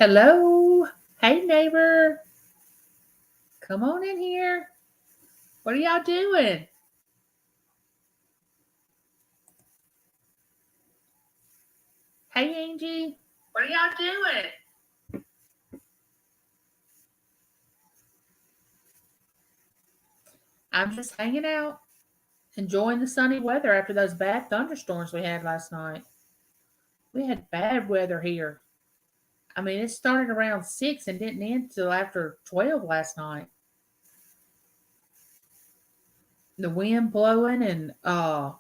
Hello. Hey, neighbor. Come on in here. What are y'all doing? Hey, Angie. What are y'all doing? I'm just hanging out, enjoying the sunny weather after those bad thunderstorms we had last night. We had bad weather here. I mean, it started around 6 and didn't end till after 12 last night. The wind blowing, and I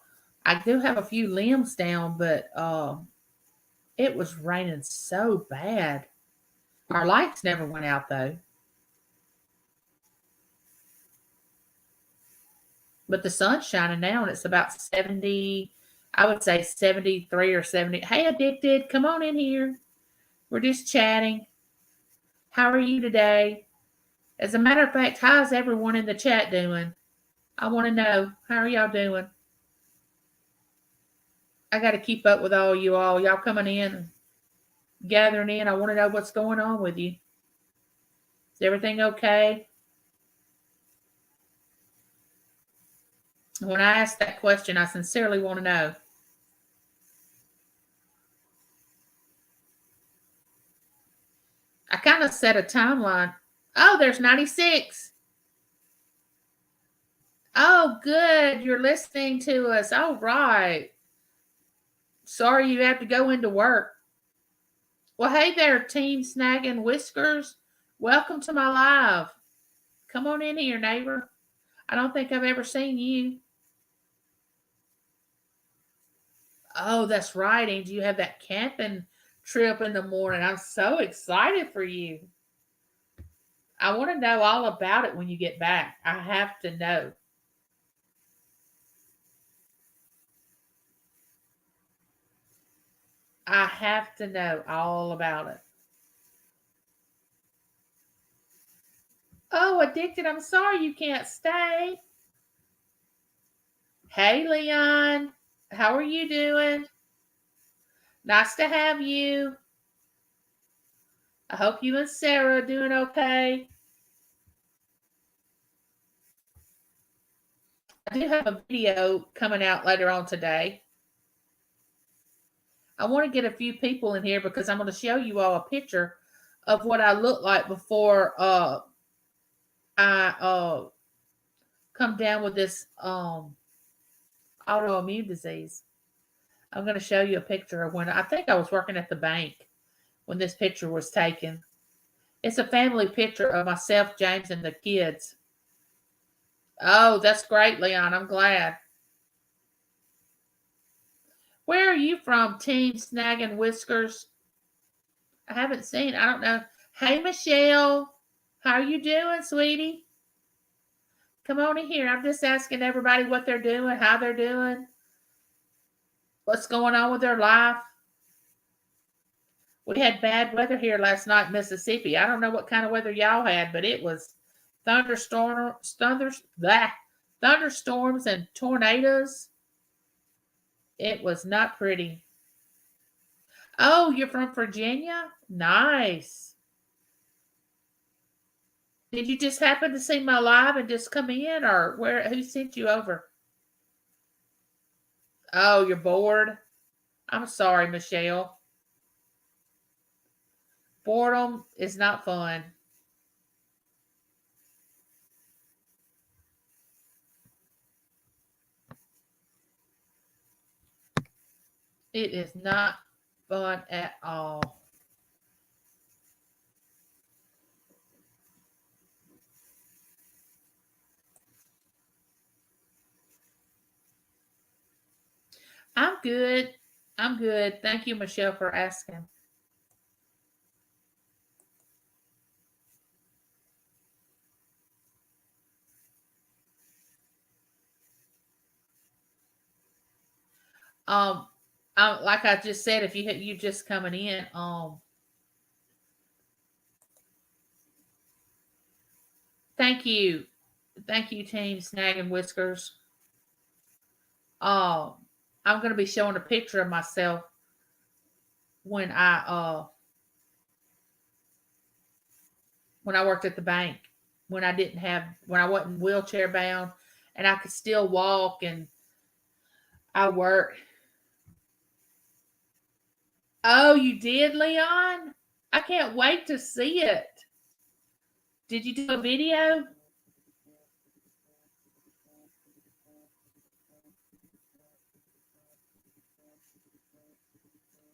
do have a few limbs down, but it was raining so bad. Our lights never went out though. But the sun's shining now and it's about 70, I would say 73 or 70. Hey, addicted, come on in here. We're just chatting. How are you today? As a matter of fact, how's everyone in the chat doing? I want to know. How are y'all doing? I got to keep up with all you all. Y'all coming in, gathering in. I want to know what's going on with you. Is everything okay? When I ask that question, I sincerely want to know. I kind of set a timeline. Oh, there's 96. Oh, good. You're listening to us. All right. Sorry you have to go into work. Well, hey there, Team Snagging Whiskers. Welcome to my live. Come on in here, neighbor. I don't think I've ever seen you. Oh, that's right, Angie. You have that camping trip in the morning. I'm so excited for you. I want to know all about it when you get back. I have to know. I have to know all about it. Oh, addicted. I'm sorry you can't stay. Hey, Leon. How are you doing? Nice to have you. I hope you and Sarah are doing okay. I do have a video coming out later on today. I want to get a few people in here because I'm going to show you all a picture of what I look like before I come down with this autoimmune disease. I'm going to show you a picture of when I think I was working at the bank when this picture was taken. It's a family picture of myself, James, and the kids. Oh, that's great, Leon. I'm glad. Where are you from, Team Snagging Whiskers? I haven't seen. I don't know. Hey, Michelle. How are you doing, sweetie? Come on in here. I'm just asking everybody what they're doing, how they're doing, what's going on with their life. We had bad weather here last night in Mississippi. I don't know what kind of weather y'all had, but it was thunderstorms and tornadoes. It was not pretty. Oh, you're from Virginia? Nice. Did you just happen to see my live and just come in, or who sent you over? Oh, you're bored? I'm sorry, Michelle. Boredom is not fun. It is not fun at all. I'm good. I'm good. Thank you, Michelle, for asking. Um, like I just said, if you just coming in, thank you, team Snag and Whiskers. Um, I'm gonna be showing a picture of myself when I when I worked at the bank, when I wasn't wheelchair bound and I could still walk and I worked. Oh, you did, Leon? I can't wait to see it. Did you do a video?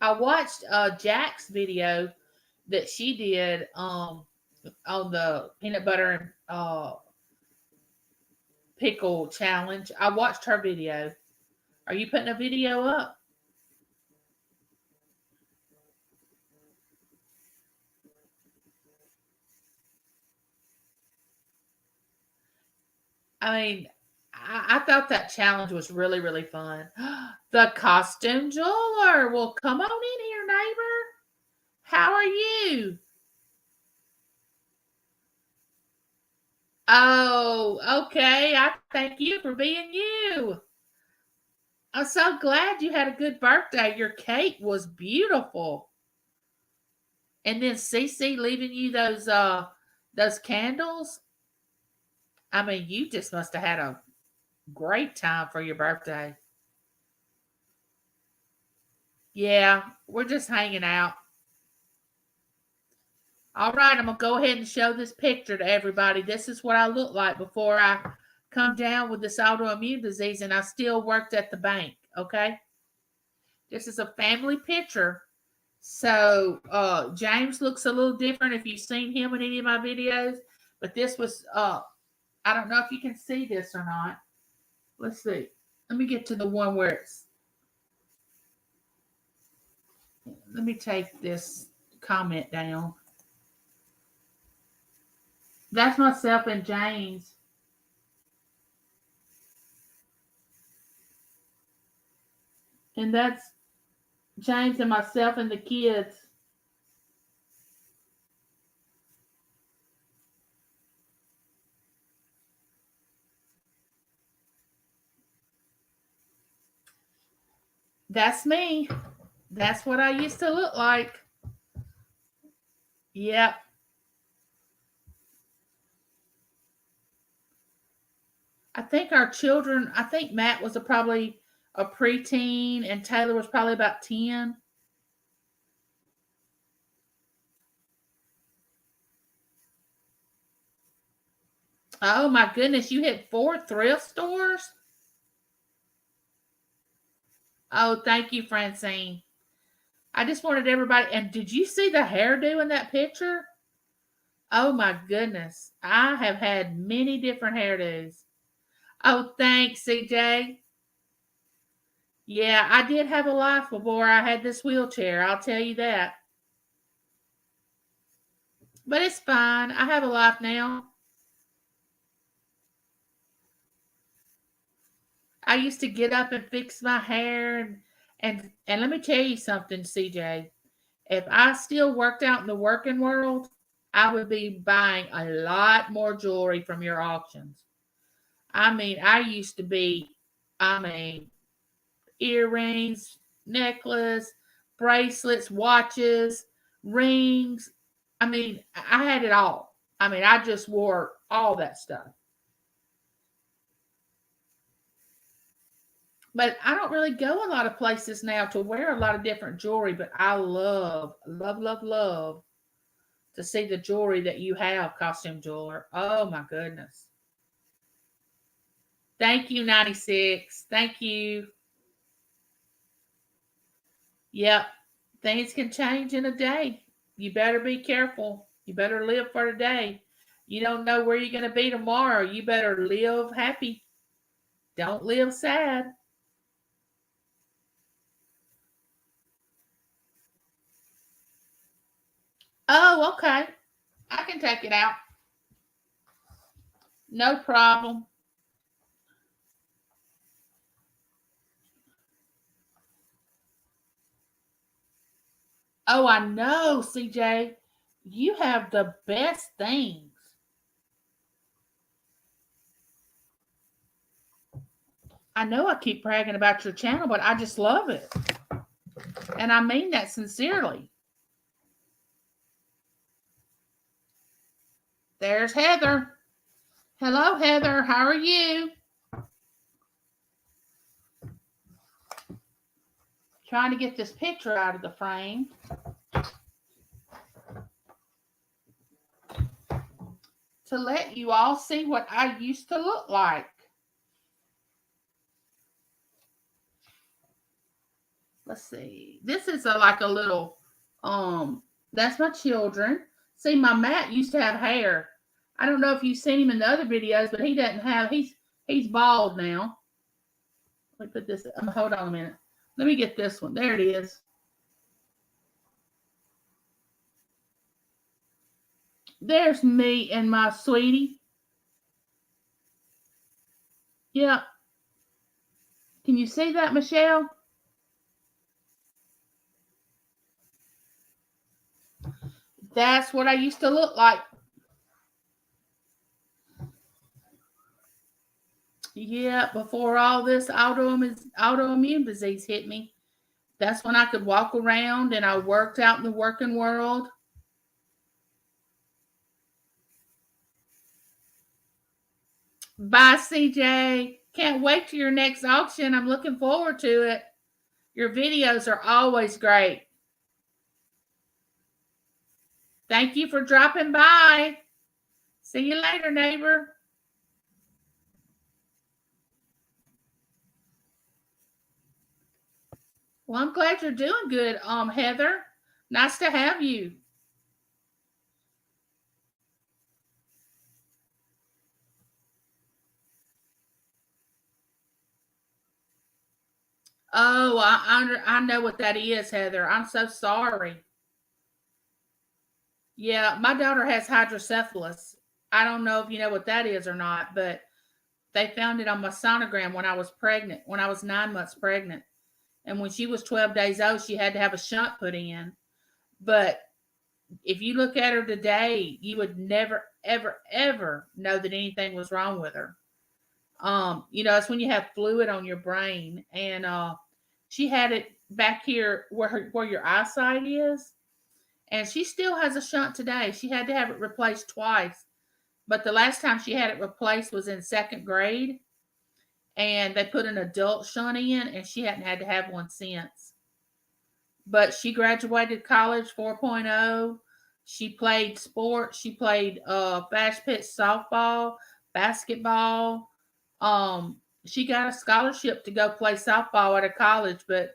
I watched Jack's video that she did on the peanut butter and pickle challenge. I watched her video. Are you putting a video up? I mean, I thought that challenge was really, really fun. The costume jeweler. Well, come on in here, neighbor. How are you? Oh, okay. I thank you for being you. I'm so glad you had a good birthday. Your cake was beautiful. And then Cece leaving you those candles. I mean, you just must have had a great time for your birthday. Yeah, we're just hanging out. All right, I'm going to go ahead and show this picture to everybody. This is what I looked like before I come down with this autoimmune disease and I still worked at the bank, okay? This is a family picture. So James looks a little different if you've seen him in any of my videos. But this was, I don't know if you can see this or not. Let's see. Let me get to the one where it's, let me take this comment down. That's myself and James. And that's James and myself and the kids. That's me. That's what I used to look like. Yep. I think Matt was probably a preteen and Taylor was probably about 10. Oh my goodness, you hit 4 thrift stores? Oh, thank you, Francine. I just wanted everybody. And did you see the hairdo in that picture? Oh my goodness. I have had many different hairdos. Oh, thanks, CJ. Yeah, I did have a life before I had this wheelchair. I'll tell you that. But it's fine. I have a life now. I used to get up and fix my hair and let me tell you something, CJ. If I still worked out in the working world, I would be buying a lot more jewelry from your auctions. I mean, I mean, earrings, necklace, bracelets, watches, rings. I mean, I had it all. I mean, I just wore all that stuff. But I don't really go a lot of places now to wear a lot of different jewelry, but I love, love, love, love to see the jewelry that you have, costume jeweler. Oh my goodness. Thank you, 96. Thank you. Yep. Things can change in a day. You better be careful. You better live for today. You don't know where you're going to be tomorrow. You better live happy. Don't live sad. Oh, okay. I can take it out. No problem. Oh, I know, CJ. You have the best things. I know I keep bragging about your channel, but I just love it. And I mean that sincerely. There's Heather. Hello, Heather. How are you? Trying to get this picture out of the frame to let you all see what I used to look like. Let's see. This is like a little, that's my children. See, my Matt used to have hair. I don't know if you've seen him in the other videos, but he doesn't have, he's bald now. Let me put this, hold on a minute. Let me get this one. There it is. There's me and my sweetie. Yep. Can you see that, Michelle? That's what I used to look like. Yeah, before all this autoimmune disease hit me. That's when I could walk around and I worked out in the working world. Bye, CJ. Can't wait to your next auction. I'm looking forward to it. Your videos are always great. Thank you for dropping by. See you later, neighbor. Well, I'm glad you're doing good, Heather. Nice to have you. Oh, I know what that is, Heather. I'm so sorry. Yeah, my daughter has hydrocephalus. I don't know if you know what that is or not, but they found it on my sonogram when I was pregnant, when I was 9 months pregnant. And when she was 12 days old, she had to have a shunt put in. But if you look at her today, you would never, ever, ever know that anything was wrong with her. It's when you have fluid on your brain, and she had it back here where your eyesight is, and she still has a shunt today. She had to have it replaced twice, but the last time she had it replaced was in second grade, and they put an adult shunt in, and she hadn't had to have one since. But she graduated college 4.0. She played sports. She played fast pitch softball, basketball. She got a scholarship to go play softball at a college, but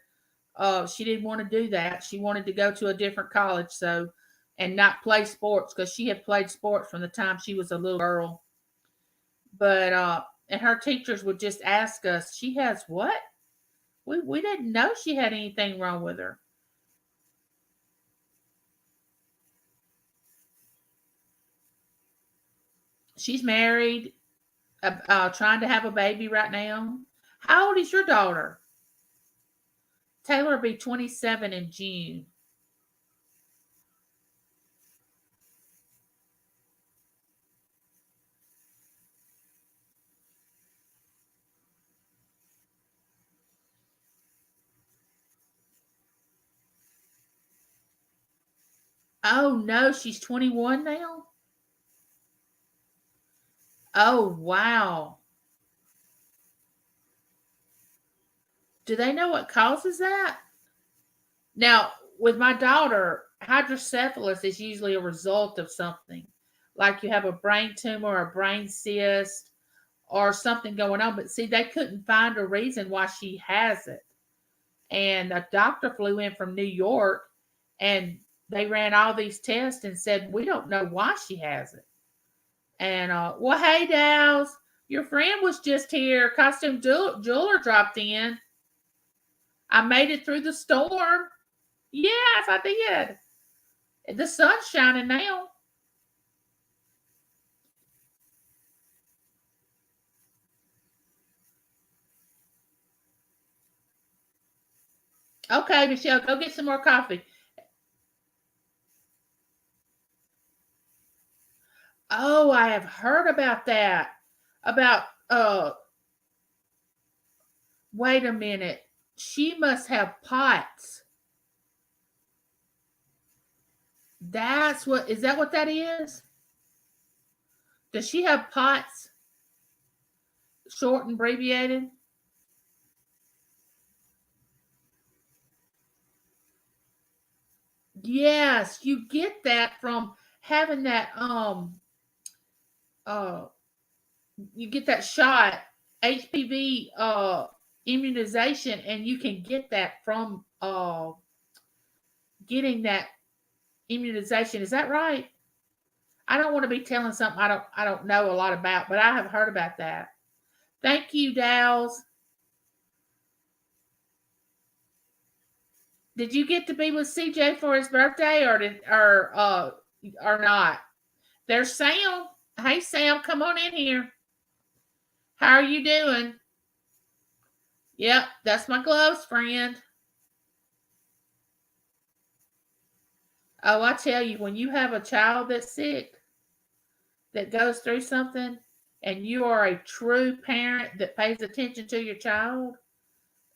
she didn't want to do that. She wanted to go to a different college, and not play sports because she had played sports from the time she was a little girl. But and her teachers would just ask us, "She has what?" We didn't know she had anything wrong with her. She's married, trying to have a baby right now. How old is your daughter? Taylor will be 27 in June. Oh no, she's 21 now? Oh wow. Do they know what causes that? Now, with my daughter, hydrocephalus is usually a result of something. Like you have a brain tumor, a brain cyst, or something going on. But see, they couldn't find a reason why she has it. And a doctor flew in from New York and they ran all these tests and said, we don't know why she has it. And, well, hey, Dow's, your friend was just here. Costume jeweler dropped in. I made it through the storm. Yes, I did. The sun's shining now. Okay, Michelle, go get some more coffee. Oh, I have heard about that. About wait a minute. She must have POTS. That's what is that what that is? Does she have POTS, short and abbreviated? Yes, you get that from having that uh you get that shot, HPV immunization, and you can get that from getting that immunization. Is that right? I don't want to be telling something I don't know a lot about, but I have heard about that. Thank you, Dow's. Did you get to be with CJ for his birthday, or not? There's Sam. Hey Sam, come on in here. How are you doing? Yep, that's my gloves, friend. Oh, I tell you, when you have a child that's sick, that goes through something, and you are a true parent that pays attention to your child,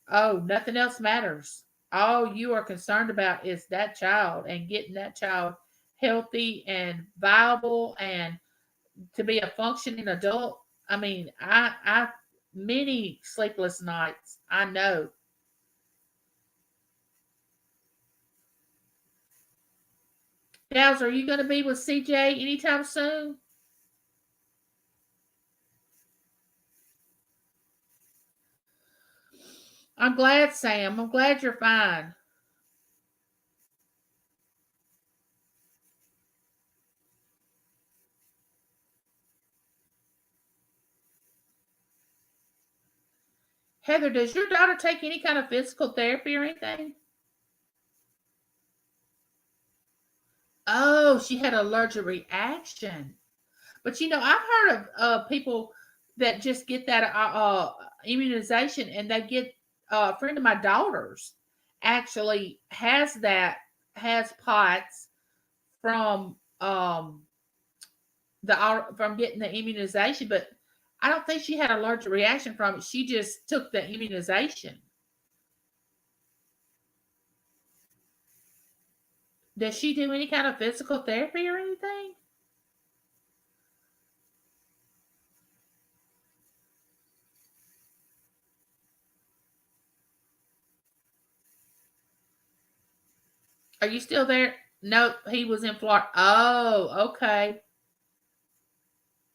oh, nothing else matters. All you are concerned about is that child and getting that child healthy and viable and to be a functioning adult. I mean, I many sleepless nights. I know. Dows, are you going to be with CJ anytime soon? I'm glad, Sam. I'm glad you're fine. Heather, does your daughter take any kind of physical therapy or anything? Oh, she had an allergic reaction. But I've heard of people that just get that immunization, and they get a friend of my daughter's actually has POTS from from getting the immunization, but I don't think she had an allergic reaction from it. She just took the immunization. Does she do any kind of physical therapy or anything? Are you still there? Nope, he was in Florida. Oh, okay.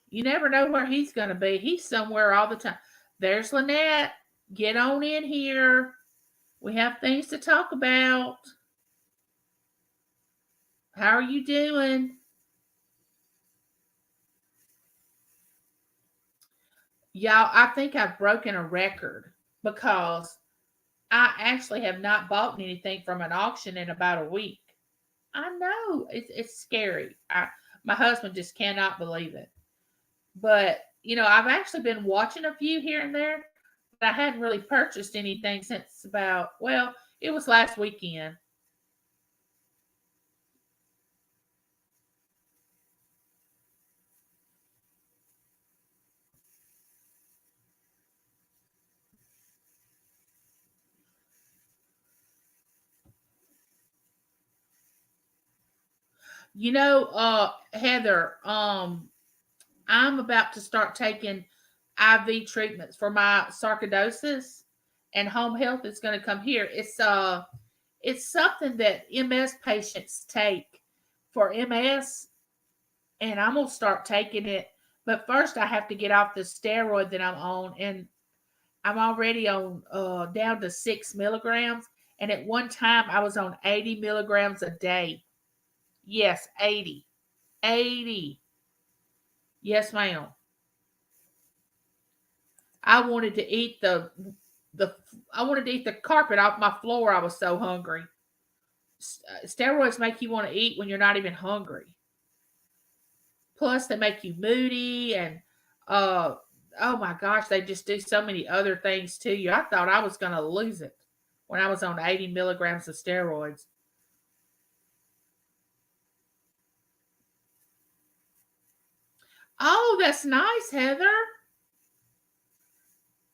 You never know where he's going to be. He's somewhere all the time. There's Lynette. Get on in here. We have things to talk about. How are you doing? Y'all, I think I've broken a record because I actually have not bought anything from an auction in about a week. I know it's scary. My husband just cannot believe it. But I've actually been watching a few here and there, but I hadn't really purchased anything since it was last weekend. Heather, I'm about to start taking IV treatments for my sarcoidosis, and home health is going to come here. It's something that MS patients take for MS, and I'm gonna start taking it. But first, I have to get off the steroid that I'm on, and I'm already on down to 6 milligrams. And at one time, I was on 80 milligrams a day. Yes, 80. 80. Yes, ma'am. I wanted to eat the I wanted to eat the carpet off my floor. I was so hungry. Steroids make you want to eat when you're not even hungry. Plus, they make you moody and uh oh my gosh, they just do so many other things to you. I thought I was gonna lose it when I was on 80 milligrams of steroids. Oh, that's nice, Heather.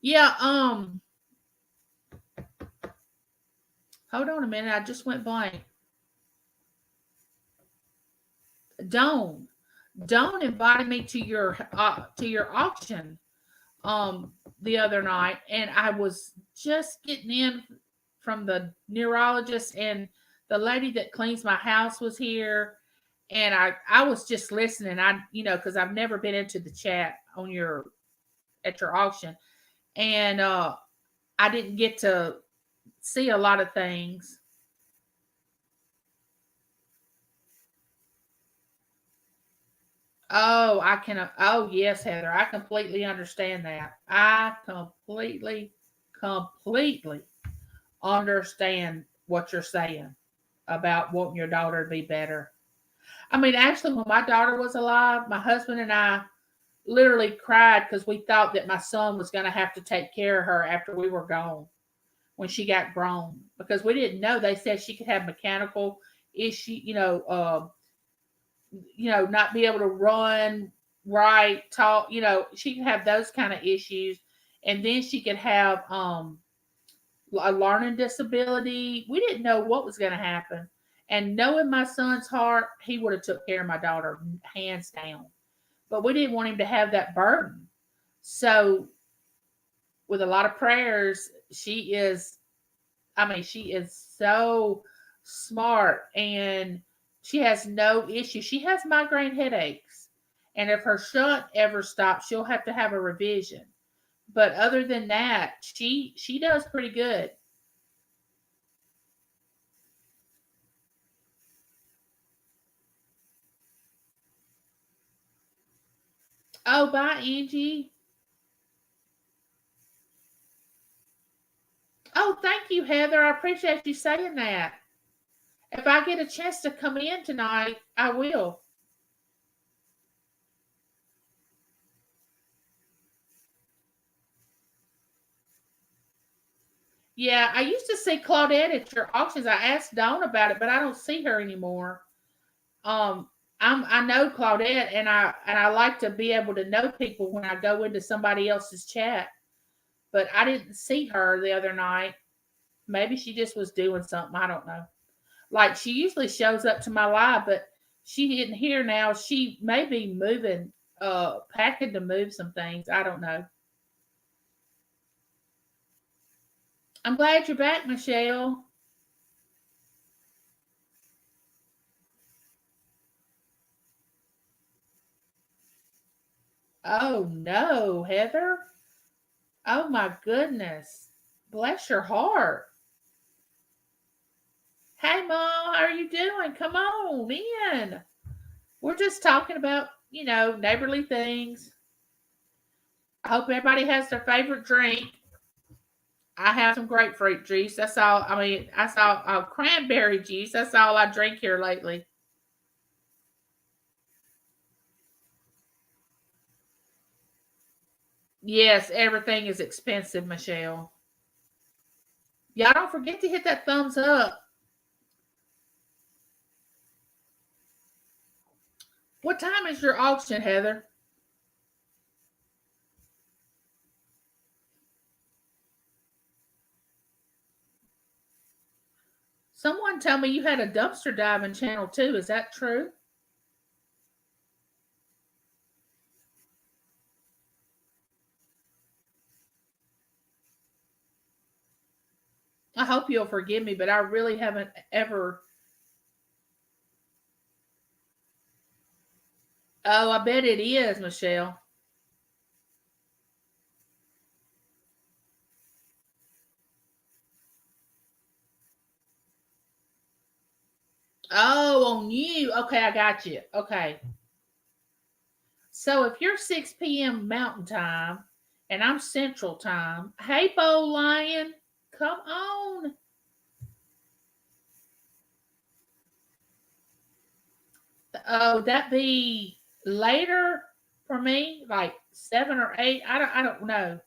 Yeah, hold on a minute. I just went blank. Dawn. Dawn invited me to your auction the other night, and I was just getting in from the neurologist, and the lady that cleans my house was here, and I was just listening. I because I've never been into the chat on your at your auction, and I didn't get to see a lot of things. Oh, I can. Oh, yes, Heather. I completely understand that. I completely understand what you're saying about wanting your daughter to be better. I mean, actually, when my daughter was alive, my husband and I literally cried because we thought that my son was going to have to take care of her after we were gone when she got grown because we didn't know. They said she could have mechanical issue, not be able to run right, talk, she could have those kind of issues. And then she could have a learning disability. We didn't know what was going to happen. And knowing my son's heart, he would have took care of my daughter hands down. But we didn't want him to have that burden. So with a lot of prayers, she is so smart and she has no issue. She has migraine headaches. And if her shunt ever stops, she'll have to have a revision. But other than that, she does pretty good. Oh, bye, Angie. Oh, thank you, Heather. I appreciate you saying that. If I get a chance to come in tonight, I will. Yeah, I used to see Claudette at your auctions. I asked Dawn about it, but I don't see her anymore. Um, I know Claudette, and I like to be able to know people when I go into somebody else's chat. But I didn't see her the other night. Maybe she just was doing something. I don't know. Like she usually shows up to my live, but she isn't here now. She may be moving, packing to move some things. I don't know. I'm glad you're back, Michelle. Oh no, Heather. Oh my goodness. Bless your heart. Hey, Mom, how are you doing? Come on in. We're just talking about, neighborly things. I hope everybody has their favorite drink. I have some grapefruit juice. That's all. I mean, I saw cranberry juice. That's all I drink here lately. Yes, everything is expensive, Michelle. Y'all don't forget to hit that thumbs up. What time is your auction, Heather? Someone tell me you had a dumpster diving channel too. Is that true? I hope you'll forgive me, but I really haven't ever. Oh, I bet it is, Michelle. Oh, on you. Okay, I got you. Okay. So if you're 6 p.m. Mountain Time and I'm Central Time, hey, Bo Lion, come on. Oh, that be later for me, like 7 or 8. I don't know.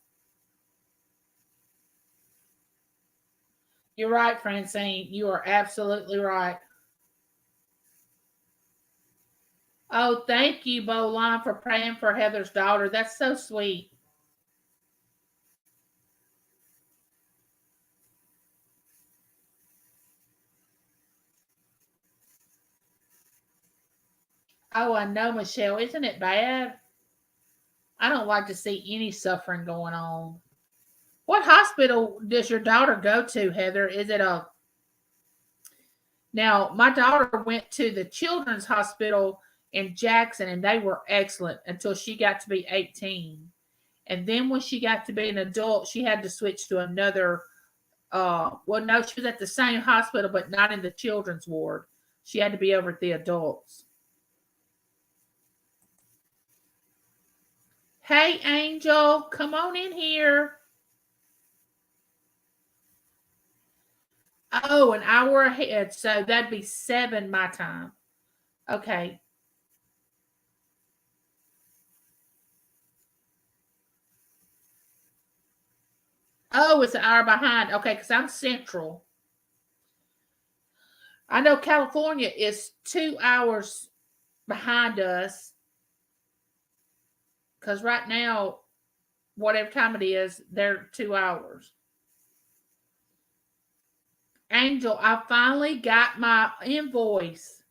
You're right, Francine. You are absolutely right. Oh, thank you, Bo Lion, for praying for Heather's daughter. That's so sweet. Oh, I know, Michelle. Isn't it bad? I don't like to see any suffering going on. What hospital does your daughter go to, Heather? Is it a Now, my daughter went to the children's hospital in Jackson and they were excellent until she got to be 18. And then when she got to be an adult, she had to switch to another well, no, she was at the same hospital but not in the children's ward. She had to be over at the adults. Hey Angel, come on in here. Oh, an hour ahead. So that'd be 7 my time. Okay. Oh, it's an hour behind. Okay, because I'm central. I know California is 2 hours behind us because right now, whatever time it is, they're 2 hours. Angel, I finally got my invoice.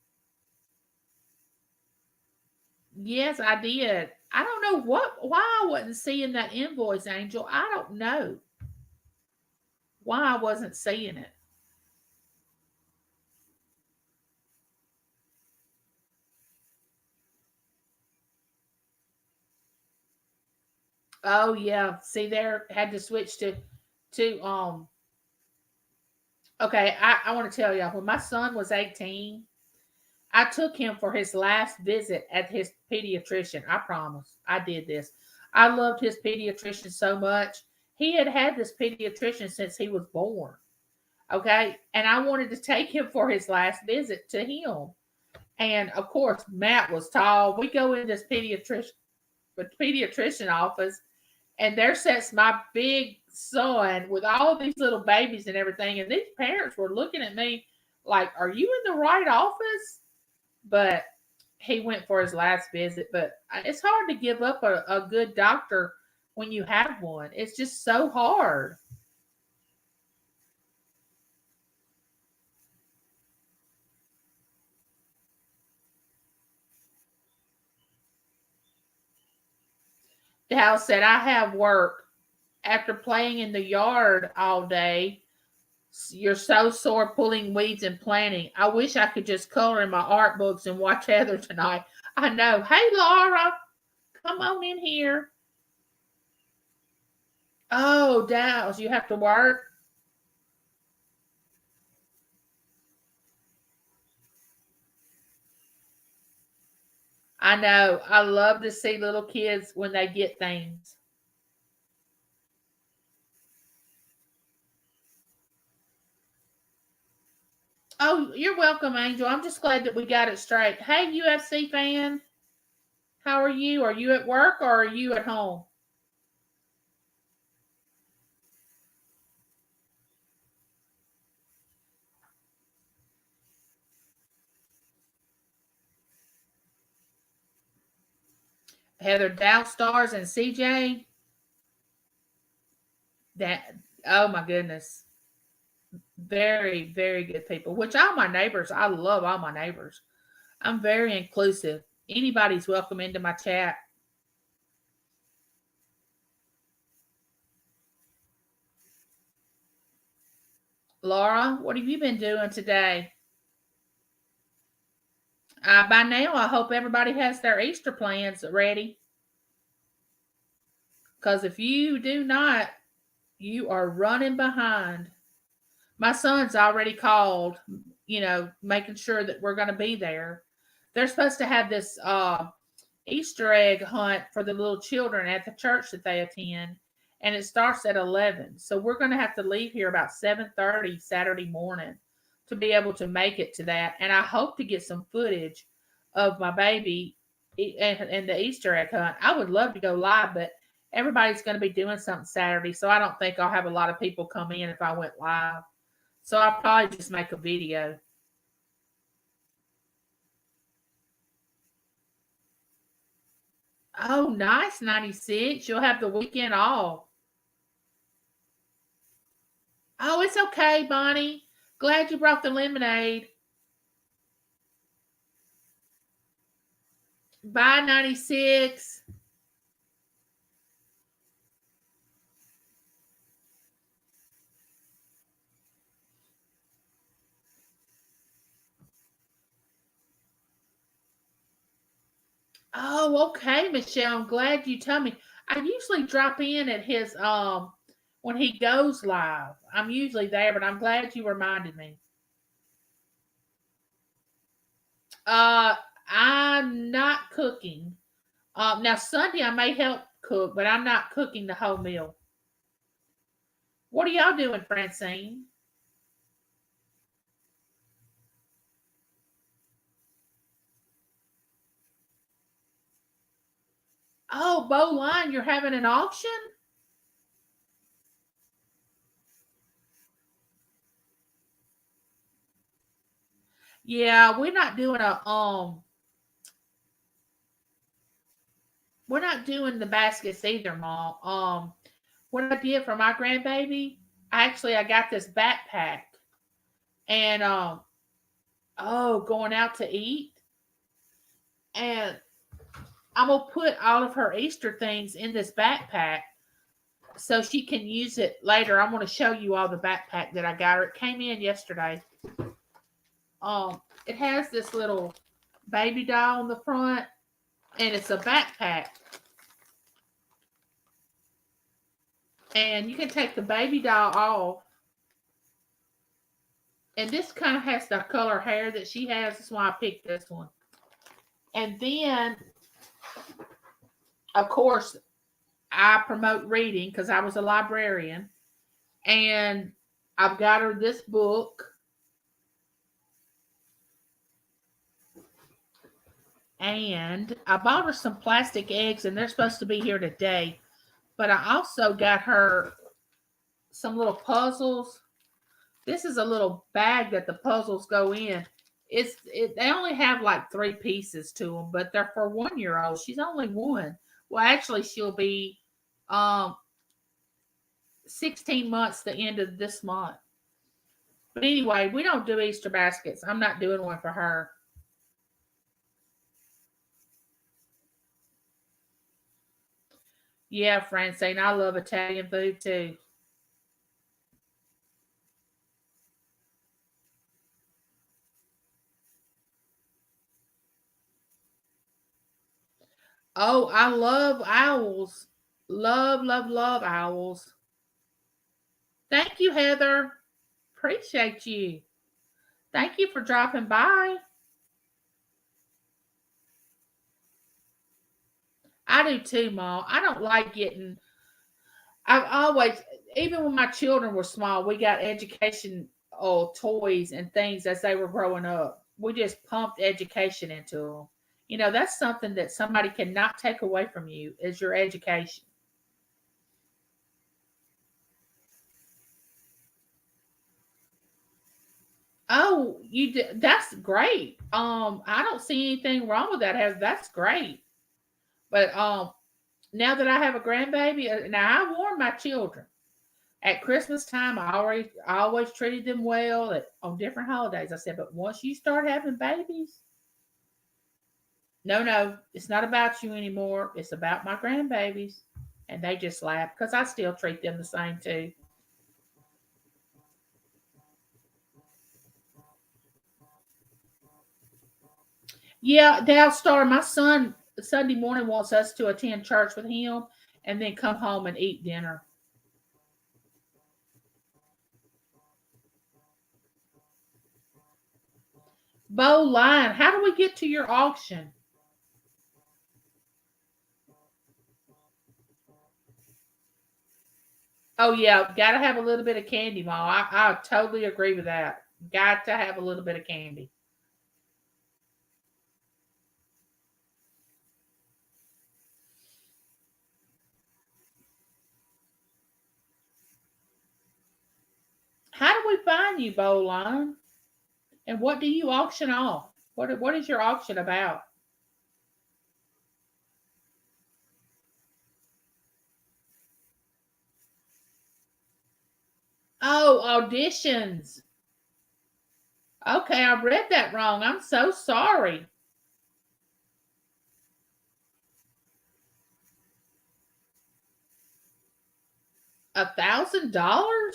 Yes, I did. I don't know why I wasn't seeing that invoice, Angel. I don't know why I wasn't seeing it. Oh yeah, see there had to switch to okay, I want to tell y'all when my son was 18, I took him for his last visit at his pediatrician. I promise. I did this. I loved his pediatrician so much. He had had this pediatrician since he was born. Okay. And I wanted to take him for his last visit to him. And of course, Matt was tall. We go in this pediatrician office, and there sits my big son with all these little babies and everything. And these parents were looking at me like, "Are you in the right office?" But he went for his last visit. But it's hard to give up a good doctor when you have one. It's just so hard. Dal said, I have work. After playing in the yard all day, you're so sore pulling weeds and planting. I wish I could just color in my art books and watch Heather tonight. I know. Hey, Laura, come on in here. Oh, Dals, you have to work? I know. I love to see little kids when they get things. Oh, you're welcome, Angel. I'm just glad that we got it straight. Hey, UFC fan, how are you? Are you at work or are you at home? Heather Dow Stars and CJ. That oh my goodness. Very, very good people. Which all my neighbors, I love all my neighbors. I'm very inclusive. Anybody's welcome into my chat. Laura, what have you been doing today? By now, I hope everybody has their Easter plans ready. Because if you do not, you are running behind. My son's already called, making sure that we're going to be there. They're supposed to have this Easter egg hunt for the little children at the church that they attend, and it starts at 11. So we're going to have to leave here about 7:30 Saturday morning to be able to make it to that. And I hope to get some footage of my baby and the Easter egg hunt. I would love to go live, but everybody's going to be doing something Saturday, so I don't think I'll have a lot of people come in if I went live. So I'll probably just make a video. Oh, nice, 96. You'll have the weekend off. Oh, it's okay, Bonnie. Glad you brought the lemonade. Bye, 96. Oh, okay, Michelle. I'm glad you told me. I usually drop in at his when he goes live. I'm usually there, but I'm glad you reminded me. Uh, I'm not cooking. Now Sunday I may help cook, but I'm not cooking the whole meal. What are y'all doing, Francine? Oh, Bowline, you're having an auction? Yeah, we're not doing the baskets either, Mom. What I did for my grandbaby, I got this backpack and going out to eat, and I'm gonna put all of her Easter things in this backpack so she can use it later. I'm gonna show you all the backpack that I got her. It came in yesterday. It has this little baby doll on the front, and it's a backpack. And you can take the baby doll off. And this kind of has the color hair that she has. That's why I picked this one. And then, of course, I promote reading because I was a librarian. And I've got her this book. And I bought her some plastic eggs, and they're supposed to be here today. But I also got her some little puzzles. This is a little bag that the puzzles go in. They only have like 3 pieces to them, but they're for 1 year old. She's only one. Well, actually, she'll be um 16 months the end of this month. But anyway, we don't do Easter baskets. I'm not doing one for her. Yeah, Francine, I love Italian food too. Oh, I love owls. Love, love, love owls. Thank you, Heather. Appreciate you. Thank you for dropping by. I do too, Mom. I don't like getting. I've always, even when my children were small, we got education toys and things as they were growing up. We just pumped education into them. That's something that somebody cannot take away from you is your education. Oh, that's great. I don't see anything wrong with that. That's great. But now that I have a grandbaby, now I warn my children at Christmas time. I always treated them well on different holidays. I said, but once you start having babies, no, no, it's not about you anymore. It's about my grandbabies, and they just laugh because I still treat them the same too. Yeah, Dal Star, my son Sunday morning wants us to attend church with him and then come home and eat dinner. Bo Line, how do we get to your auction? Oh yeah, gotta have a little bit of candy, Mom. I totally agree with that. Got to have a little bit of candy. How do we find you, Bo Line? And what do you auction off? What is your auction about? Oh, auditions. Okay, I read that wrong. I'm so sorry. $1,000?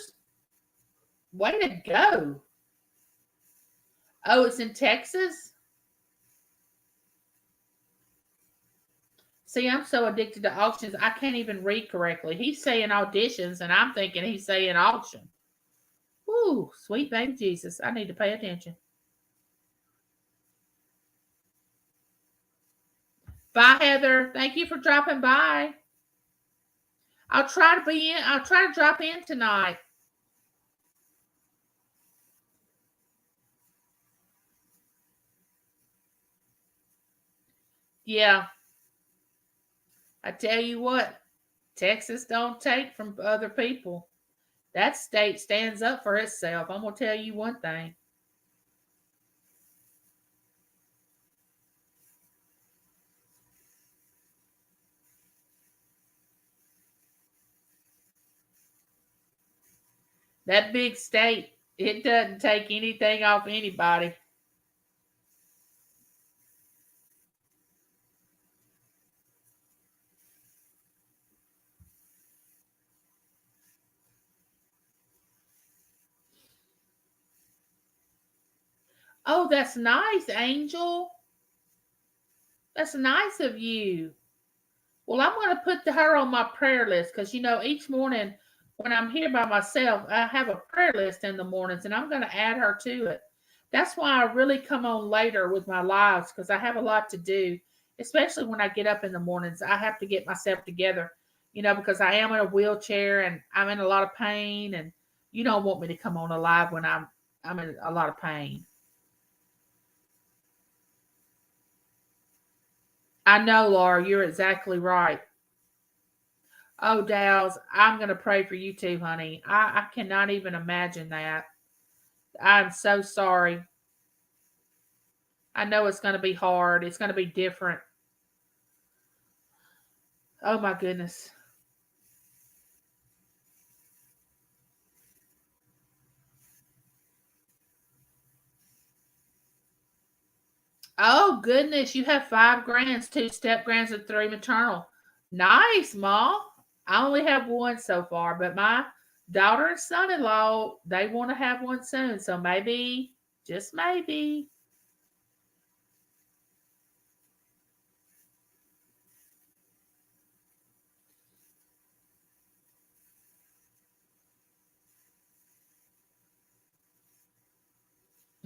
Way to go. Oh, it's in Texas? See, I'm so addicted to auctions, I can't even read correctly. He's saying auditions, and I'm thinking he's saying auction. Ooh, sweet baby Jesus. I need to pay attention. Bye, Heather. Thank you for dropping by. I'll try to be in. I'll try to drop in tonight. Yeah, I tell you what, Texas don't take from other people. That state stands up for itself. I'm gonna tell you one thing. That big state, it doesn't take anything off anybody. Oh, that's nice, Angel. That's nice of you. Well, I'm going to put her on my prayer list because, each morning when I'm here by myself, I have a prayer list in the mornings and I'm going to add her to it. That's why I really come on later with my lives because I have a lot to do, especially when I get up in the mornings. I have to get myself together, because I am in a wheelchair and I'm in a lot of pain. And you don't want me to come on alive when I'm in a lot of pain. I know, Laura, you're exactly right. Oh, Dow's, I'm going to pray for you too, honey. I cannot even imagine that. I'm so sorry. I know it's going to be hard. It's going to be different. Oh, my goodness. Oh, goodness. You have 5 grands, 2 step-grands, and 3 maternal. Nice, Ma. I only have one so far, but my daughter and son-in-law, they want to have one soon. So maybe, just maybe.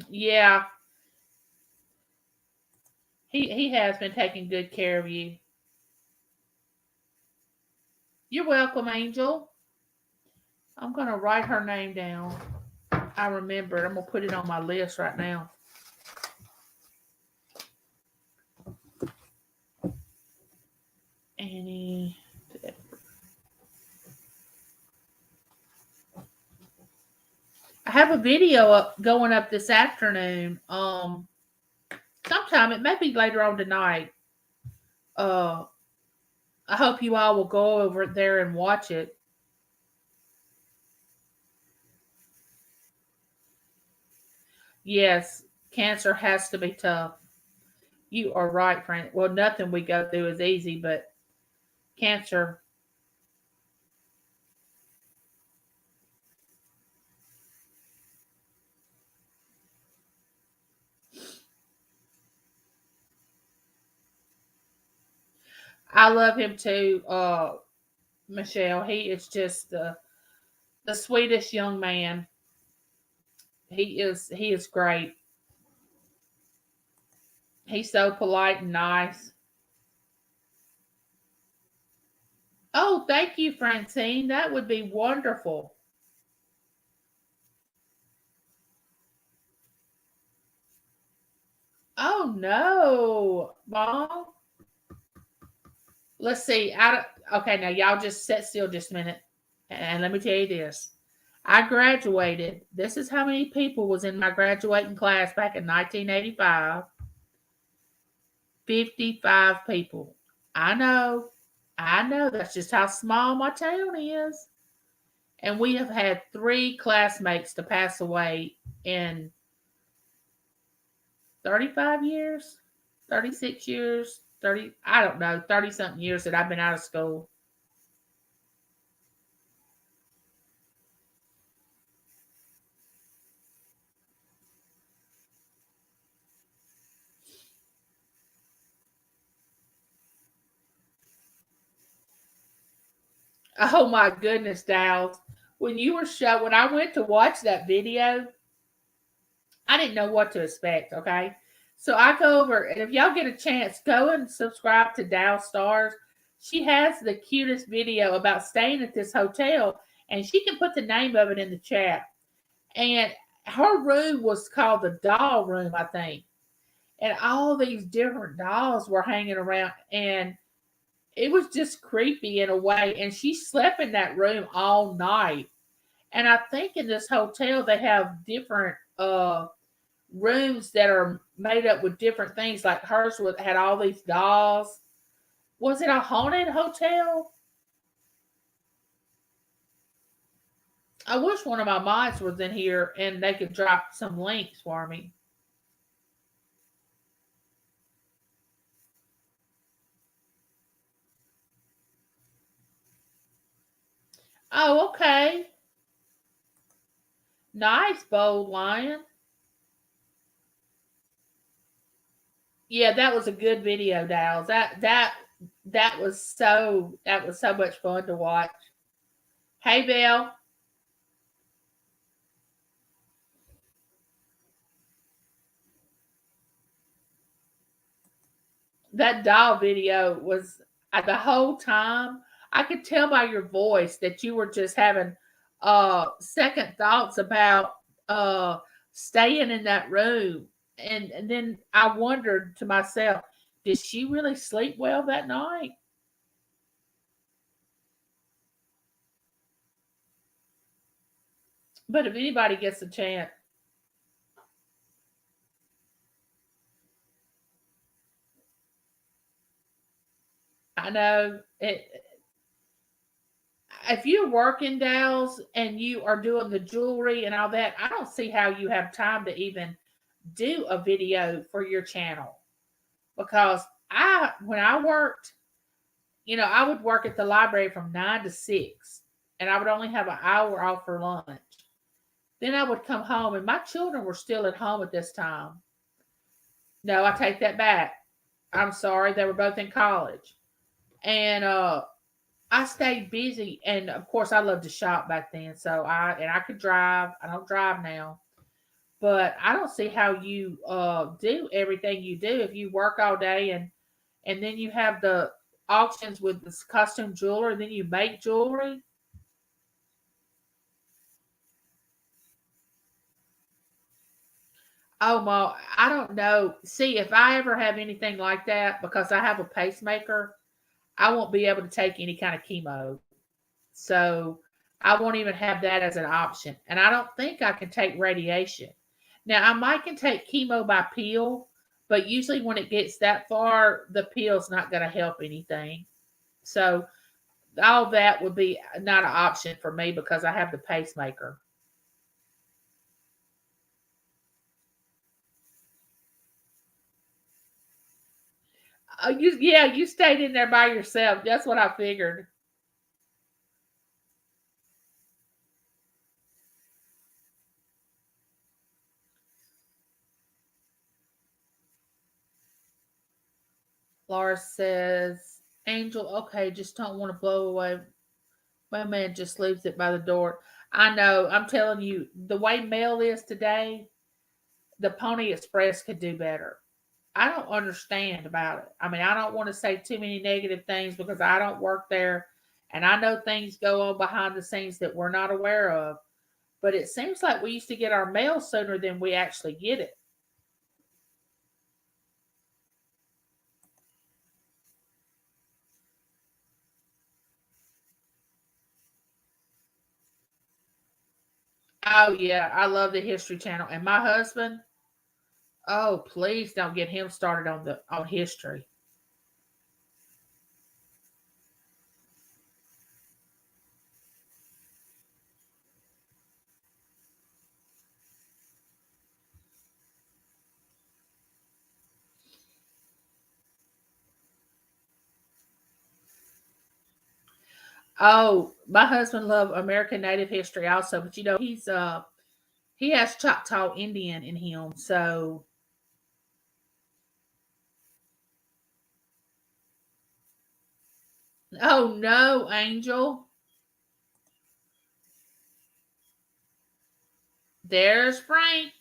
Yeah, he has been taking good care of you. You're welcome, Angel. I'm going to write her name down. I remember. I'm going to put it on my list right now. Annie. I have a video going up this afternoon. Sometime it may be later on tonight. Uh, I hope you all will go over there and watch it. Yes, cancer has to be tough. You are right, friend. Well, nothing we go through is easy, but cancer. I love him too, Michelle. He is just the sweetest young man. He is great. He's so polite and nice. Oh, thank you, Francine. That would be wonderful. Oh no, Mom. Let's see. Okay, now y'all just sit still just a minute, and let me tell you this. I graduated. This is how many people was in my graduating class back in 1985. 55 people. I know. I know. That's just how small my town is. And we have had 3 classmates to pass away in 35 years, 36 years, 30, I don't know, 30 something years that I've been out of school. Oh my goodness, Dowd. When I went to watch that video, I didn't know what to expect, okay? So I go over, and if y'all get a chance, go and subscribe to Dow Stars. She has the cutest video about staying at this hotel, and she can put the name of it in the chat. And her room was called the doll room, I think. And all these different dolls were hanging around, and it was just creepy in a way. And she slept in that room all night. And I think in this hotel they have different rooms that are made up with different things. Like had all these dolls. Was it a haunted hotel? I wish one of my mods was in here and they could drop some links for me. Oh, okay. Nice, Bold Lion. Yeah, that was a good video, Dowls. That was so much fun to watch. Hey, Belle. That doll video was the whole time. I could tell by your voice that you were just having second thoughts about uh staying in that room. And then I wondered to myself, did she really sleep well that night? But if anybody gets a chance, I know if you're working, Dales, and you are doing the jewelry and all that, I don't see how you have time to even do a video for your channel. Because when I worked, I would work at the library from 9 to 6, and I would only have an hour off for lunch. Then I would come home, and my children were still at home at this time. No, I take that back. I'm sorry, they were both in college. And I stayed busy, and of course, I loved to shop back then. So I could drive. I don't drive now, but I don't see how you do everything you do if you work all day and then you have the auctions with this costume jewelry, and then you make jewelry. Oh my, I don't know. See, if I ever have anything like that, because I have a pacemaker, I won't be able to take any kind of chemo. So I won't even have that as an option. And I don't think I can take radiation. Now I might can take chemo by pill, but usually when it gets that far, the pill's not going to help anything. So all that would be not an option for me because I have the pacemaker. You stayed in there by yourself. That's what I figured. Laura says, Angel, okay, just don't want to blow away. My man just leaves it by the door. I know. I'm telling you, the way mail is today, the Pony Express could do better. I don't understand about it. I mean, I don't want to say too many negative things because I don't work there and I know things go on behind the scenes that we're not aware of. But it seems like we used to get our mail sooner than we actually get it. Oh, yeah. I love the History Channel. And my husband, oh, please don't get him started on history. Oh, my husband loved American Native history also, but he has Choctaw Indian in him. So, oh no, Angel. There's Frank.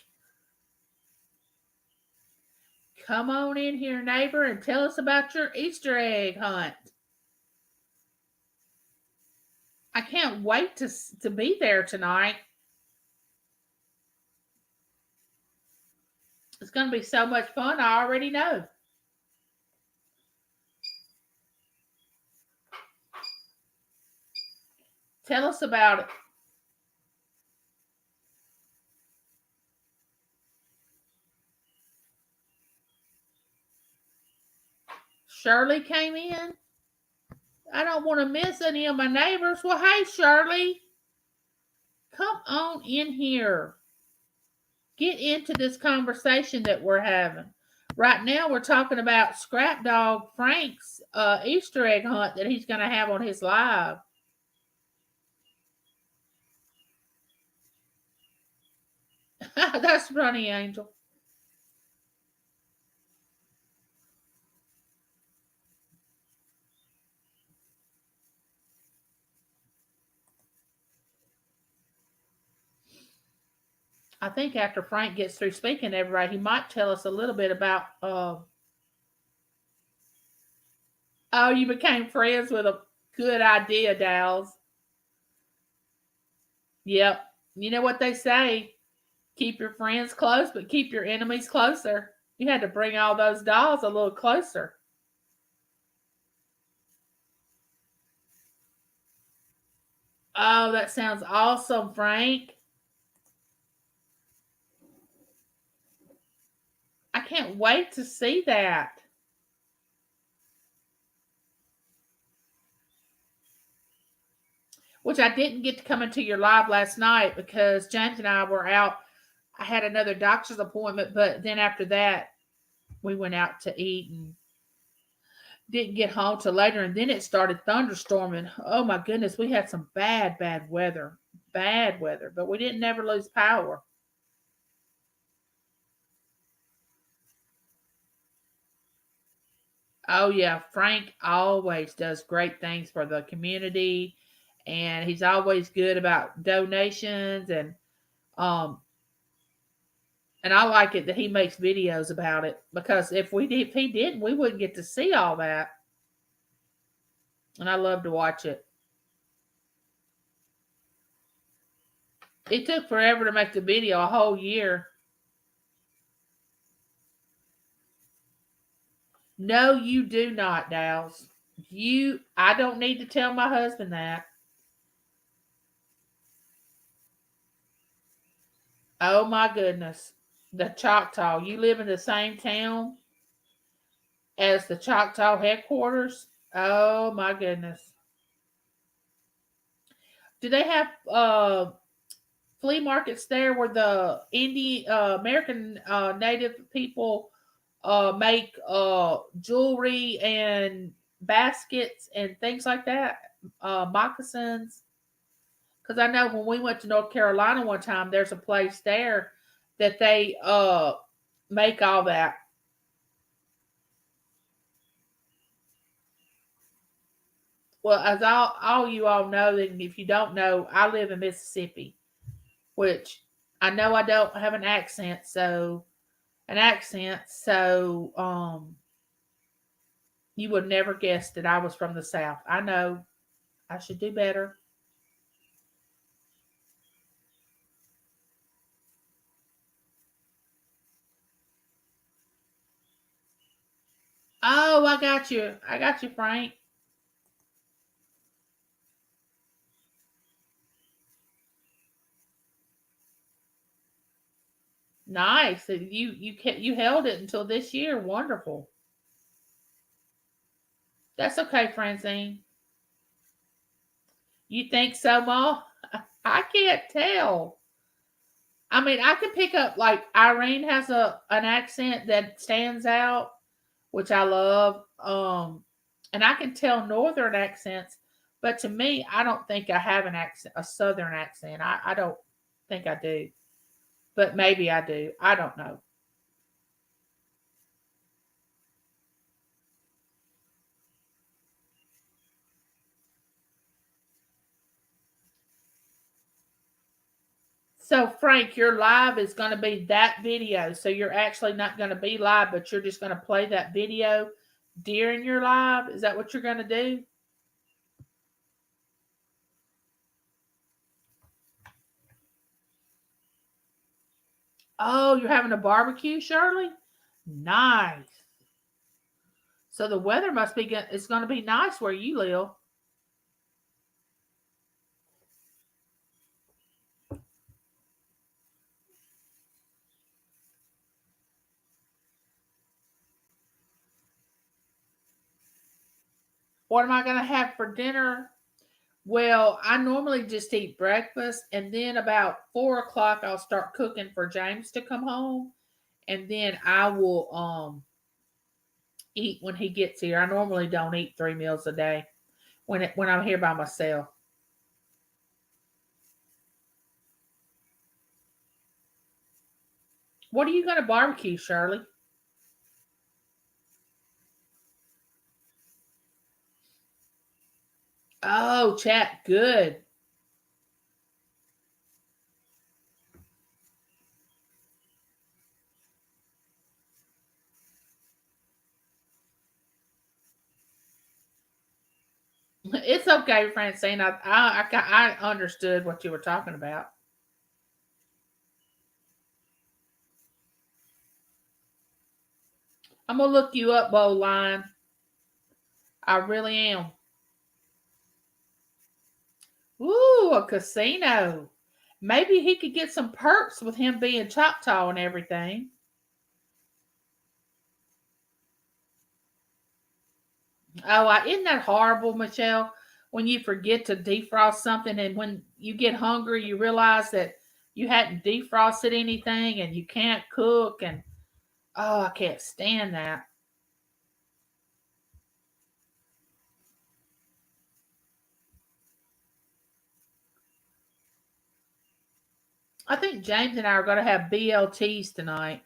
Come on in here, neighbor, and tell us about your Easter egg hunt. I can't wait to be there tonight. It's going to be so much fun. I already know. Tell us about it. Shirley came in. I don't want to miss any of my neighbors. Well, hey, Shirley, come on in here. Get into this conversation that we're having. Right now, we're talking about Scrap Dog Frank's Easter egg hunt that he's going to have on his live. That's funny, Angel. I think after Frank gets through speaking to everybody, he might tell us a little bit about. Oh, you became friends with a good idea, Dals. Yep. You know what they say? Keep your friends close, but keep your enemies closer. You had to bring all those dolls a little closer. Oh, that sounds awesome, Frank. I can't wait to see that. Which I didn't get to come into your live last night because James and I were out. I had another doctor's appointment, but then after that, we went out to eat and didn't get home till later. And then it started thunderstorming. Oh my goodness, we had some bad weather. Bad weather, but we didn't never lose power. Oh yeah, Frank always does great things for the community, and he's always good about donations um and I like it that he makes videos about it because if he didn't, we wouldn't get to see all that. And I love to watch it. It took forever to make the video, a whole year. No, you do not, Dowls. I don't need to tell my husband that. Oh my goodness. The Choctaw. You live in the same town as the Choctaw headquarters? Oh my goodness. Do they have flea markets there where the Indian American native people make jewelry and baskets and things like that? Moccasins? Because I know when we went to North Carolina one time, there's a place there that they make all that. Well, as all you all know, and if you don't know, I live in Mississippi, which I know I don't have an accent, so you would never guess that I was from the South. I know I should do better. Oh, I got you. I got you, Frank. Nice. You held it until this year. Wonderful. That's okay, Francine. You think so, Ma? I can't tell. I mean, I can pick up like Irene has an accent that stands out, which I love. And I can tell northern accents, but to me, I don't think I have an accent, a southern accent. I don't think I do, but maybe I do. I don't know. So, Frank, your live is going to be that video. So, you're actually not going to be live, but you're just going to play that video during your live. Is that what you're going to do? Oh, you're having a barbecue, Shirley? Nice. So, the weather must be good. It's going to be nice where you live. What am I going to have for dinner? Well, I normally just eat breakfast, and then about 4 o'clock, I'll start cooking for James to come home, and then I will eat when he gets here. I normally don't eat 3 meals a day when I'm here by myself. What are you going to barbecue, Shirley? Oh, chat, good. It's okay, Francine. I understood what you were talking about. I'm gonna look you up, Bowline. I really am. Ooh, a casino. Maybe he could get some perks with him being Choctaw and everything. Oh, isn't that horrible, Michelle? When you forget to defrost something, and when you get hungry, you realize that you hadn't defrosted anything, and you can't cook, and oh, I can't stand that. I think James and I are going to have BLTs tonight.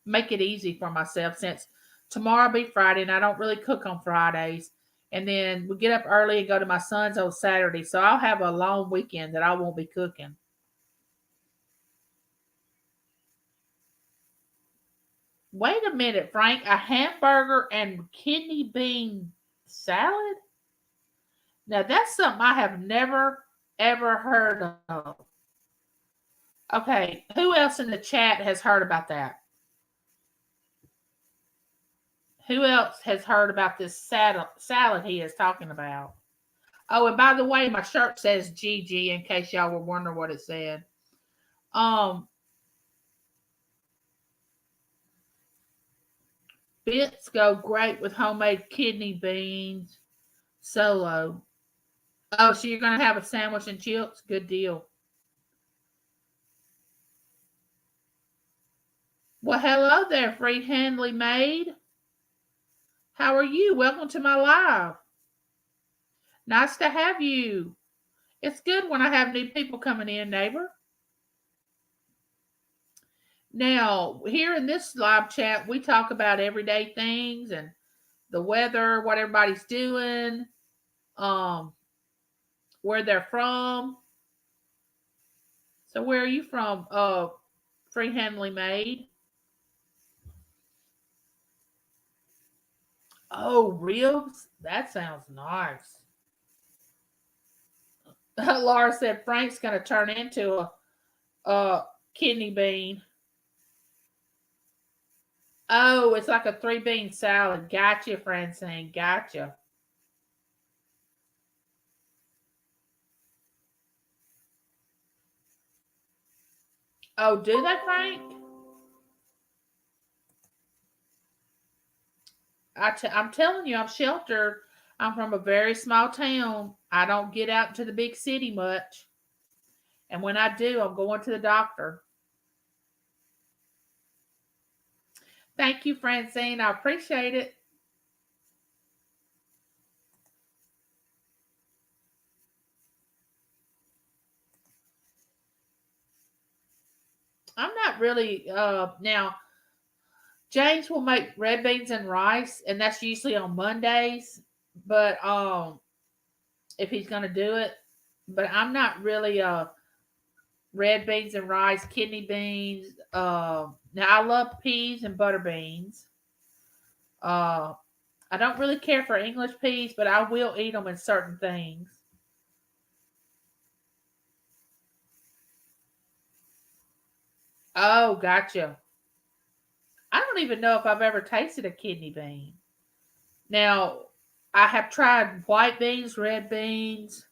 Make it easy for myself since tomorrow will be Friday, and I don't really cook on Fridays. And then we get up early and go to my son's on Saturday, so I'll have a long weekend that I won't be cooking. Wait a minute, Frank. A hamburger and kidney bean salad? Now that's something I have never ever heard of. Okay, who else in the chat has heard about that? Who else has heard about this salad he is talking about? Oh, and by the way, my shirt says GG in case y'all were wondering what it said. Um, Bits go great with homemade kidney beans solo. Oh, so you're gonna have a sandwich and chips? Good deal. Well, hello there, free handly maid. How are you? Welcome to my live. Nice to have you. It's good when I have new people coming in, neighbor. Now, here in this live chat, we talk about everyday things and the weather, what everybody's doing, um, where they're from. So, where are you from? Free handly maid. Oh, ribs. That sounds nice. Laura said Frank's going to turn into a kidney bean. Oh, it's like a 3 bean salad. Gotcha, Francine. Gotcha. Oh, do that, Frank? I'm telling you, I'm sheltered. I'm from a very small town. I don't get out to the big city much. And when I do, I'm going to the doctor. Thank you, Francine. I appreciate it. I'm not really now. James will make red beans and rice, and that's usually on Mondays. But if he's gonna do it, but I'm not really red beans and rice, kidney beans. Now I love peas and butter beans. Uh, I don't really care for English peas, but I will eat them in certain things. Oh, gotcha. I don't even know if I've ever tasted a kidney bean. Now, I have tried white beans, red beans,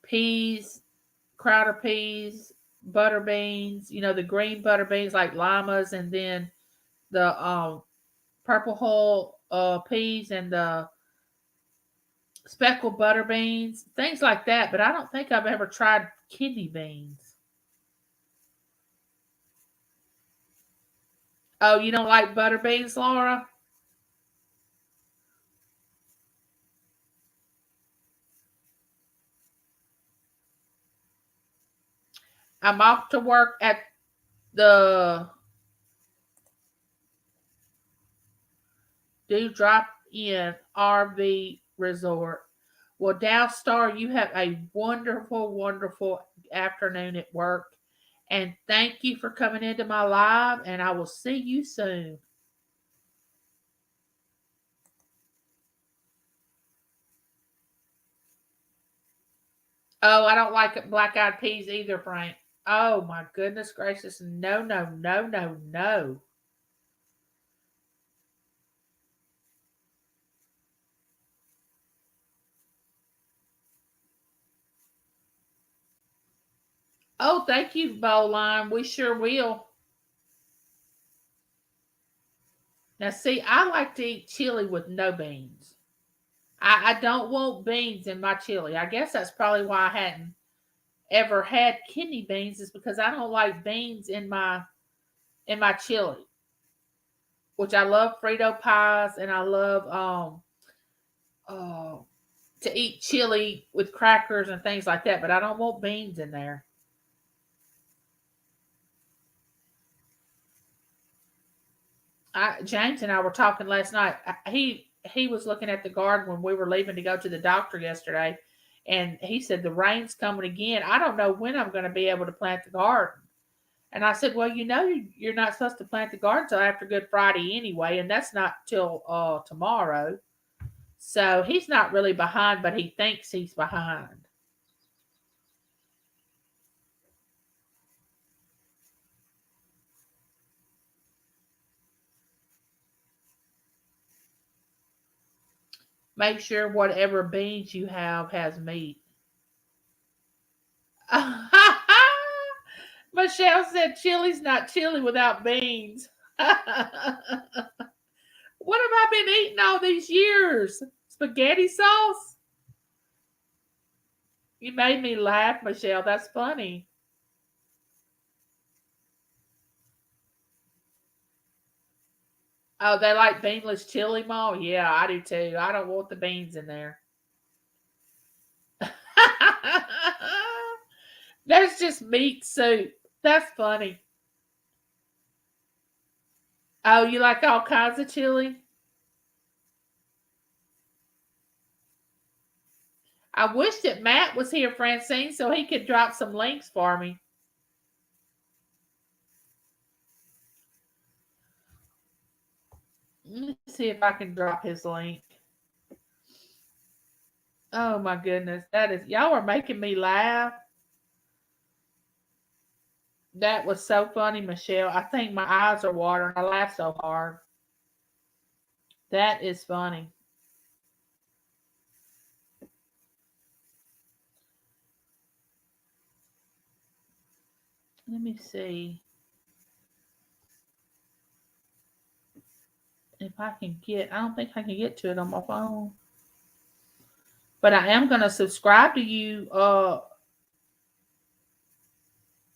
peas, crowder peas, butter beans, the green butter beans like llamas, and then the purple hull peas and the speckled butter beans, things like that. But I don't think I've ever tried kidney beans. Oh, you don't like butter beans, Laura? I'm off to work at the Do Drop In RV Resort. Well, Dow Star, you have a wonderful, wonderful afternoon at work. And thank you for coming into my live, and I will see you soon. Oh, I don't like black eyed peas either, Frank. Oh, my goodness gracious. No, no, no, no, no. Oh, thank you, Bowline. We sure will. Now, see, I like to eat chili with no beans. I don't want beans in my chili. I guess that's probably why I hadn't ever had kidney beans, is because I don't like beans in my chili. Which I love Frito pies, and I love uh to eat chili with crackers and things like that, but I don't want beans in there. James and I were talking last night. He was looking at the garden when we were leaving to go to the doctor yesterday, and he said the rain's coming again. I don't know when I'm going to be able to plant the garden. And I said, well, you're not supposed to plant the garden till after Good Friday anyway, and that's not till tomorrow. So he's not really behind, but he thinks he's behind. Make sure whatever beans you have has meat. Michelle said chili's not chili without beans. What have I been eating all these years? Spaghetti sauce? You made me laugh, Michelle. That's funny. Oh, they like beanless chili, Mom? Yeah, I do too. I don't want the beans in there. There's just meat soup. That's funny. Oh, you like all kinds of chili? I wish that Matt was here, Francine, so he could drop some links for me. Let me see if I can drop his link. Oh my goodness, y'all are making me laugh. That was so funny, Michelle. I think my eyes are watering. I laughed so hard. That is funny. Let me see if I can get. I don't think I can get to it on my phone, but I am gonna subscribe to you.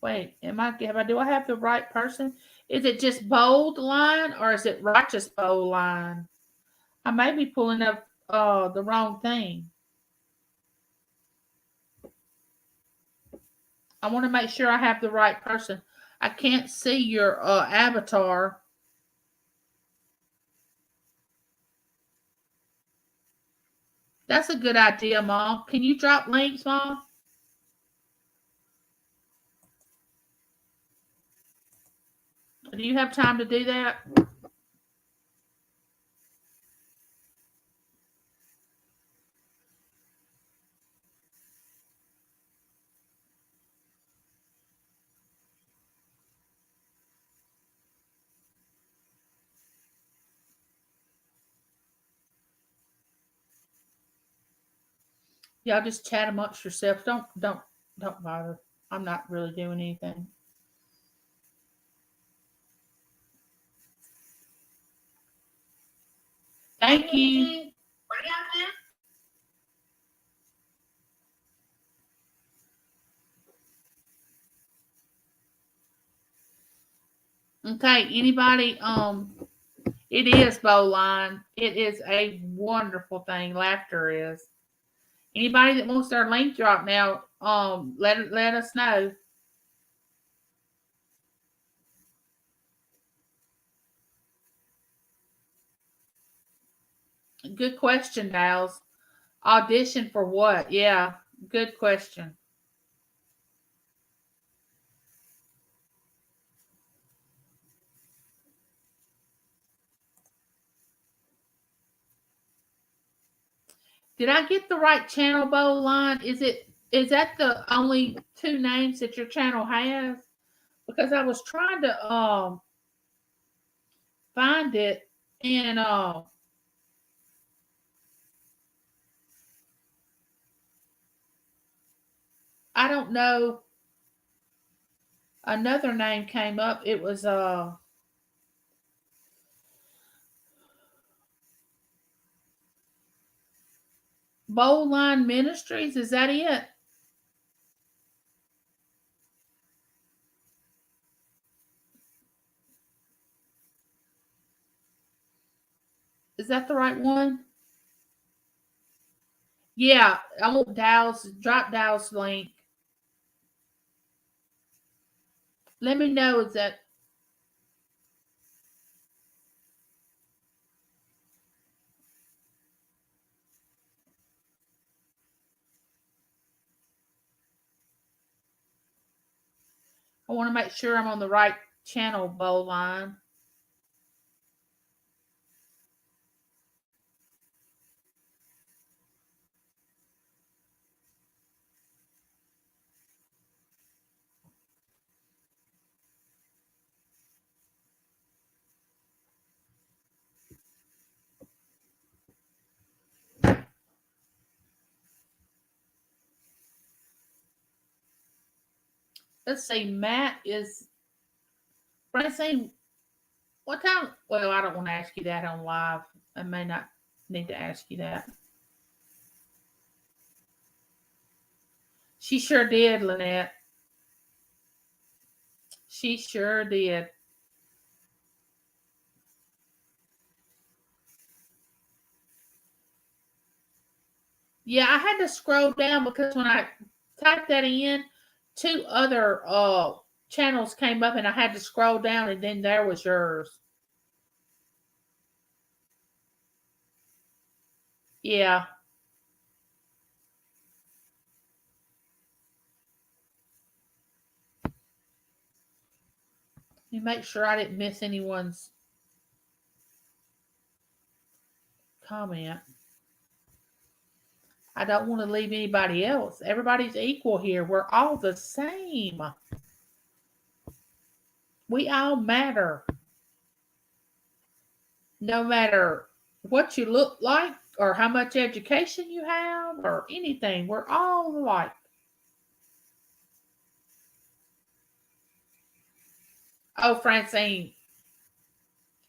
Wait, do I have the right person? Is it just bold line or is it righteous bold line? I may be pulling up the wrong thing. I want to make sure I have the right person. I can't see your avatar. That's a good idea, Mom. Can you drop links, Mom? Do you have time to do that? Y'all just chat amongst yourselves. Don't bother. I'm not really doing anything. Thank you. Okay, anybody, it is Bowline. It is a wonderful thing. Laughter is. Anybody that wants their link drop now, let us know. Good question, Dales. Audition for what? Yeah, good question. Did I get the right channel, Bowline? Is that the only two names that your channel has? Because I was trying to find it, and I don't know, another name came up. It was Bowline Ministries. Is that it? Is that the right one? Yeah, I want Dow's link. Let me know. Is that I want to make sure I'm on the right channel, Bowline. Let's see. Matt is Francine. What time? Well, I don't want to ask you that on live. I may not need to ask you that. She sure did, Lynette. She sure did. Yeah, I had to scroll down because when I typed that in, two other channels came up and I had to scroll down and then there was yours. Yeah. You make sure I didn't miss anyone's comment. I don't want to leave anybody else. Everybody's equal here. We're all the same. We all matter. No matter what you look like or how much education you have or anything. We're all alike. Oh, Francine,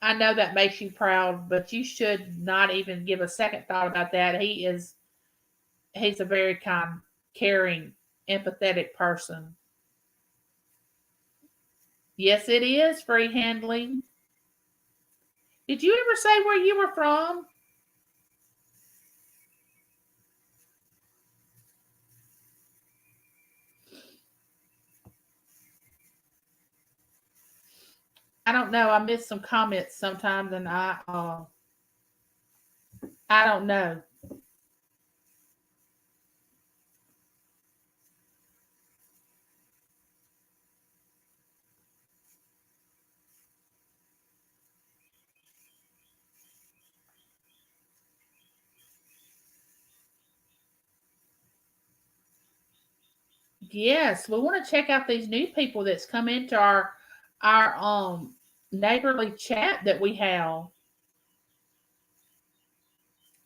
I know that makes you proud, but you should not even give a second thought about that. He's a very kind, caring, empathetic person. Yes, it is free handling. Did you ever say where you were from? I don't know. I miss some comments sometimes, and I don't know. Yes, we want to check out these new people that's come into our neighborly chat that we have.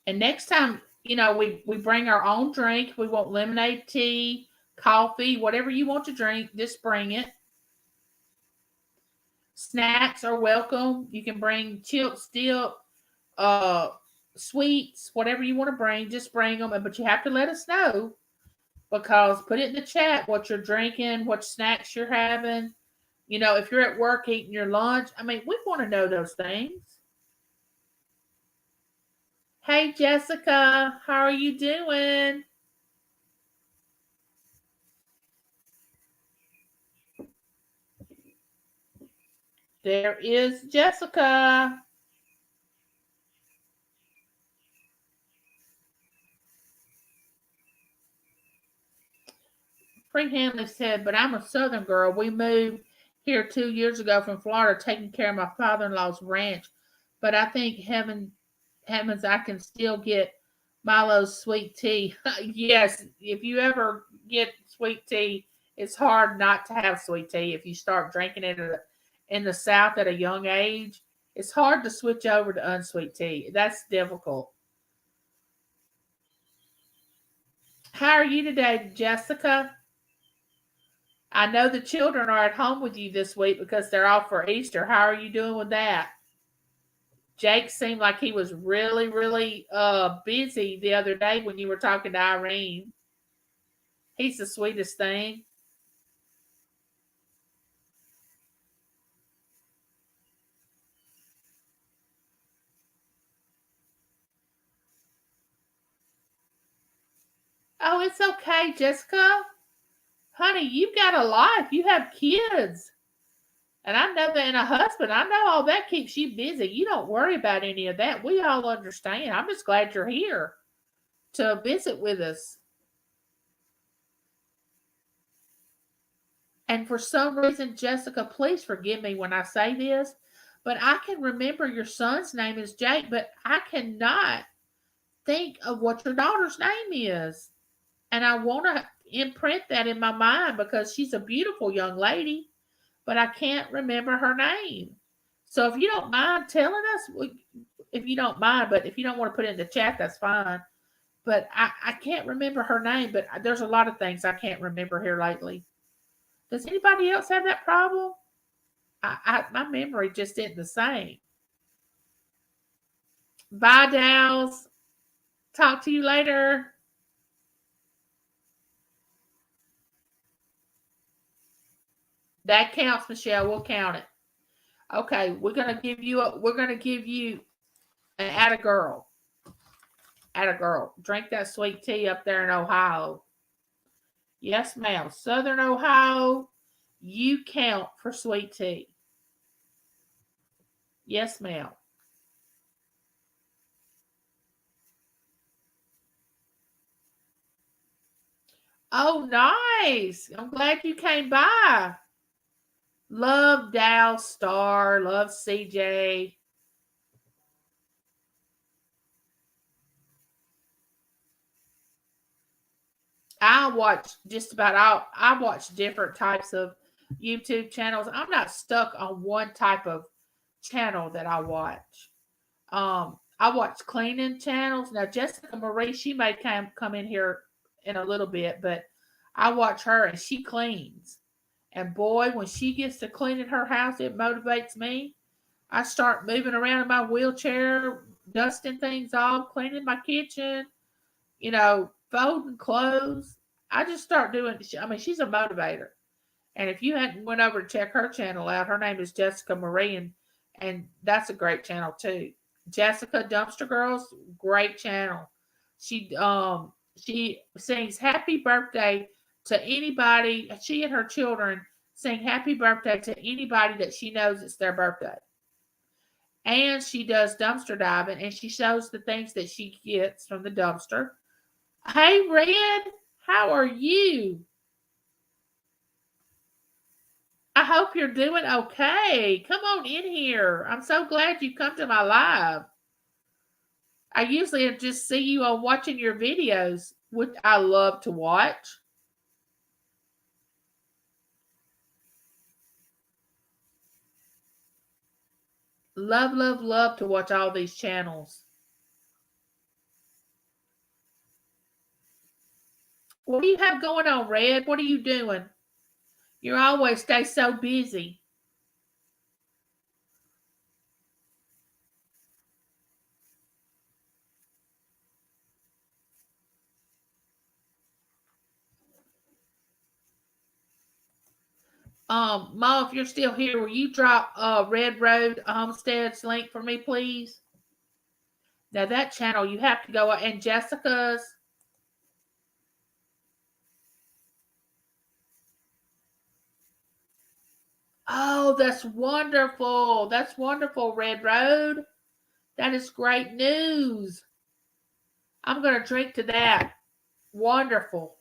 And next time, we bring our own drink. We want lemonade, tea, coffee, whatever you want to drink, just bring it. Snacks are welcome. You can bring chips, dip, uh, sweets, whatever you want to bring, just bring them. But you have to let us know because put it in the chat what you're drinking, what snacks you're having. If you're at work eating your lunch, I mean, we want to know those things. Hey, Jessica, how are you doing? There is Jessica. Free Hanley said, but I'm a Southern girl. We moved here 2 years ago from Florida, taking care of my father-in-law's ranch. But I think heavens, I can still get Milo's sweet tea. Yes, if you ever get sweet tea, it's hard not to have sweet tea if you start drinking it in the South at a young age. It's hard to switch over to unsweet tea. That's difficult. How are you today, Jessica? I know the children are at home with you this week because they're off for Easter. How are you doing with that? Jake seemed like he was really, really busy the other day when you were talking to Irene. He's the sweetest thing. Oh, it's okay, Jessica. Honey, you've got a life. You have kids. And I know that, and a husband. I know all that keeps you busy. You don't worry about any of that. We all understand. I'm just glad you're here to visit with us. And for some reason, Jessica, please forgive me when I say this, but I can remember your son's name is Jake, but I cannot think of what your daughter's name is. And I want to imprint that in my mind because she's a beautiful young lady, but I can't remember her name. So if you don't mind telling us, if you don't mind, but if you don't want to put it in the chat, that's fine. But I can't remember her name, but there's a lot of things I can't remember here lately. Does anybody else have that problem? My memory just isn't the same. Bye, Dow's. Talk to you later. That counts, Michelle. We'll count it. Okay, we're gonna give you an atta girl. Atta girl. Drink that sweet tea up there in Ohio. Yes, ma'am. Southern Ohio, you count for sweet tea. Yes, ma'am. Oh, nice. I'm glad you came by. Love Dow Star. Love CJ. I watch just about all. I watch different types of YouTube channels. I'm not stuck on one type of channel that I watch. I watch cleaning channels. Now Jessica Marie, she may come in here in a little bit, but I watch her and she cleans. And boy, when she gets to cleaning her house, it motivates me. I start moving around in my wheelchair, dusting things off, cleaning my kitchen, folding clothes. I just start doing. I mean, she's a motivator. And if you hadn't went over to check her channel out, her name is Jessica Marie, and that's a great channel too. Jessica Dumpster Girls, great channel. She sings happy birthday to anybody. She and her children sing happy birthday to anybody that she knows it's their birthday. And she does dumpster diving and she shows the things that she gets from the dumpster. Hey Red, how are you? I hope you're doing okay. Come on in here. I'm so glad you come to my live. I usually just see you on watching your videos, which I love to watch. Love, love, love to watch all these channels. What do you have going on, Red? What are you doing? You always stay so busy. Ma, if you're still here, will you drop Red Road Homestead's link for me, please? Now that channel, you have to go and Jessica's. Oh, that's wonderful. That's wonderful, Red Road. That is great news. I'm gonna drink to that. Wonderful.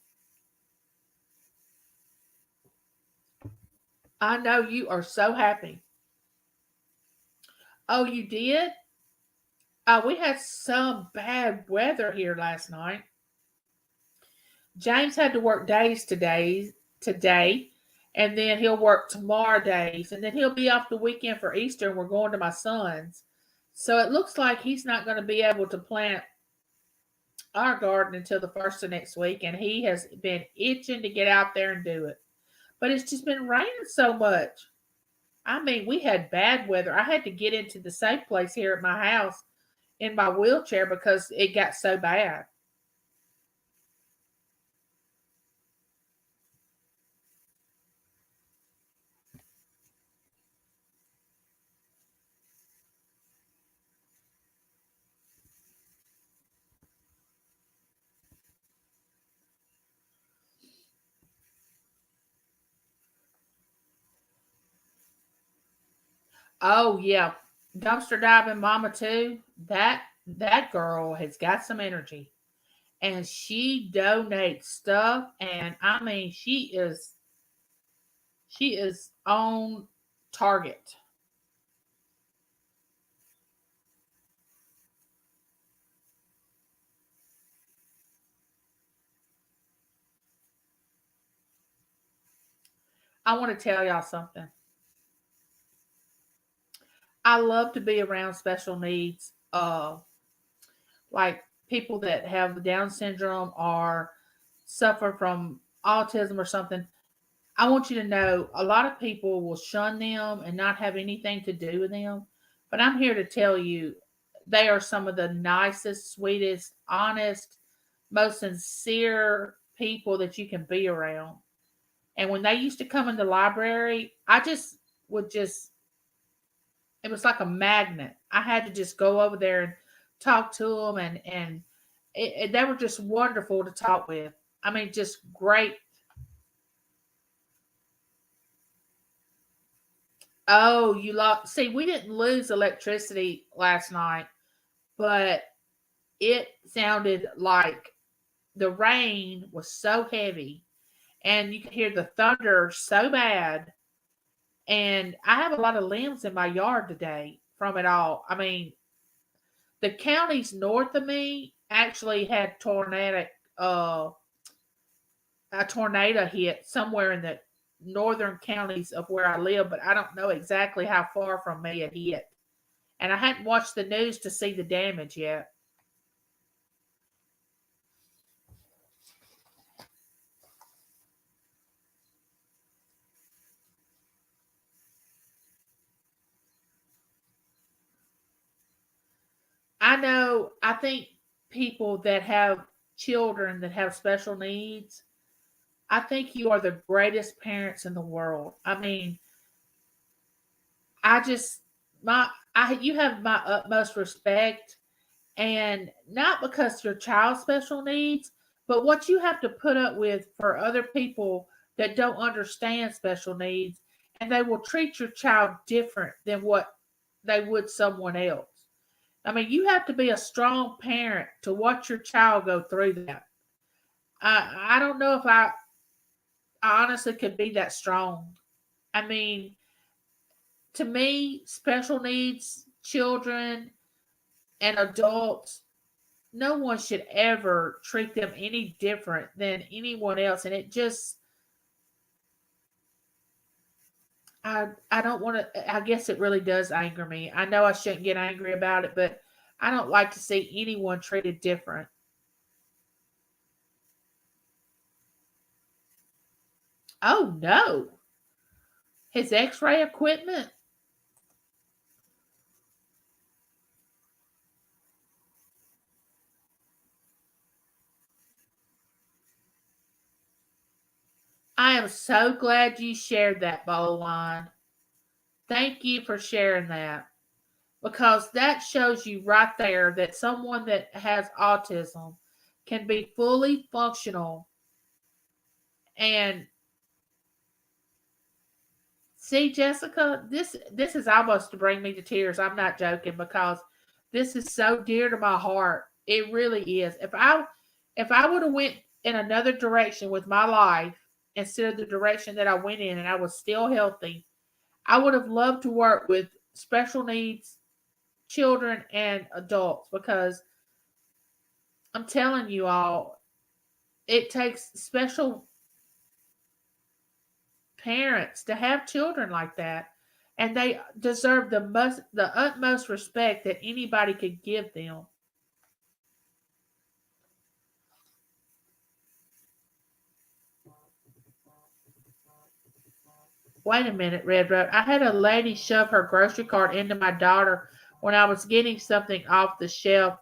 I know you are so happy. Oh, you did? We had some bad weather here last night. James had to work days today, and then he'll work tomorrow days, and then he'll be off the weekend for Easter, and we're going to my son's. So it looks like he's not going to be able to plant our garden until the first of next week, and he has been itching to get out there and do it. But it's just been raining so much. I mean, we had bad weather. I had to get into the safe place here at my house in my wheelchair because it got so bad. Oh yeah, dumpster diving mama too. That girl has got some energy, and she donates stuff. And I mean, she is on target. I want to tell y'all something. I love to be around special needs, like people that have Down syndrome or suffer from autism or something. I want you to know a lot of people will shun them and not have anything to do with them. But I'm here to tell you they are some of the nicest, sweetest, honest, most sincere people that you can be around. And when they used to come in the library, I just would just, it was like a magnet. I had to just go over there and talk to them, and they were just wonderful to talk with. I mean, just great. Oh, you lost. See, we didn't lose electricity last night, but it sounded like the rain was so heavy and you could hear the thunder so bad. And I have a lot of limbs in my yard today from it all. I mean, the counties north of me actually had uh, a tornado hit somewhere in the northern counties of where I live, but I don't know exactly how far from me it hit. And I hadn't watched the news to see the damage yet. I know, I think people that have children that have special needs, I think you are the greatest parents in the world. I mean, I just, you have my utmost respect, and not because your child's special needs, but what you have to put up with for other people that don't understand special needs, and they will treat your child different than what they would someone else. I mean, you have to be a strong parent to watch your child go through that. I don't know if I honestly could be that strong. I mean, to me, special needs children and adults, no one should ever treat them any different than anyone else. And I don't want to. I guess it really does anger me. I know I shouldn't get angry about it, but I don't like to see anyone treated different. Oh no, his X-ray equipment. I am so glad you shared that, Bowline. Thank you for sharing that because that shows you right there that someone that has autism can be fully functional. And see, Jessica, this is almost to bring me to tears. I'm not joking because this is so dear to my heart. It really is. If I would have went in another direction with my life instead of the direction that I went in and I was still healthy, I would have loved to work with special needs children and adults because I'm telling you all, it takes special parents to have children like that, and they deserve the utmost respect that anybody could give them. Wait a minute, Red Road. I had a lady shove her grocery cart into my daughter when I was getting something off the shelf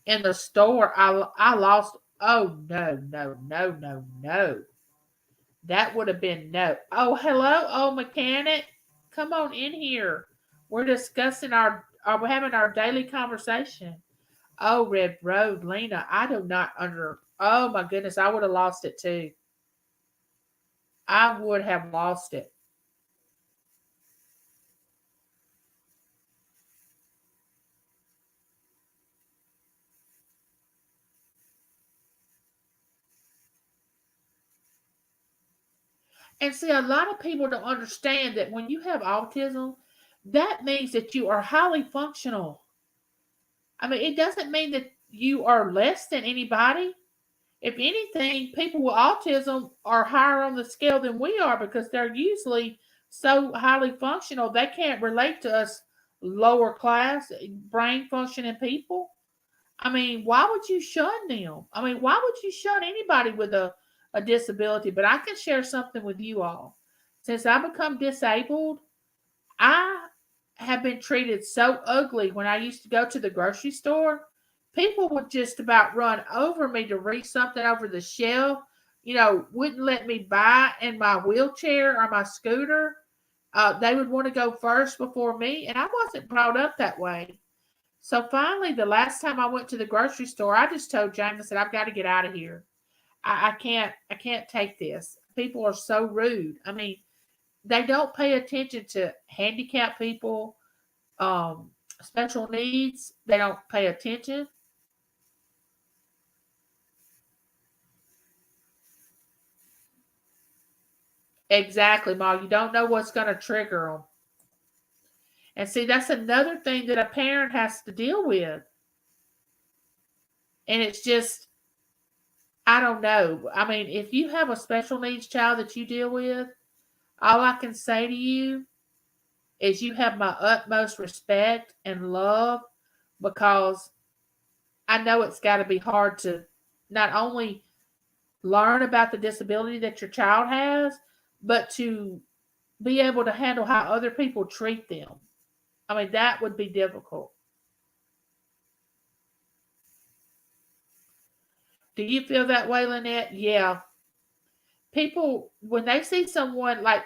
in the store. I lost. Oh no, no, no, no, no. That would have been no. Oh, hello, old mechanic. Come on in here. We're discussing we're having our daily conversation. Oh, Red Road, Lena, I do not under. Oh my goodness, I would have lost it too. I would have lost it. And see, a lot of people don't understand that when you have autism, that means that you are highly functional. I mean, it doesn't mean that you are less than anybody. If anything, people with autism are higher on the scale than we are because they're usually so highly functional they can't relate to us lower class brain functioning people. I mean, why would you shun them? I mean, why would you shun anybody with a disability? But I can share something with you all. Since I become disabled, I have been treated so ugly when I used to go to the grocery store. People would just about run over me to reach something over the shelf, wouldn't let me buy in my wheelchair or my scooter. They would want to go first before me, and I wasn't brought up that way. So finally, the last time I went to the grocery store, I just told James, I said, I've got to get out of here. I can't take this. People are so rude. I mean, they don't pay attention to handicapped people, um, special needs. They don't pay attention. Exactly, Ma. You don't know what's going to trigger them. And see, that's another thing that a parent has to deal with. And it's just, I don't know. I mean, if you have a special needs child that you deal with, all I can say to you is you have my utmost respect and love because I know it's got to be hard to not only learn about the disability that your child has, but to be able to handle how other people treat them. I mean, that would be difficult. Do you feel that way, Lynette? Yeah. People, when they see someone like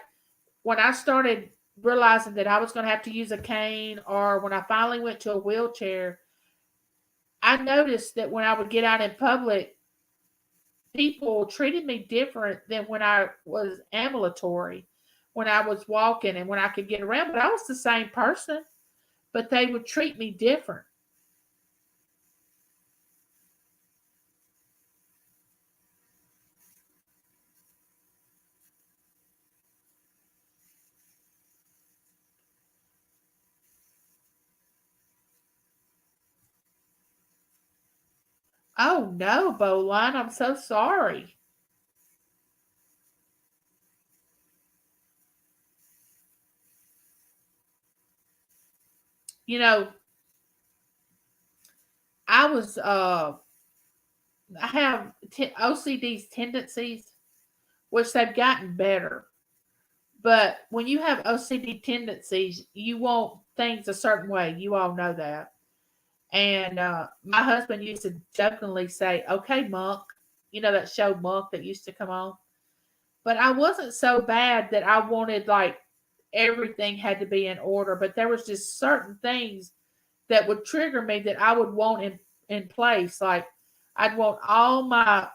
when I started realizing that I was going to have to use a cane or when I finally went to a wheelchair, I noticed that when I would get out in public, people treated me different than when I was ambulatory, when I was walking and when I could get around. But I was the same person, but they would treat me different. Oh no, Bowline, I'm so sorry. You know, I was I have OCD's tendencies, which they've gotten better. But when you have OCD tendencies, you want things a certain way. You all know that. And my husband used to jokingly say, "Okay, Monk," you know that show Monk that used to come on. But I wasn't so bad that I wanted like everything had to be in order. But there was just certain things that would trigger me that I would want in place. Like I'd want all my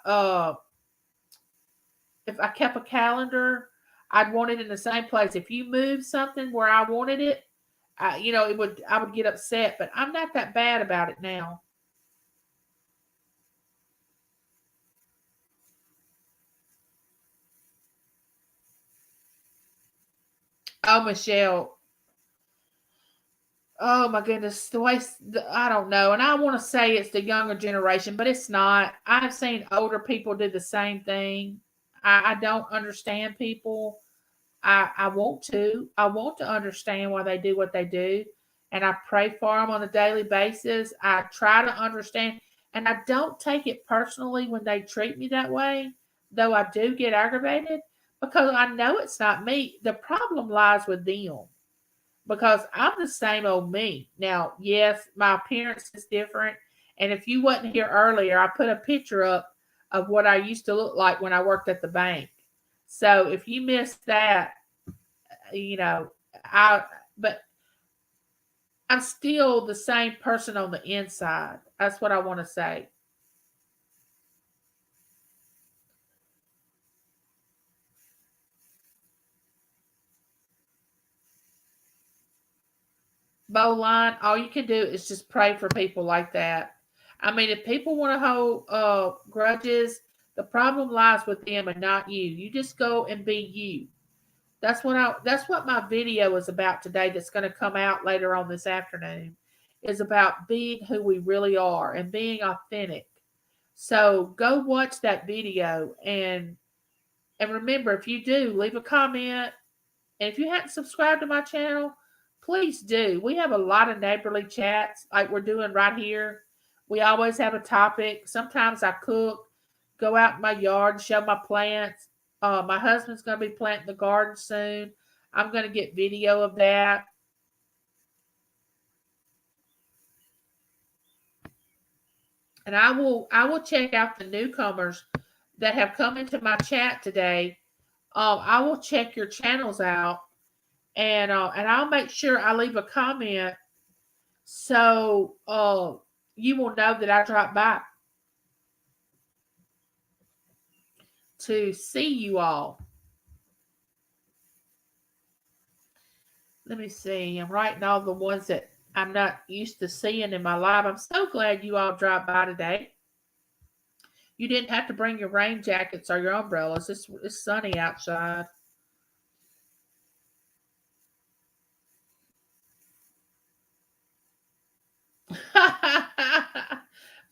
if I kept a calendar, I'd want it in the same place. If you moved something where I wanted it, I would get upset. But I'm not that bad about it now. Oh, Michelle. Oh my goodness, I don't know, and I want to say it's the younger generation, but it's not. I've seen older people do the same thing. I don't understand people. I want to. I want to understand why they do what they do, and I pray for them on a daily basis. I try to understand, and I don't take it personally when they treat me that way, though I do get aggravated because I know it's not me. The problem lies with them because I'm the same old me. Now, yes, my appearance is different, and if you wasn't here earlier, I put a picture up of what I used to look like when I worked at the bank. So if you missed that, you know, I but I'm still the same person on the inside. That's what I want to say. Bowline, all you can do is just pray for people like that. I mean, if people want to hold grudges, the problem lies with them and not you. You just go and be you. That's what my video is about today that's going to come out later on this afternoon is about being who we really are and being authentic. So go watch that video and remember if you do, leave a comment. And if you haven't subscribed to my channel, please do. We have a lot of neighborly chats like we're doing right here. We always have a topic. Sometimes I cook, go out in my yard, show my plants. My husband's going to be planting the garden soon. I'm going to get video of that. And I will check out the newcomers that have come into my chat today. I will check your channels out and I'll make sure I leave a comment so you will know that I dropped by to see you all. Let me see. I'm writing all the ones that I'm not used to seeing in my life. I'm so glad you all dropped by today. You didn't have to bring your rain jackets or your umbrellas. It's sunny outside.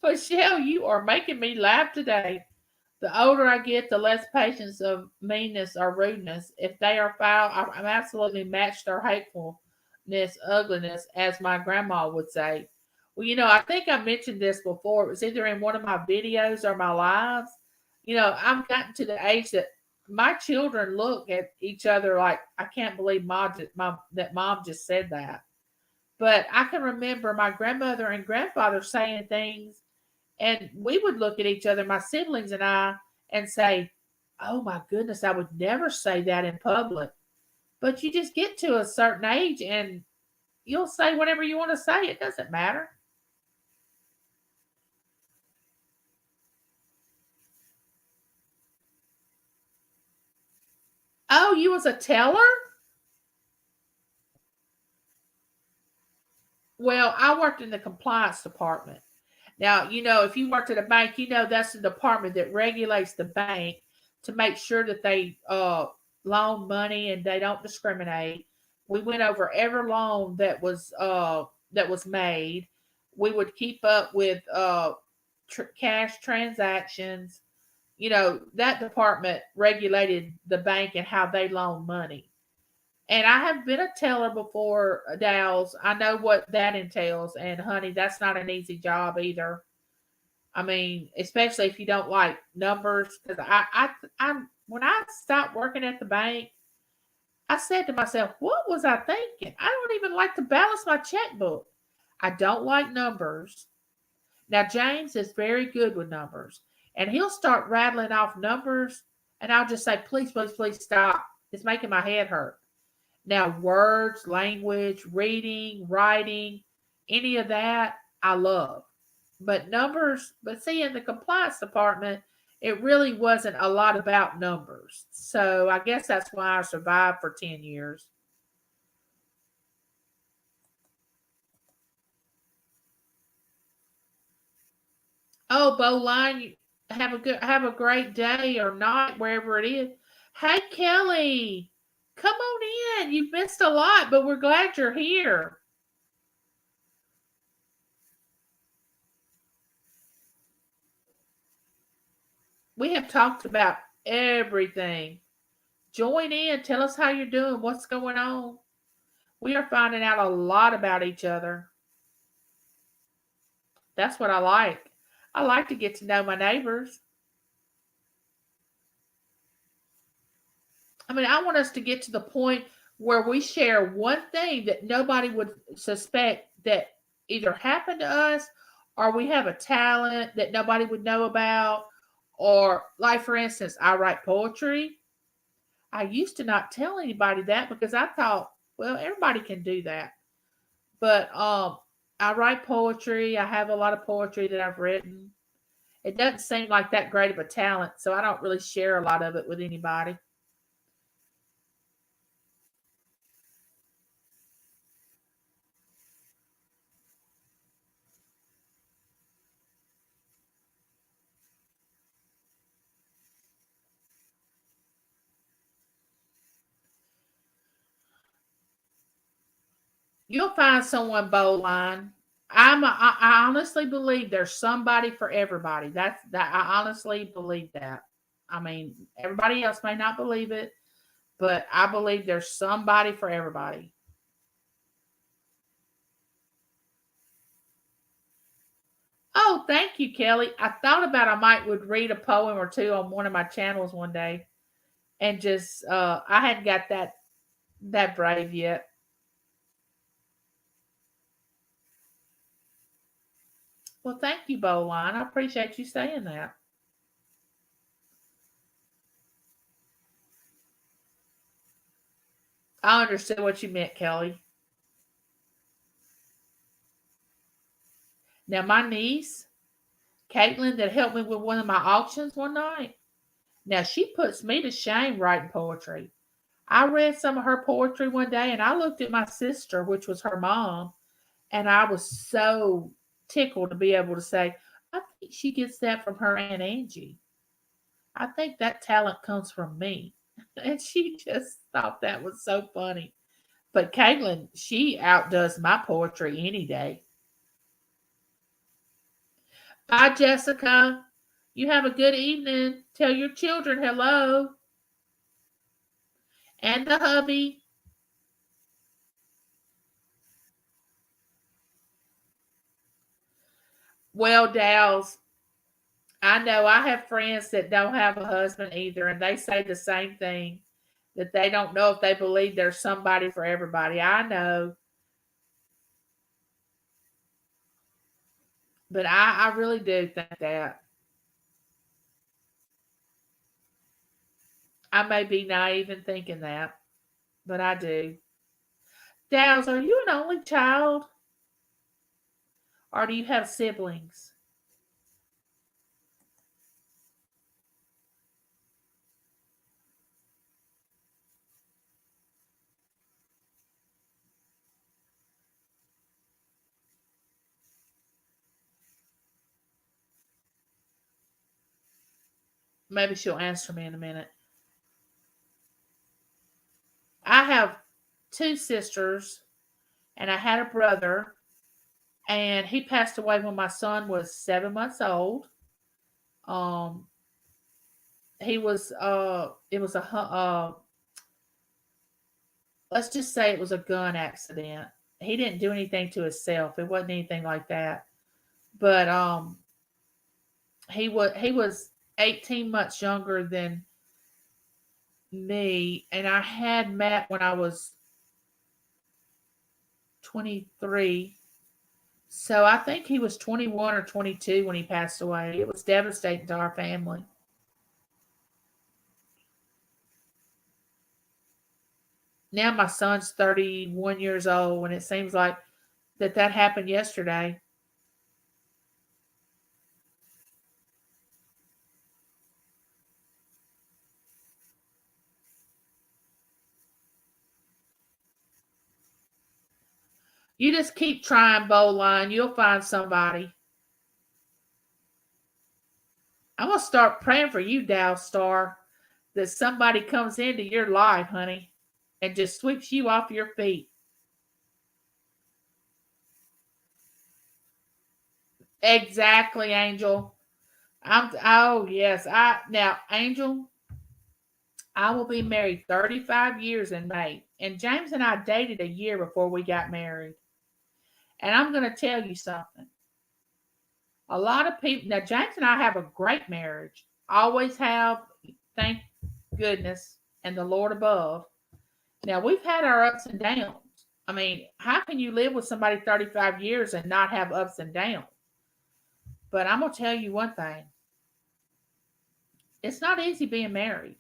Michelle, you are making me laugh today. The older I get, the less patience of meanness or rudeness. If they are foul, I'm absolutely matched their hatefulness, ugliness, as my grandma would say. Well, I think I mentioned this before. It was either in one of my videos or my lives. I've gotten to the age that my children look at each other like, I can't believe that mom just said that. But I can remember my grandmother and grandfather saying things and we would look at each other, my siblings and I, and say, "Oh my goodness, I would never say that in public." But you just get to a certain age and you'll say whatever you want to say. It doesn't matter. Oh, you was a teller? Well, I worked in the compliance department. Now, if you worked at a bank, that's the department that regulates the bank to make sure that they loan money and they don't discriminate. We went over every loan that was made. We would keep up with cash transactions. That department regulated the bank and how they loan money. And I have been a teller before, Dow's. I know what that entails. And honey, that's not an easy job either. I mean, especially if you don't like numbers. Because when I stopped working at the bank, I said to myself, what was I thinking? I don't even like to balance my checkbook. I don't like numbers. Now, James is very good with numbers, and he'll start rattling off numbers, and I'll just say, please, please, please stop. It's making my head hurt. Now, words, language, reading, writing, any of that, I love. But numbers, but see, in the compliance department, it really wasn't a lot about numbers. So I guess that's why I survived for 10 years. Oh, Bowline, have a great day or night wherever it is. Hey, Kelly, come on in. You've missed a lot, but we're glad you're here. We have talked about everything. Join in. Tell us how you're doing. What's going on? We are finding out a lot about each other. That's what I like. I like to get to know my neighbors. I mean, I want us to get to the point where we share one thing that nobody would suspect that either happened to us, or we have a talent that nobody would know about. Or, like, for instance, I write poetry. I used to not tell anybody that because I thought, well, everybody can do that. But I write poetry. I have a lot of poetry that I've written. It doesn't seem like that great of a talent, so I don't really share a lot of it with anybody. You'll find someone bowline. I honestly believe there's somebody for everybody. That I honestly believe that. I mean, everybody else may not believe it, but I believe there's somebody for everybody. Oh, thank you, Kelly. I thought about I might would read a poem or two on one of my channels one day, and just I hadn't got that brave yet. Well, thank you, Bowline. I appreciate you saying that. I understood what you meant, Kelly. Now, my niece, Caitlin, that helped me with one of my auctions one night, now she puts me to shame writing poetry. I read some of her poetry one day and I looked at my sister, which was her mom, and I was so tickled to be able to say, I think she gets that from her Aunt Angie. I think that talent comes from me. And she just thought that was so funny. But Caitlin, she outdoes my poetry any day. Bye, Jessica. You have a good evening. Tell your children hello and the hubby. Well, Dow's, I know I have friends that don't have a husband either, and they say the same thing that they don't know if they believe there's somebody for everybody. I know, but I really do think that. I may be naive in thinking that, but I do. Dow's, are you an only child or do you have siblings? Maybe she'll answer me in a minute. I have two sisters and I had a brother, and he passed away when my son was 7 months old. Um, he was it was let's just say it was a gun accident. He didn't do anything to himself. It wasn't anything like that. But he was 18 months younger than me, and I had Matt when I was 23. So I think he was 21 or 22 when he passed away. It was devastating to our family. Now my son's 31 years old, and it seems like that happened yesterday. You just keep trying, Bowline. You'll find somebody. I'm gonna start praying for you, Dow Star, that somebody comes into your life, honey, and just sweeps you off your feet. Exactly, Angel. Oh yes. I now, Angel, I will be married 35 years in May. And James and I dated a year before we got married. And I'm gonna tell you something. A lot of people now James and I have a great marriage. Always have, thank goodness, and the Lord above. Now we've had our ups and downs. I mean, how can you live with somebody 35 years and not have ups and downs? But I'm gonna tell you one thing. It's not easy being married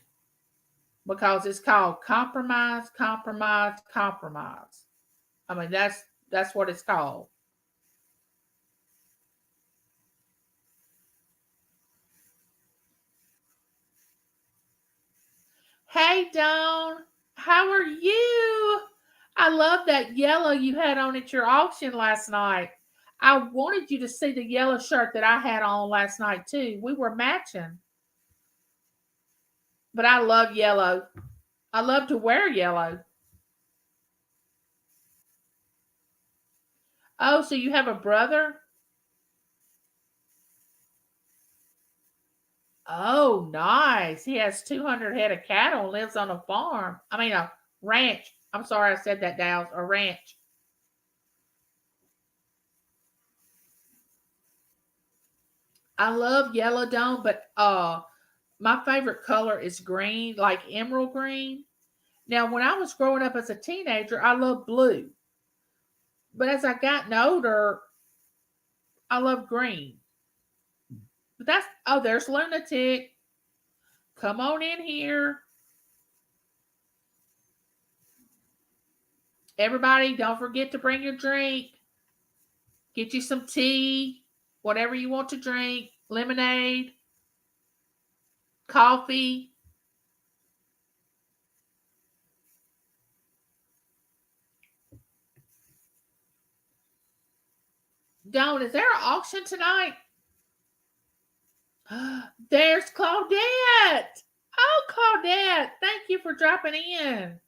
because it's called compromise, compromise, compromise. I mean, that's what it's called. Hey, Dawn, how are you? I love that yellow you had on at your auction last night. I wanted you to see the yellow shirt that I had on last night too. We were matching, but I love yellow. I love to wear yellow. Oh, so you have a brother? Oh, nice. He has 200 head of cattle and lives on a farm. I mean, a ranch. I'm sorry I said that, Dowd. A ranch. I love yellow dome, but my favorite color is green, like emerald green. Now, when I was growing up as a teenager, I loved blue. But as I gotten older, I love green. But that's oh, there's Lunatic. Come on in here. Everybody, don't forget to bring your drink. Get you some tea, whatever you want to drink, lemonade, coffee. Don't, is there an auction tonight? There's Claudette. Oh, Claudette, thank you for dropping in.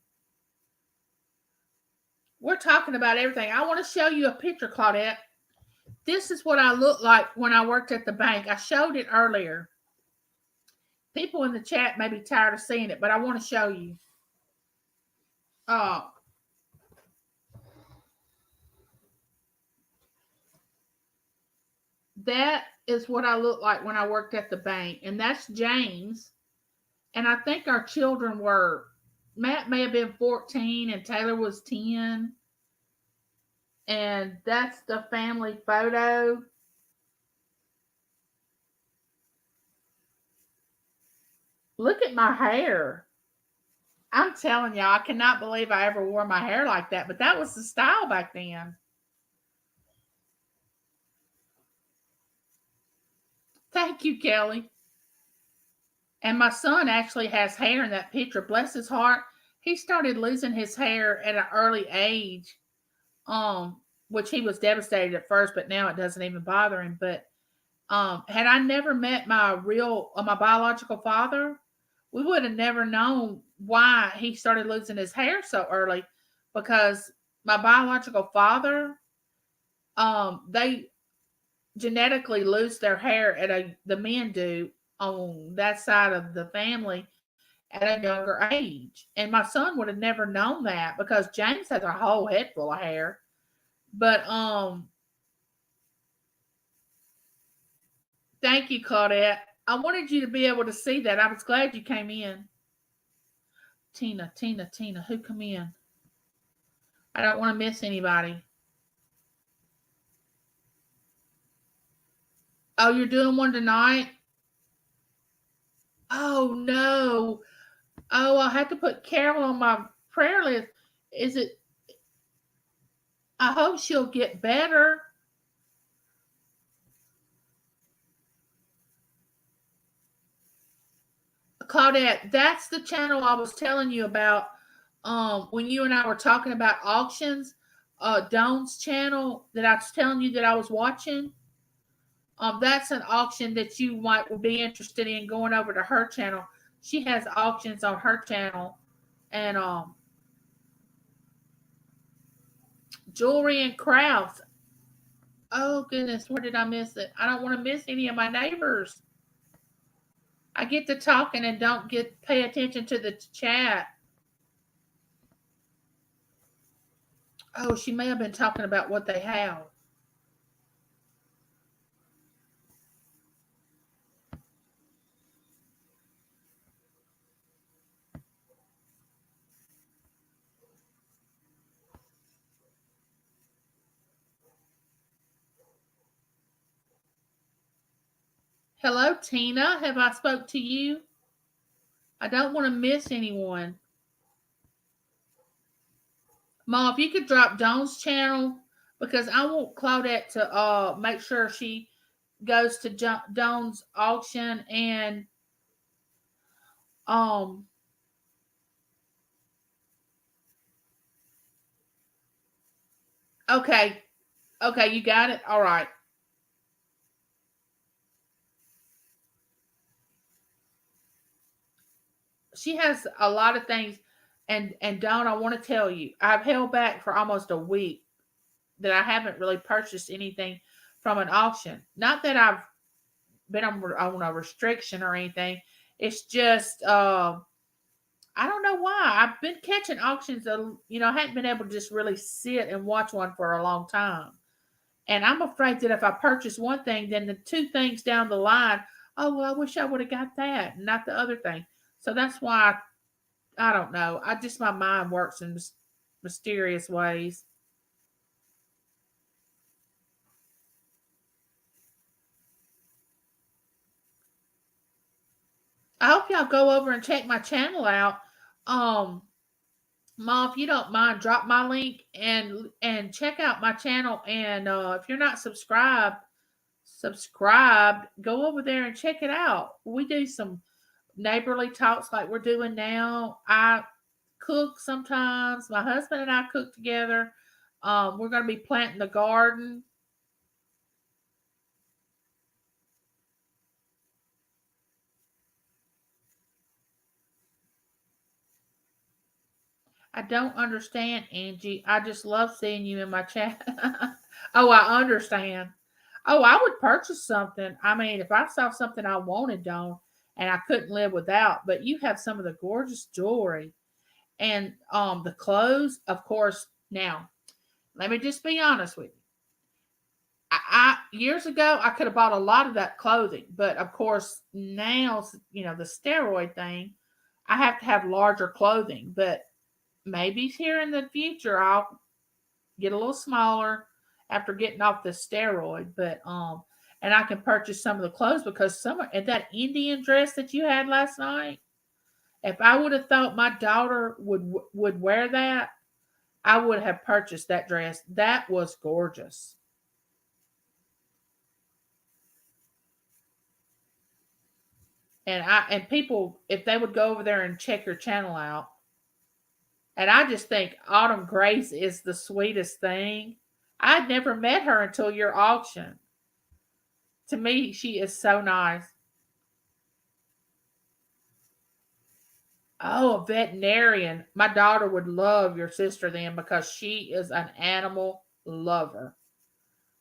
We're talking about everything. I want to show you a picture, Claudette. This is what I looked like when I worked at the bank. I showed it earlier. People in the chat may be tired of seeing it, but I want to show you. Oh, that is what I looked like when I worked at the bank. And that's James. And I think our children were, Matt may have been 14 and Taylor was 10. And that's the family photo. Look at my hair. I'm telling y'all, I cannot believe I ever wore my hair like that, but that was the style back then. Thank you, Kelly. And my son actually has hair in that picture. Bless his heart. He started losing his hair at an early age, which he was devastated at first, but now it doesn't even bother him. But had I never met my biological father, we would have never known why he started losing his hair so early, because my biological father, they genetically lose their hair the men do on that side of the family at a younger age. And my son would have never known that because James has a whole head full of hair. But thank you, Claudette. I wanted you to be able to see that. I was glad you came in. Tina, who come in? I don't want to miss anybody. Oh, you're doing one tonight? Oh no. Oh, I have to put Carol on my prayer list. Is it? I hope she'll get better. Claudette, that's the channel I was telling you about. When you and I were talking about auctions, Dawn's channel that I was telling you that I was watching. That's an auction that you might be interested in going over to her channel. She has auctions on her channel, and jewelry and crafts. Oh goodness, where did I miss it? I don't want to miss any of my neighbors. I get to talking and don't get pay attention to the chat. Oh, she may have been talking about what they have. Hello, Tina. Have I spoke to you? I don't want to miss anyone. Mom, if you could drop Dawn's channel because I want Claudette to make sure she goes to Dawn's auction and um okay. Okay, you got it? All right. She has a lot of things and Dawn, I want to tell you, I've held back for almost a week that I haven't really purchased anything from an auction. Not that I've been on a restriction or anything. It's just I don't know why. I've been catching auctions. I hadn't been able to just really sit and watch one for a long time. And I'm afraid that if I purchase one thing, then the two things down the line, oh well, I wish I would have got that, and not the other thing. So that's why I don't know. I just my mind works in mysterious ways. I hope y'all go over and check my channel out. Um, Mom, if you don't mind, drop my link and check out my channel. And if you're not subscribed, go over there and check it out. We do some neighborly talks like we're doing now. I cook sometimes. My husband and I cook together. We're going to be planting the garden. I don't understand, Angie. I just love seeing you in my chat. Oh, I understand. Oh, I would purchase something. I mean, if I saw something I wanted on and I couldn't live without, but you have some of the gorgeous jewelry and the clothes, of course. Now, let me just be honest with you. I years ago I could have bought a lot of that clothing, but of course now the steroid thing, I have to have larger clothing. But maybe here in the future I'll get a little smaller after getting off the steroid. But and I can purchase some of the clothes because some and that Indian dress that you had last night. If I would have thought my daughter would wear that, I would have purchased that dress. That was gorgeous. And people, if they would go over there and check your channel out, and I just think Autumn Grace is the sweetest thing. I'd never met her until your auction. To me, she is so nice. Oh, a veterinarian. My daughter would love your sister then because she is an animal lover.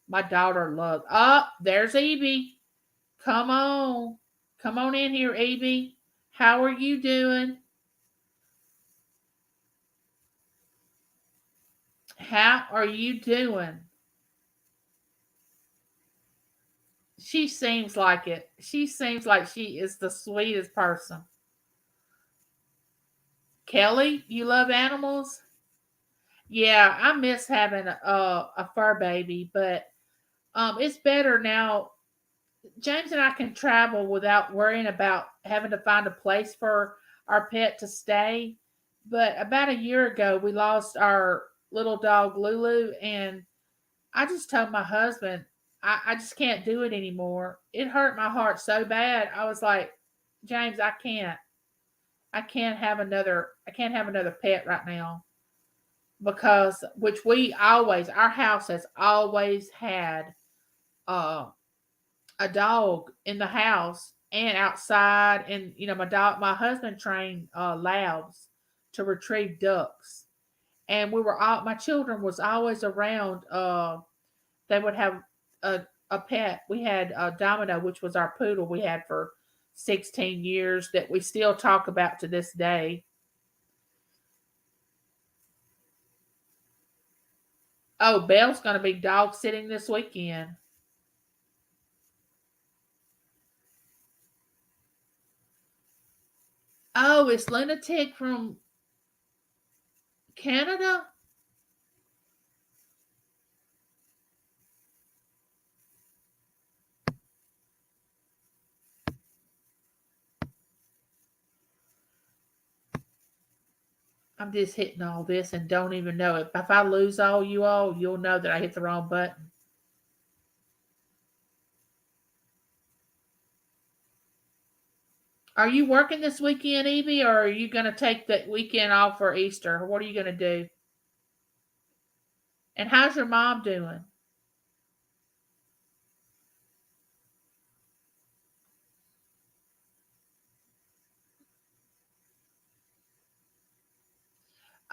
My daughter loves. Oh, there's Evie. Come on. Come on in here, Evie. How are you doing? How are you doing? She seems like it. She seems like she is the sweetest person. Kelly, you love animals? Yeah, I miss having a fur baby, but it's better now. James and I can travel without worrying about having to find a place for our pet to stay. But about a year ago, we lost our little dog Lulu, and I just told my husband, I just can't do it anymore. It hurt my heart so bad. I was like, James, I can't. I can't have another pet right now because which we always our house has always had uh a dog in the house and outside, and my husband trained labs to retrieve ducks, and we were all my children was always around. They would have a pet. We had Domino, which was our poodle we had for 16 years that we still talk about to this day. Oh, Belle's going to be dog sitting this weekend. Oh, it's Lunatic from Canada? I'm just hitting all this and don't even know it. If I lose all you all, you'll know that I hit the wrong button. Are you working this weekend, Evie, or are you going to take the weekend off for Easter? What are you going to do? And how's your mom doing?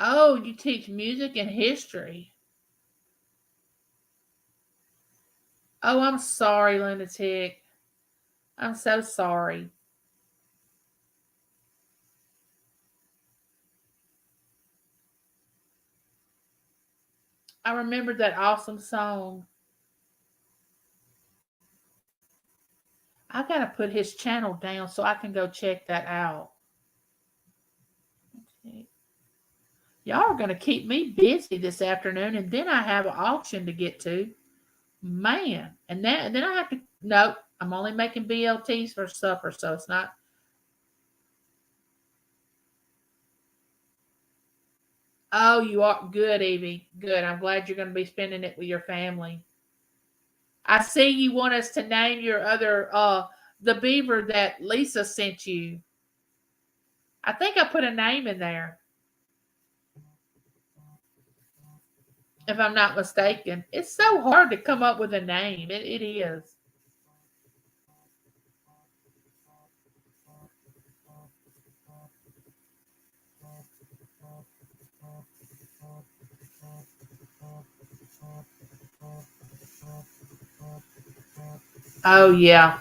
Oh, you teach music and history. Oh, I'm sorry, Lunatic. I'm so sorry. I remembered that awesome song. I got to put his channel down so I can go check that out. Y'all are going to keep me busy this afternoon, and then I have an auction to get to. Man, and then I have to. Nope, I'm only making BLTs for supper, so it's not. Oh, you are good, Evie. Good. I'm glad you're going to be spending it with your family. I see you want us to name your other the beaver that Lisa sent you. I think I put a name in there, if I'm not mistaken. It's so hard to come up with a name. It is. Oh yeah.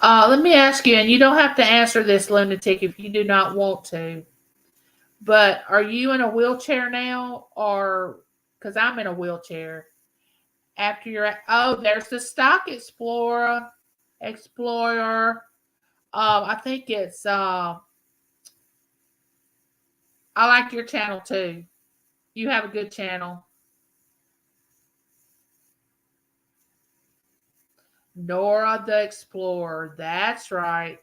Let me ask you, and you don't have to answer this, Lunatic, if you do not want to. But are you in a wheelchair now, or because I'm in a wheelchair? After you're oh, there's the stock explorer. I think it's I like your channel too. You have a good channel. Nora the Explorer. That's right.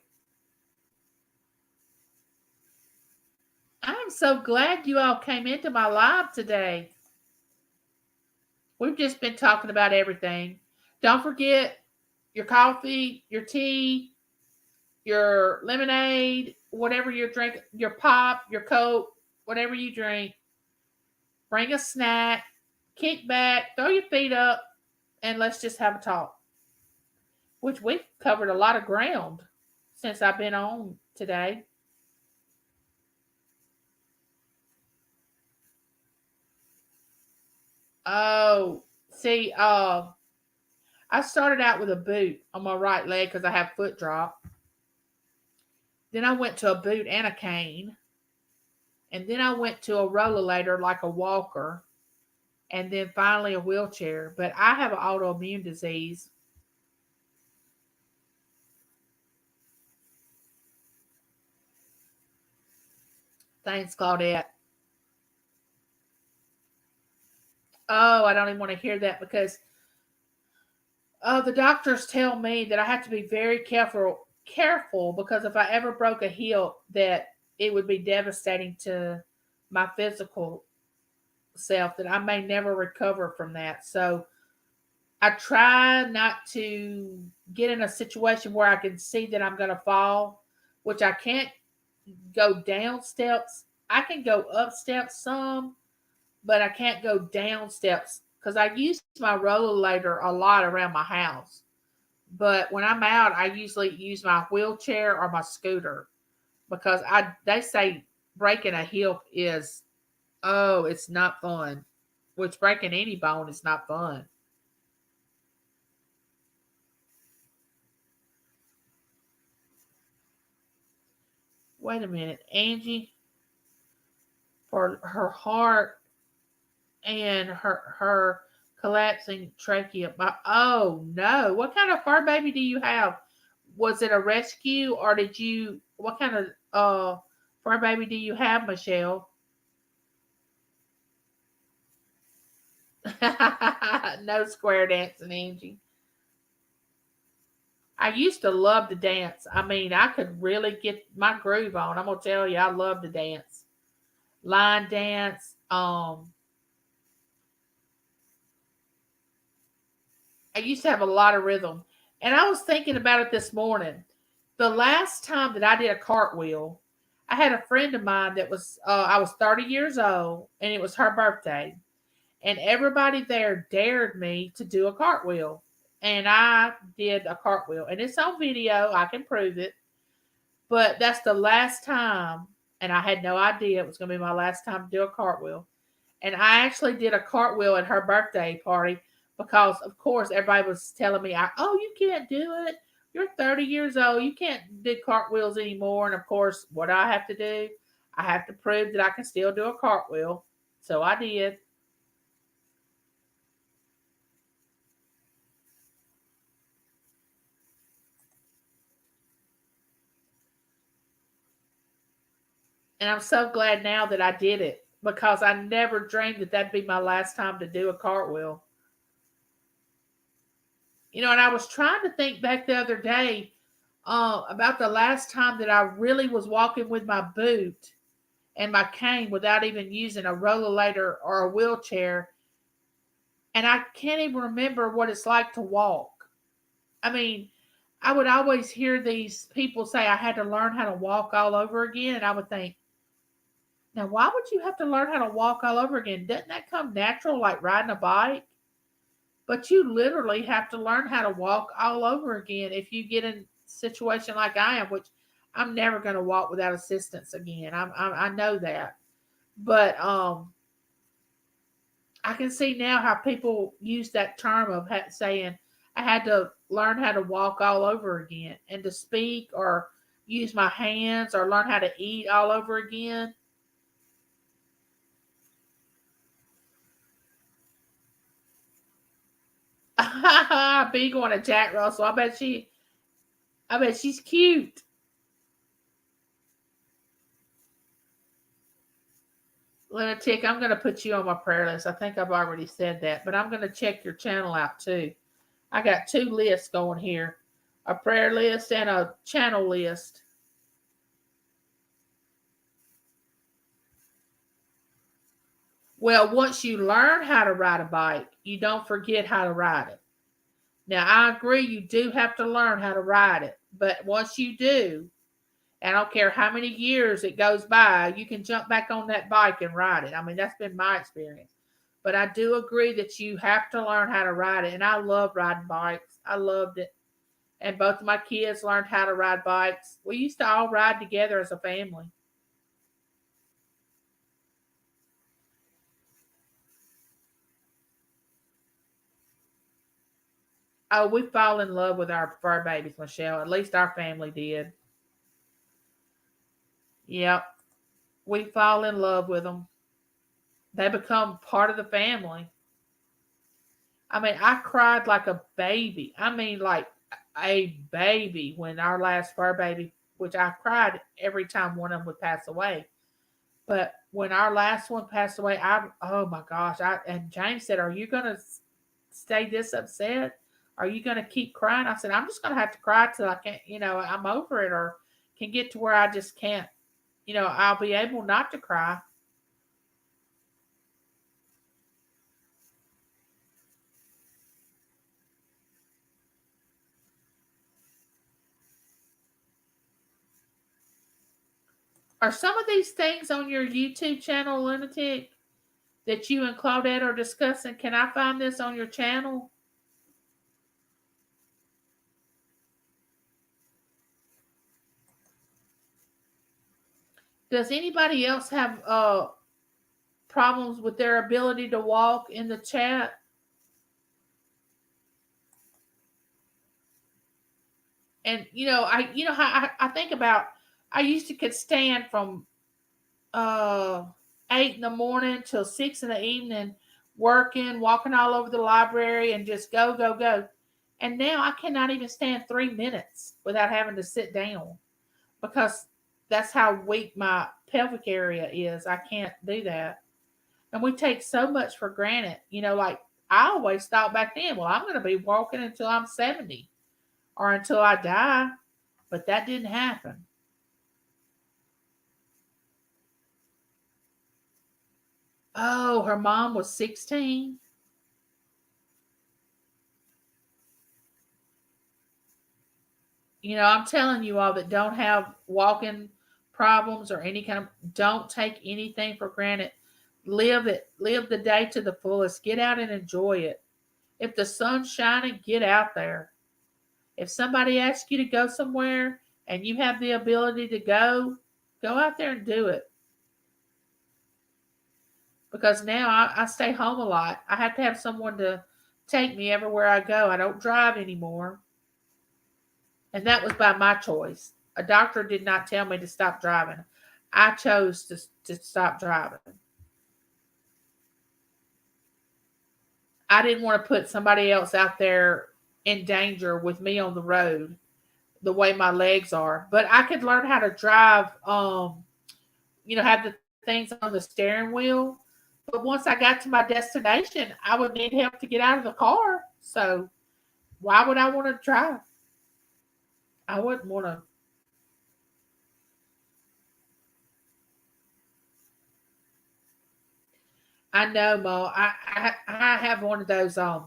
I'm so glad you all came into my live today. We've just been talking about everything. Don't forget your coffee, your tea, your lemonade, whatever you drink, your pop, your Coke, whatever you drink. Bring a snack, kick back, throw your feet up, and let's just have a talk. Which we've covered a lot of ground since I've been on today. Oh, see, I started out with a boot on my right leg because I have foot drop. Then I went to a boot and a cane. And then I went to a rollator like a walker. And then finally a wheelchair. But I have an autoimmune disease. Thanks, Claudette. Oh, I don't even want to hear that because the doctors tell me that I have to be very careful because if I ever broke a heel that it would be devastating to my physical self that I may never recover from that. So I try not to get in a situation where I can see that I'm going to fall, which I can't go down steps. I can go up steps some, but I can't go down steps because I use my rollator a lot around my house. But when I'm out, I usually use my wheelchair or my scooter because I they say breaking a hip is it's not fun. Which breaking any bone is not fun. Wait a minute, Angie, for her heart and her collapsing trachea. Oh no! What kind of fur baby do you have? Was it a rescue or did you? What kind of fur baby do you have, Michelle? No square dancing, Angie. I used to love to dance. I mean, I could really get my groove on. I'm gonna tell you, I love to dance, line dance. I used to have a lot of rhythm, and I was thinking about it this morning. The last time that I did a cartwheel, I had a friend of mine that was I was 30 years old, and it was her birthday, and everybody there dared me to do a cartwheel, and I did a cartwheel, and it's on video. I can prove it. But that's the last time, and I had no idea it was going to be my last time to do a cartwheel. And I actually did a cartwheel at her birthday party because, of course, everybody was telling me, "Oh, you can't do it. You're 30 years old. You can't do cartwheels anymore." And of course, what I have to do, I have to prove that I can still do a cartwheel. So I did. And I'm so glad now that I did it because I never dreamed that that'd be my last time to do a cartwheel. And I was trying to think back the other day about the last time that I really was walking with my boot and my cane without even using a rollator or a wheelchair. And I can't even remember what it's like to walk. I mean, I would always hear these people say I had to learn how to walk all over again. And I would think, now, why would you have to learn how to walk all over again? Doesn't that come natural like riding a bike? But you literally have to learn how to walk all over again if you get in a situation like I am, which I'm never going to walk without assistance again. I know that. But I can see now how people use that term of saying I had to learn how to walk all over again and to speak or use my hands or learn how to eat all over again. Big on a Jack Russell. I bet she's cute. Lunatic, I'm going to put you on my prayer list. I think I've already said that, but I'm going to check your channel out too. I got two lists going here, a prayer list and a channel list. Well, once you learn how to ride a bike, you don't forget how to ride it. Now, I agree you do have to learn how to ride it, but once you do, I don't care how many years it goes by, you can jump back on that bike and ride it. I mean, that's been my experience. But I do agree that you have to learn how to ride it. And I love riding bikes. I loved it. And both of my kids learned how to ride bikes. We used to all ride together as a family. Oh, we fall in love with our fur babies, Michelle. At least our family did. Yep, we fall in love with them. They become part of the family. I mean, I cried like a baby. I mean, like a baby when our last fur baby, which I cried every time one of them would pass away. But when our last one passed away, I oh my gosh! I and James said, "Are you gonna stay this upset? Are you gonna keep crying?" I said, "I'm just gonna have to cry till I can't. I'm over it, or can get to where I just can't. I'll be able not to cry." Are some of these things on your YouTube channel, Lunatic, that you and Claudette are discussing? Can I find this on your channel? Does anybody else have problems with their ability to walk in the chat? And how I think about, I used to could stand from uh 8 in the morning till 6 in the evening, working, walking all over the library, and just go go go. And now I cannot even stand 3 minutes without having to sit down because that's how weak my pelvic area is. I can't do that. And we take so much for granted. Like I always thought back then, well, I'm going to be walking until I'm 70 or until I die. But that didn't happen. Oh, her mom was 16. I'm telling you all that don't have walking problems or any kind of, don't take anything for granted. Live it. Live the day to the fullest. Get out and enjoy it. If the sun's shining, get out there. If somebody asks you to go somewhere and you have the ability to go out there and do it. Because now I stay home a lot. I have to have someone to take me everywhere I go. I don't drive anymore. And that was by my choice. A doctor did not tell me to stop driving. I chose to stop driving. I didn't want to put somebody else out there in danger with me on the road the way my legs are. But I could learn how to drive, have the things on the steering wheel. But once I got to my destination, I would need help to get out of the car. So why would I want to drive? I wouldn't want to. I know, Mo. I have one of those. I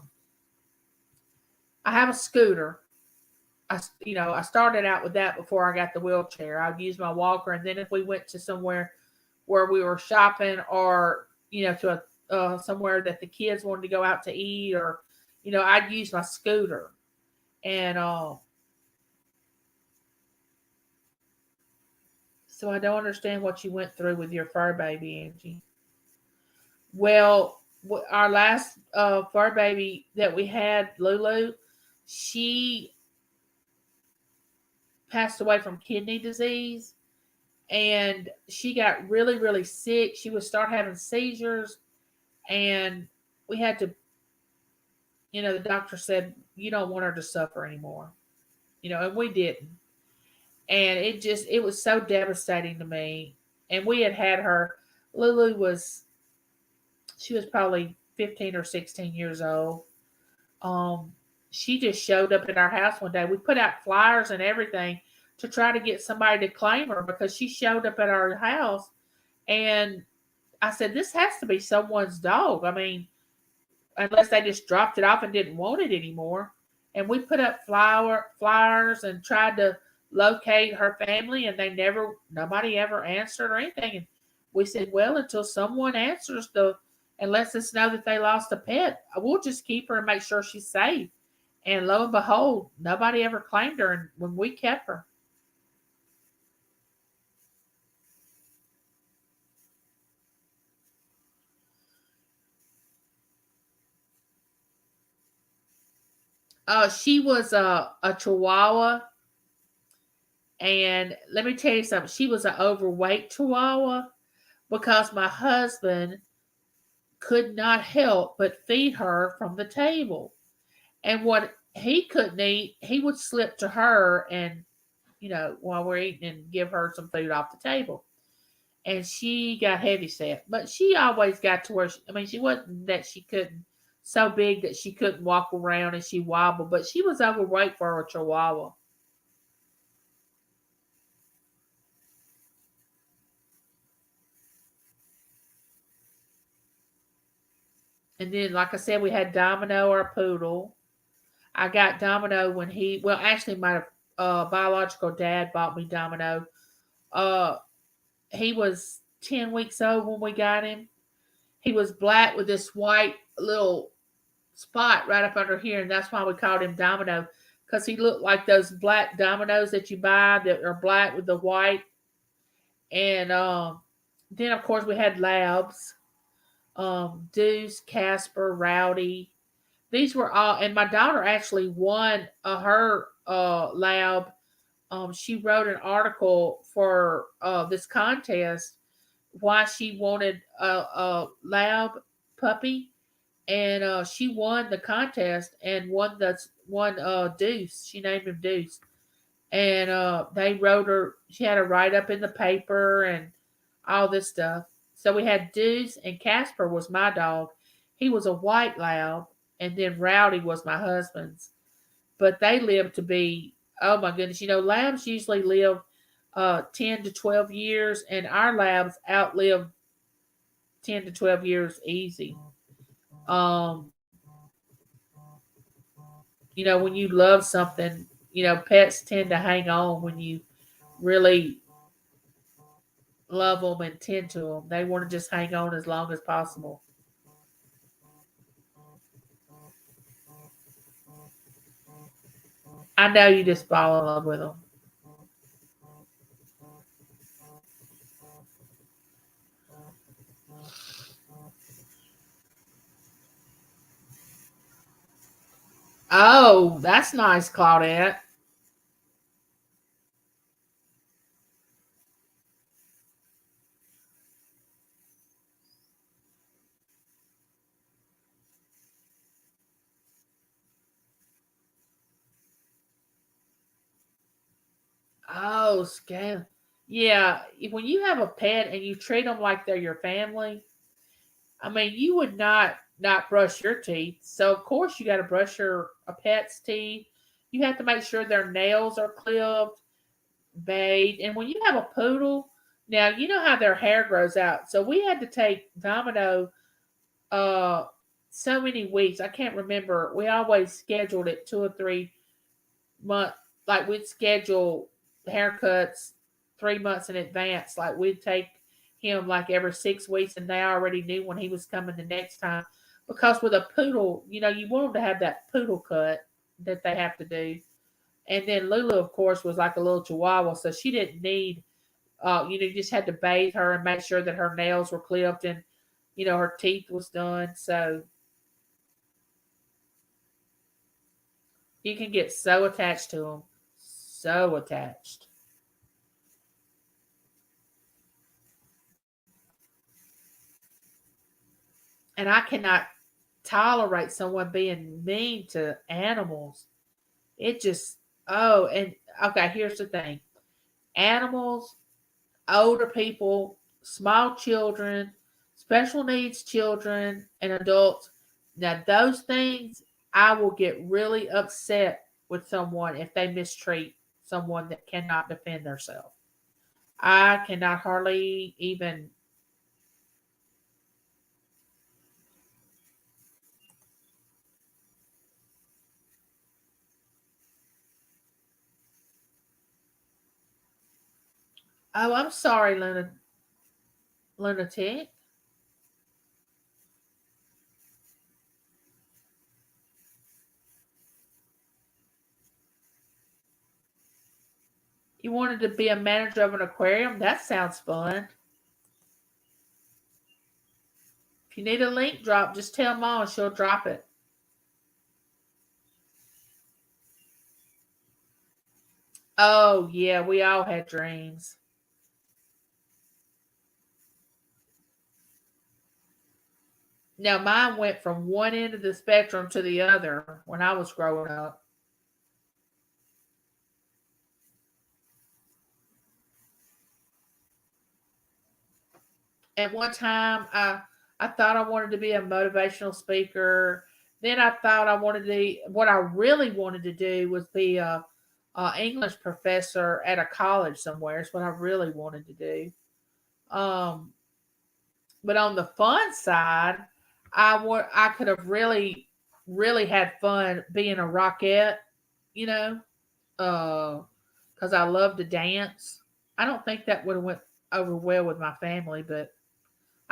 have a scooter. I started out with that before I got the wheelchair. I'd use my walker, and then if we went to somewhere where we were shopping, or to somewhere that the kids wanted to go out to eat, or I'd use my scooter. And so I don't understand what you went through with your fur baby, Angie. Well, our last fur baby that we had, Lulu, she passed away from kidney disease, and she got really, really sick. She would start having seizures, and we had to, the doctor said, you don't want her to suffer anymore, and we didn't. And it was so devastating to me. And we had her, Lulu she was probably 15 or 16 years old. Um, she just showed up at our house one day. We put out flyers and everything to try to get somebody to claim her because she showed up at our house. And I said, this has to be someone's dog. I mean, unless they just dropped it off and didn't want it anymore. And we put up flyers and tried to locate her family, and nobody ever answered or anything. And we said, well, until someone answers and lets us know that they lost a pet, we'll just keep her and make sure she's safe. And lo and behold, nobody ever claimed her, and when we kept her. She was a Chihuahua, and let me tell you something. She was an overweight Chihuahua because my husband could not help but feed her from the table. And what he couldn't eat, he would slip to her and, while we're eating and give her some food off the table. And she got heavy set, but she always got to where, she wasn't that she couldn't, so big that she couldn't walk around and she wobbled, but she was overweight for a Chihuahua. And then, like I said, we had Domino, our poodle. I got Domino when well, actually, my biological dad bought me Domino. Uh, he was 10 weeks old when we got him. He was black with this white little spot right up under here, and that's why we called him Domino, because he looked like those black dominoes that you buy that are black with the white. And then, of course, we had Labs, Deuce, Casper, Rowdy. These were all, and my daughter actually won her lab. She wrote an article for this contest why she wanted a lab puppy, and she won the contest and won Deuce. She named him Deuce, and they wrote her. She had a write up in the paper and all this stuff. So we had Deuce, and Casper was my dog. He was a white lab, and then Rowdy was my husband's. But they lived to be, oh my goodness, labs usually live 10 to 12 years, and our labs outlive 10 to 12 years easy. Um, when you love something, pets tend to hang on when you really love them and tend to them. They want to just hang on as long as possible. I know you just fall in love with them. Oh, that's nice, Claudette. Oh, scale. Yeah, when you have a pet and you treat them like they're your family, you would not brush your teeth. So of course you got to brush your a pet's teeth. You have to make sure their nails are clipped, bathed. And when you have a poodle, now you know how their hair grows out. So we had to take Domino uh so many weeks. I can't remember. We always scheduled it 2 or 3 month, like we'd schedule haircuts 3 months in advance. Like we'd take him like every 6 weeks, and they already knew when he was coming the next time. Because with a poodle, you want them to have that poodle cut that they have to do. And then Lulu, of course, was like a little chihuahua, so she didn't need. You just had to bathe her and make sure that her nails were clipped and her teeth was done. So you can get so attached to them, so attached. And I cannot tolerate someone being mean to animals. It just, oh, and okay, here's the thing: animals, older people, small children, special needs children, and adults. Now, those things, I will get really upset with someone if they mistreat someone that cannot defend themselves. I cannot hardly even. Oh, I'm sorry, lunatic. You wanted to be a manager of an aquarium? That sounds fun. If you need a link drop, just tell Mom and she'll drop it. Oh, yeah, we all had dreams. Now, mine went from one end of the spectrum to the other when I was growing up. At one time, I thought I wanted to be a motivational speaker. Then I thought I wanted to. What I really wanted to do was be a English professor at a college somewhere. Is what I really wanted to do. Um, but on the fun side, I could have really had fun being a rockette. You know, because I love to dance. I don't think that would have went over well with my family, but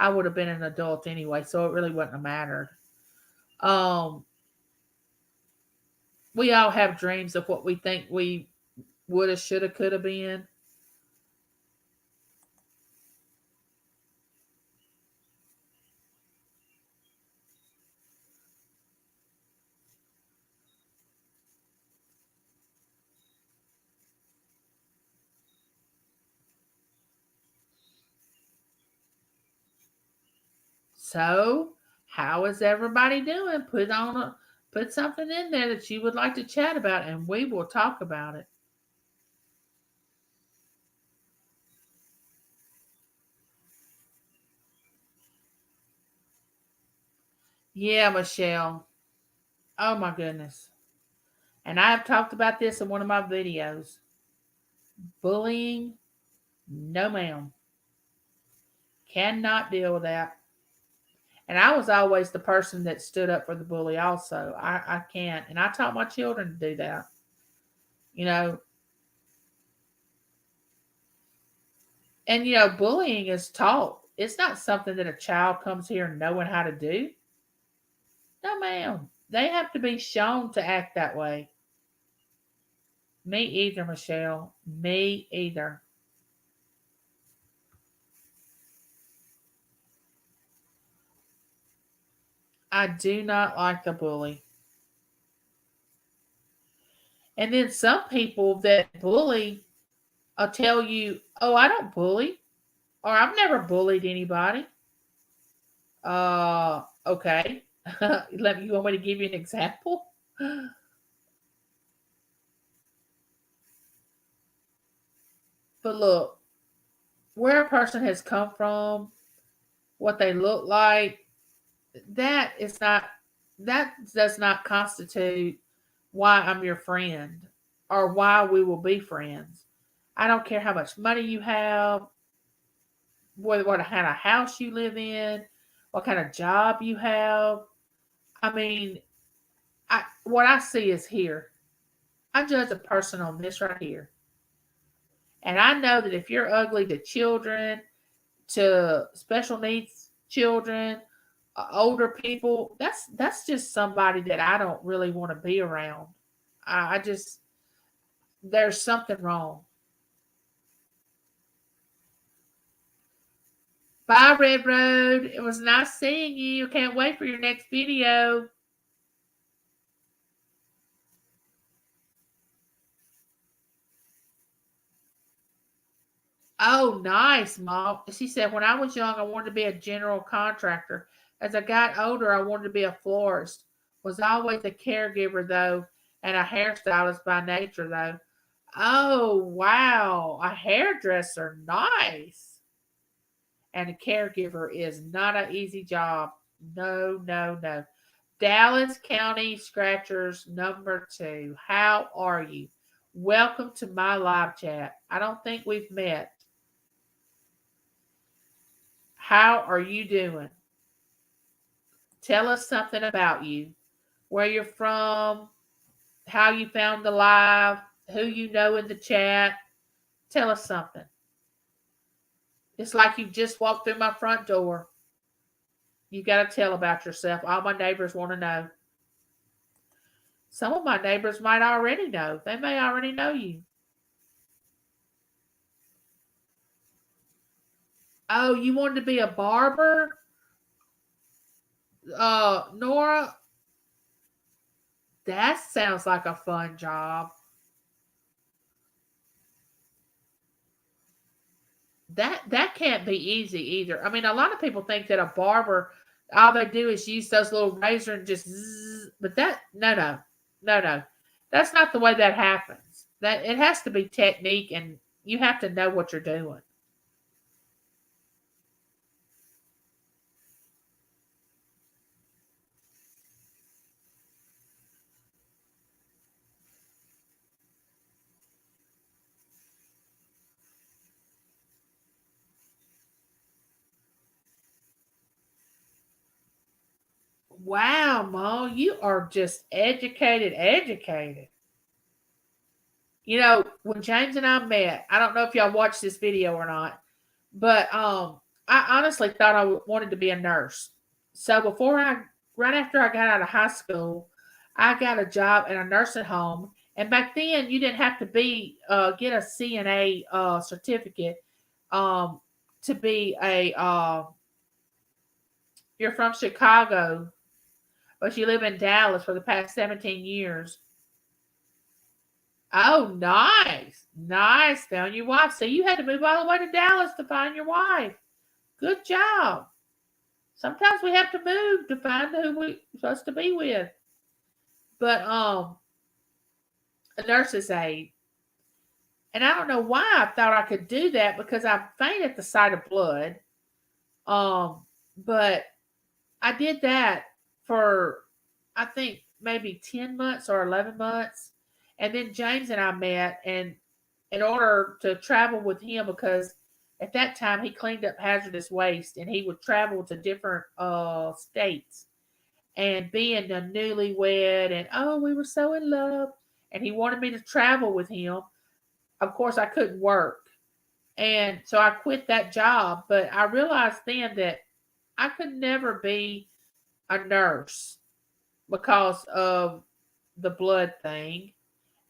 I would have been an adult anyway, so it really wouldn't have mattered. Um, we all have dreams of what we think we woulda, shoulda, coulda been. So, how is everybody doing? Put something in there that you would like to chat about, and we will talk about it. Yeah, Michelle. Oh my goodness. And I have talked about this in one of my videos. Bullying, no ma'am. Cannot deal with that. And I was always the person that stood up for the bully also. I can't. And I taught my children to do that. You know, and bullying is taught. It's not something that a child comes here knowing how to do. No, ma'am. They have to be shown to act that way. Me either, Michelle. Me either. I do not like the bully. And then some people that bully will tell you, oh, I don't bully, or I've never bullied anybody. Okay. You want me to give you an example? But look, where a person has come from, what they look like, that is not that does not constitute why I'm your friend or why we will be friends. I don't care how much money you have, what kind of house you live in, what kind of job you have. I mean, what I see is here. I judge a person on this right here. And I know that if you're ugly to children, to special needs children, older people, that's just somebody that I don't really want to be around. I just there's something wrong. Bye, Red Road. It was nice seeing you. Can't wait for your next video. Oh, nice, Mom. She said, when I was young, I wanted to be a general contractor. As I got older, I wanted to be a florist. Was always a caregiver, though, and a hairstylist by nature, though. Oh, wow. A hairdresser. Nice. And a caregiver is not an easy job. No, no, no. Dallas County Scratchers number 2. How are you? Welcome to my live chat. I don't think we've met. How are you doing? Tell us something about you. Where you're from, how you found the live, who you know in the chat. Tell us something. It's like you just walked through my front door. You got to tell about yourself. All my neighbors want to know. Some of my neighbors might already know. They may already know you. Oh, you wanted to be a barber? Nora, that sounds like a fun job. That can't be easy either. I mean, a lot of people think that a barber, all they do is use those little razor and just zzz, but that no. That's not the way that happens. That it has to be technique and you have to know what you're doing. Wow, Mo, you are just educated. You know, when James and I met, I don't know if y'all watched this video or not, but I honestly thought I wanted to be a nurse. So right after I got out of high school, I got a job at a nursing home. And back then, you didn't have to be get a CNA certificate um, to be a. You're from Chicago, but you live in Dallas for the past 17 years. Oh, nice. Nice. Found your wife. So you had to move all the way to Dallas to find your wife. Good job. Sometimes we have to move to find who we're supposed to be with. But a nurse's aide. And I don't know why I thought I could do that because I faint at the sight of blood. But I did that for I think maybe 10 months or 11 months. And then James and I met and in order to travel with him because at that time he cleaned up hazardous waste and he would travel to different states and being a newlywed and oh we were so in love and he wanted me to travel with him. Of course I couldn't work and so I quit that job, but I realized then that I could never be a nurse because of the blood thing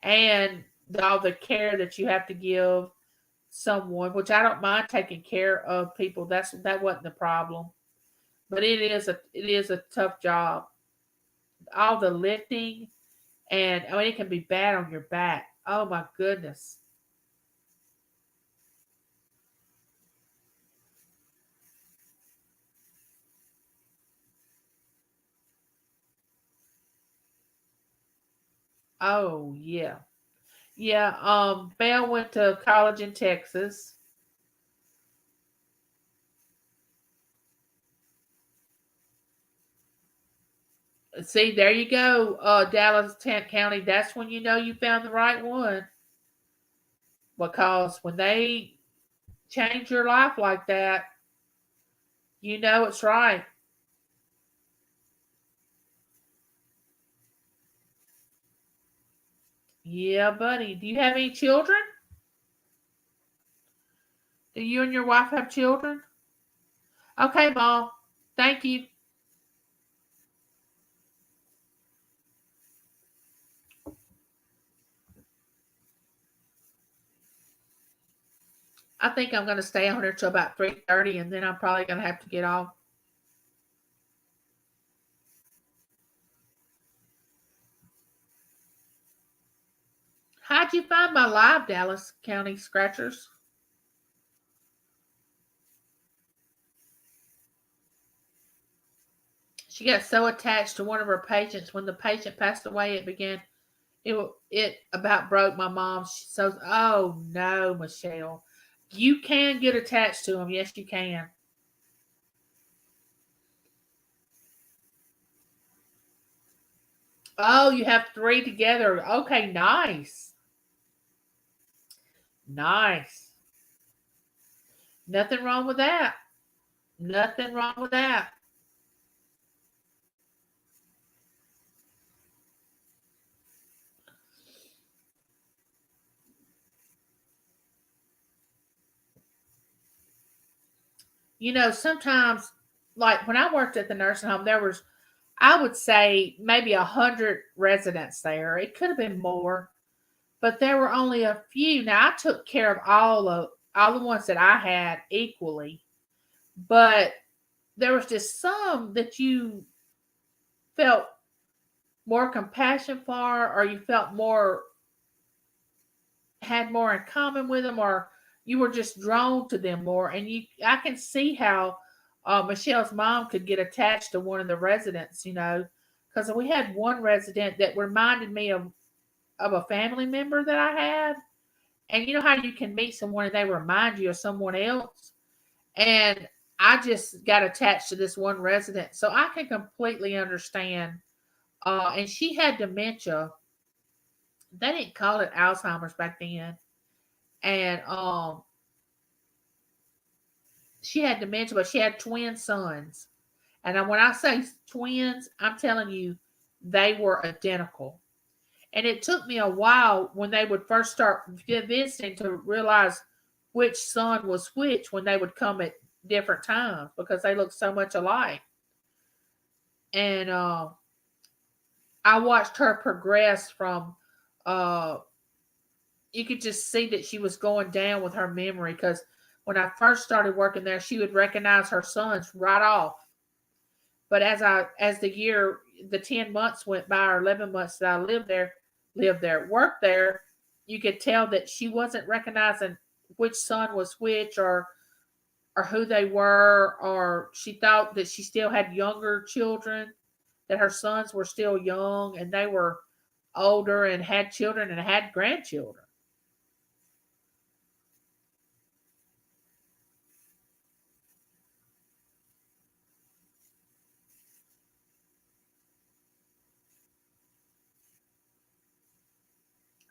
and all the care that you have to give someone, which I don't mind taking care of people. That wasn't the problem, but it is a tough job. All the lifting and I mean it can be bad on your back. Oh my goodness. Oh yeah, yeah. Belle went to college in Texas. See, there you go, Dallas County. That's when you know you found the right one because when they change your life like that, you know it's right. Yeah, buddy. Do you have any children? Do you and your wife have children? Okay, Mom. Thank you. I think I'm going to stay on here till about 3:30, and then I'm probably going to have to get off. How'd you find my live Dallas County Scratchers? She got so attached to one of her patients. When the patient passed away, it about broke my mom. So oh no, Michelle, you can get attached to them. Yes, you can. Oh, you have three together. Okay, nice, nice. Nothing wrong with that. Nothing wrong with that. You know, sometimes, like when I worked at the nursing home, there was, I would say, maybe 100 residents there. It could have been more, but there were only a few. Now I took care of all the ones that I had equally, but there was just some that you felt more compassion for, or you felt more had more in common with them, or you were just drawn to them more, and I can see how Michelle's mom could get attached to one of the residents, because we had one resident that reminded me of a family member that I had. And you know how you can meet someone and they remind you of someone else? And I just got attached to this one resident. So I can completely understand. And she had dementia. They didn't call it Alzheimer's back then. And she had dementia, but she had twin sons. And when I say twins, I'm telling you, they were identical. And it took me a while when they would first start visiting to realize which son was which when they would come at different times because they looked so much alike. And I watched her progress from, uh, you could just see that she was going down with her memory because when I first started working there, she would recognize her sons right off. But as the 10 months went by or 11 months that I worked there, you could tell that she wasn't recognizing which son was which or who they were, or she thought that she still had younger children, that her sons were still young and they were older and had children and had grandchildren.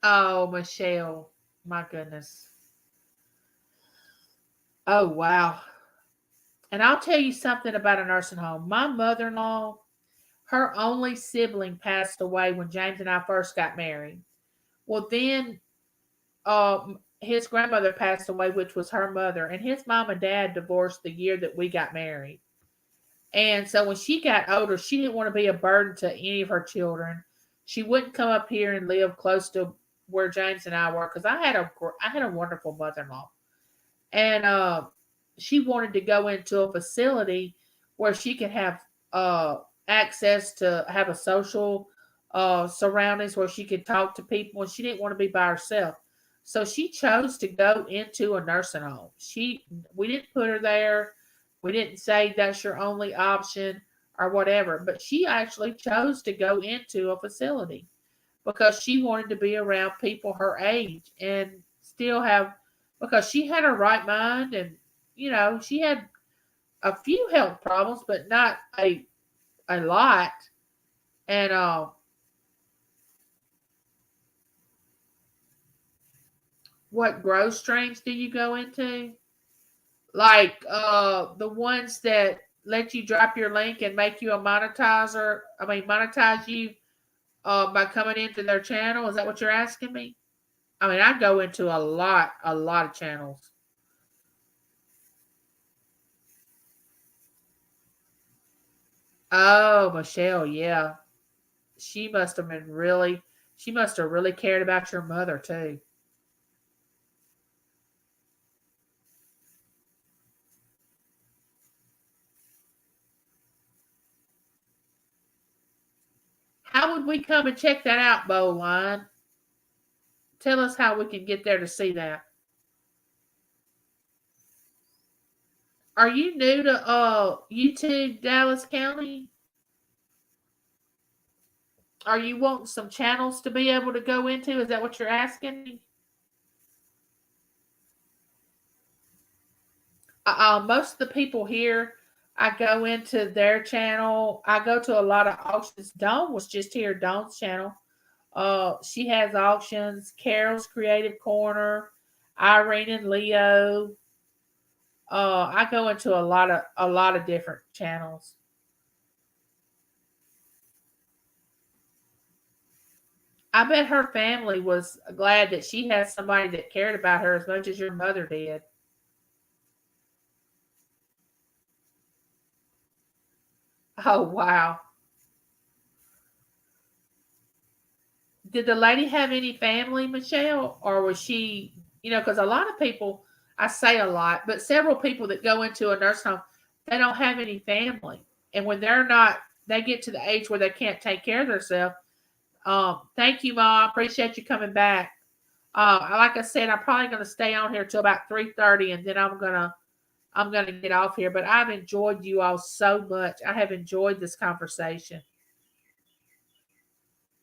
Oh, Michelle, my goodness. Oh, wow. And I'll tell you something about a nursing home. My mother in law, her only sibling passed away when James and I first got married. Well, then his grandmother passed away, which was her mother, and his mom and dad divorced the year that we got married. And so when she got older, she didn't want to be a burden to any of her children. She wouldn't come up here and live close to where James and I were because I had a wonderful mother in law, and she wanted to go into a facility where she could have uh, access to have a social surroundings where she could talk to people, and she didn't want to be by herself. So she chose to go into a nursing home. We didn't put her there. We didn't say that's your only option or whatever, but she actually chose to go into a facility because she wanted to be around people her age and still have because she had her right mind and she had a few health problems but not a lot. And what growth streams do you go into? Like the ones that let you drop your link and make you a monetizer, monetize you by coming into their channel. Is that what you're asking me? I go into a lot of channels. Oh, Michelle, yeah. She must have been really, she must have really cared about your mother too. How would we come and check that out, Bowline? Tell us how we can get there to see that. Are you new to YouTube Dallas County? Are you wanting some channels to be able to go into? Is that what you're asking? Most of the people here, I go into their channel. I go to a lot of auctions. Dawn was just here, Dawn's channel. She has auctions. Carol's Creative Corner, Irene and Leo. I go into a lot of different channels. I bet her family was glad that she had somebody that cared about her as much as your mother did. Oh wow. Did the lady have any family, Michelle, or was she? Because a lot of people, I say a lot, but several people that go into a nursing home, they don't have any family, and when they get to the age where they can't take care of themselves. Thank you, Ma. Appreciate you coming back. Like I said, I'm probably gonna stay on here till about 3:30, and then I'm gonna get off here. But I've enjoyed you all so much. I have enjoyed this conversation.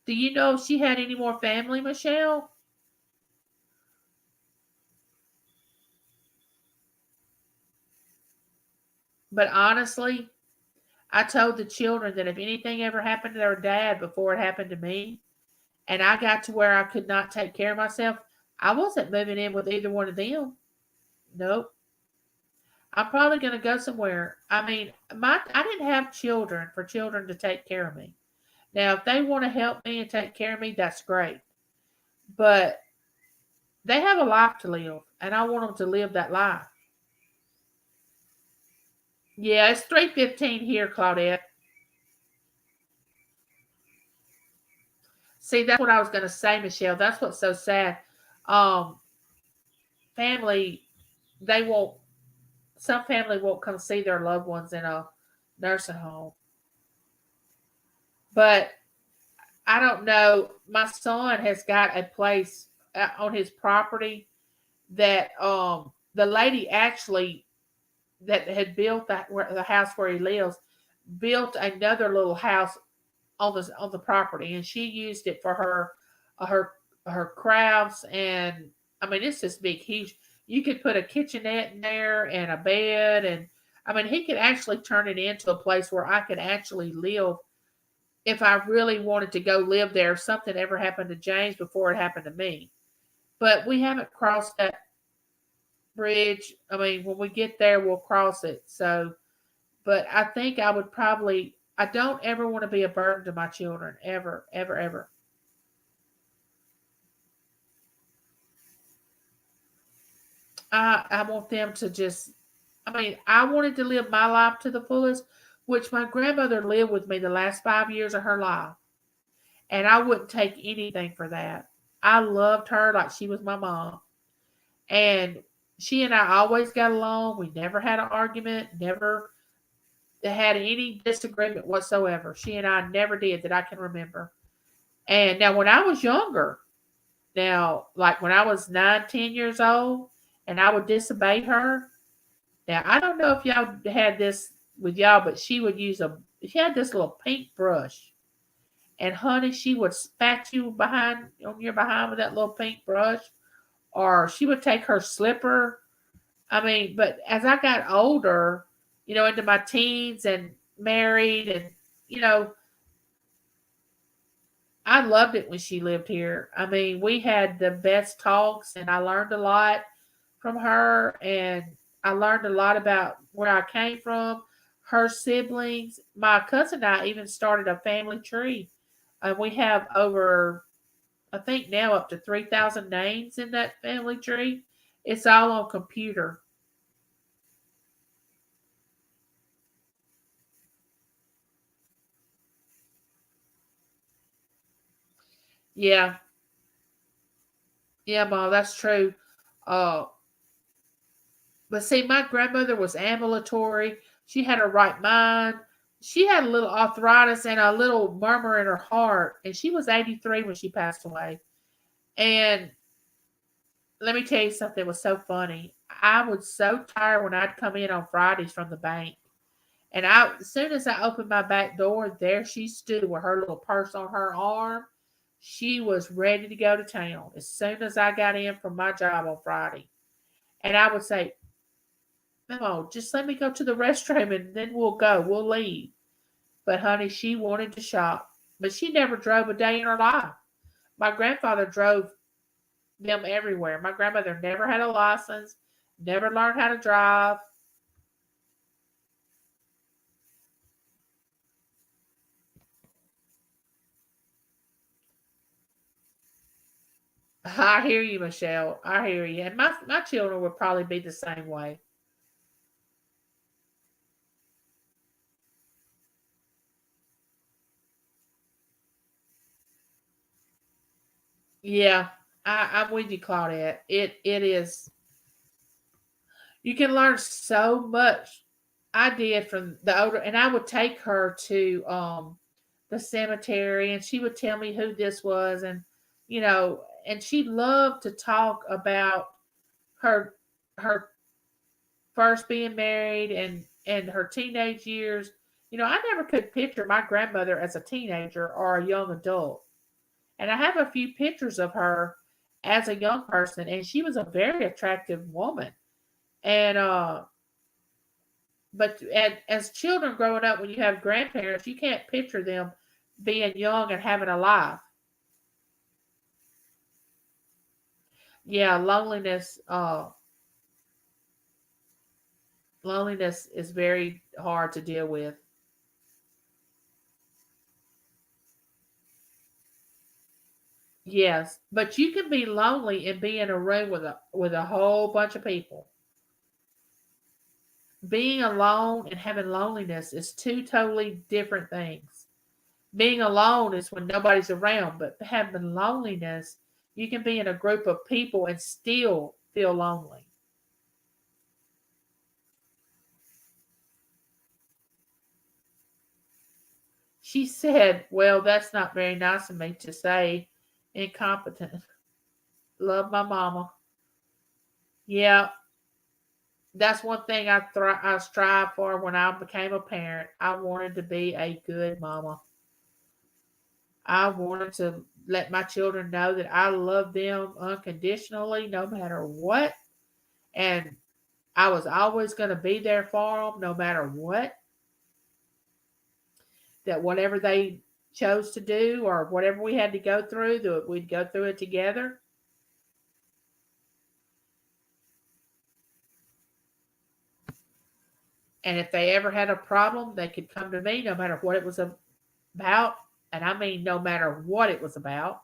Do you know if she had any more family, Michelle? But honestly, I told the children that if anything ever happened to their dad before it happened to me, and I got to where I could not take care of myself, I wasn't moving in with either one of them. Nope. I'm probably going to go somewhere. I mean, I didn't have children for children to take care of me. Now, if they want to help me and take care of me, that's great. But they have a life to live, and I want them to live that life. Yeah, it's 3:15 here, Claudette. See, that's what I was going to say, Michelle. That's what's so sad. Um, family, they won't. Some family won't come see their loved ones in a nursing home. But I don't know. My son has got a place on his property that the lady actually that had built the house where he lives built another little house on the property, and she used it for her her crafts. And I mean, it's this big, huge. You could put a kitchenette in there and a bed, and I mean, he could actually turn it into a place where I could actually live if I really wanted to go live there. If something ever happened to James before it happened to me, but we haven't crossed that bridge. I mean, when we get there, we'll cross it. So, but I think I would probably. I don't ever want to be a burden to my children, ever, ever, ever. I want them to just. I mean, I wanted to live my life to the fullest, which my grandmother lived with me the last 5 years of her life, and I wouldn't take anything for that. I loved her like she was my mom, and she and I always got along. We never had an argument, never had any disagreement whatsoever. She and I never did that I can remember. And now, when I was younger, now like when I was 9, 10 years old, and I would disobey her. Now I don't know if y'all had this with y'all, but she would use a. She had this little pink brush, and honey, she would spat you behind on your behind with that little pink brush, or she would take her slipper. I mean, but as I got older, into my teens and married, and you know, I loved it when she lived here. I mean, we had the best talks, and I learned a lot from her, and I learned a lot about where I came from, her siblings. My cousin and I even started a family tree. We have over, I think now up to 3,000 names in that family tree. It's all on computer. Yeah, yeah, Mom, that's true. Uh, but see, my grandmother was ambulatory. She had her right mind. She had a little arthritis and a little murmur in her heart, and she was 83 when she passed away. And let me tell you something that was so funny. I was so tired when I'd come in on Fridays from the bank. And as soon as I opened my back door, there she stood with her little purse on her arm. She was ready to go to town as soon as I got in from my job on Friday. And I would say, Memo, just let me go to the restroom and then we'll go. We'll leave. But honey, she wanted to shop. But she never drove a day in her life. My grandfather drove them everywhere. My grandmother never had a license, never learned how to drive. I hear you, Michelle. I hear you. And my children would probably be the same way. Yeah, I'm with you, Claudette. It is. You can learn so much. I did from the older, and I would take her to the cemetery, and she would tell me who this was, and And she loved to talk about her her first being married and her teenage years. I never could picture my grandmother as a teenager or a young adult. And I have a few pictures of her as a young person, and she was a very attractive woman. And but as children growing up, when you have grandparents, you can't picture them being young and having a life. Yeah, loneliness is very hard to deal with. Yes, but you can be lonely and be in a room with a whole bunch of people. Being alone and having loneliness is two totally different things. Being alone is when nobody's around, but having loneliness, you can be in a group of people and still feel lonely. She said, "Well, that's not very nice of me to say. Incompetent. Love my mama." Yeah, that's one thing I strive for when I became a parent. I wanted to be a good mama. I wanted to let my children know that I love them unconditionally, no matter what, and I was always going to be there for them, no matter what. That whatever they chose to do or whatever we had to go through, that we'd go through it together. And if they ever had a problem, they could come to me, no matter what it was about. And I mean, no matter what it was about.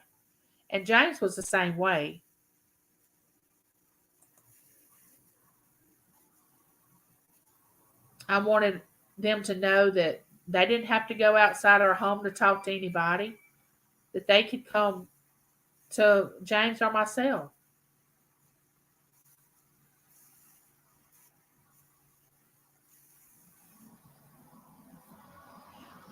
And James was the same way. I wanted them to know that they didn't have to go outside our home to talk to anybody, that they could come to James or myself.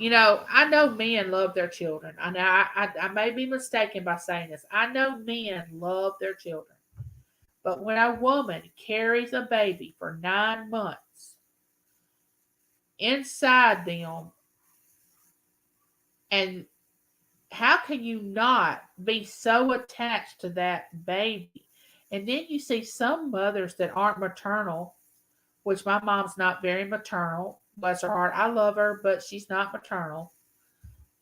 I know men love their children. I know I may be mistaken by saying this. I know men love their children. But when a woman carries a baby for 9 months inside them, and how can you not be so attached to that baby? And then you see some mothers that aren't maternal, which my mom's not very maternal. Bless her heart. I love her, but she's not maternal.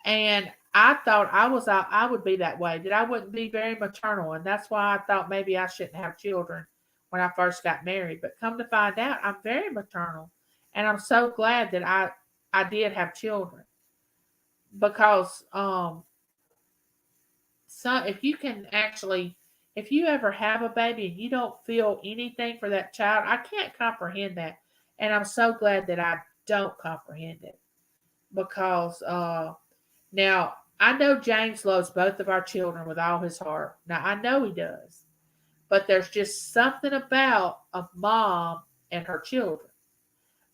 And I thought I would be that way, that I wouldn't be very maternal. And that's why I thought maybe I shouldn't have children when I first got married. But come to find out, I'm very maternal. And I'm so glad that I did have children because so if you can actually, if you ever have a baby and you don't feel anything for that child, I can't comprehend that. And I'm so glad that I don't comprehend it because now I know James loves both of our children with all his heart. Now I know he does, but there's just something about a mom and her children.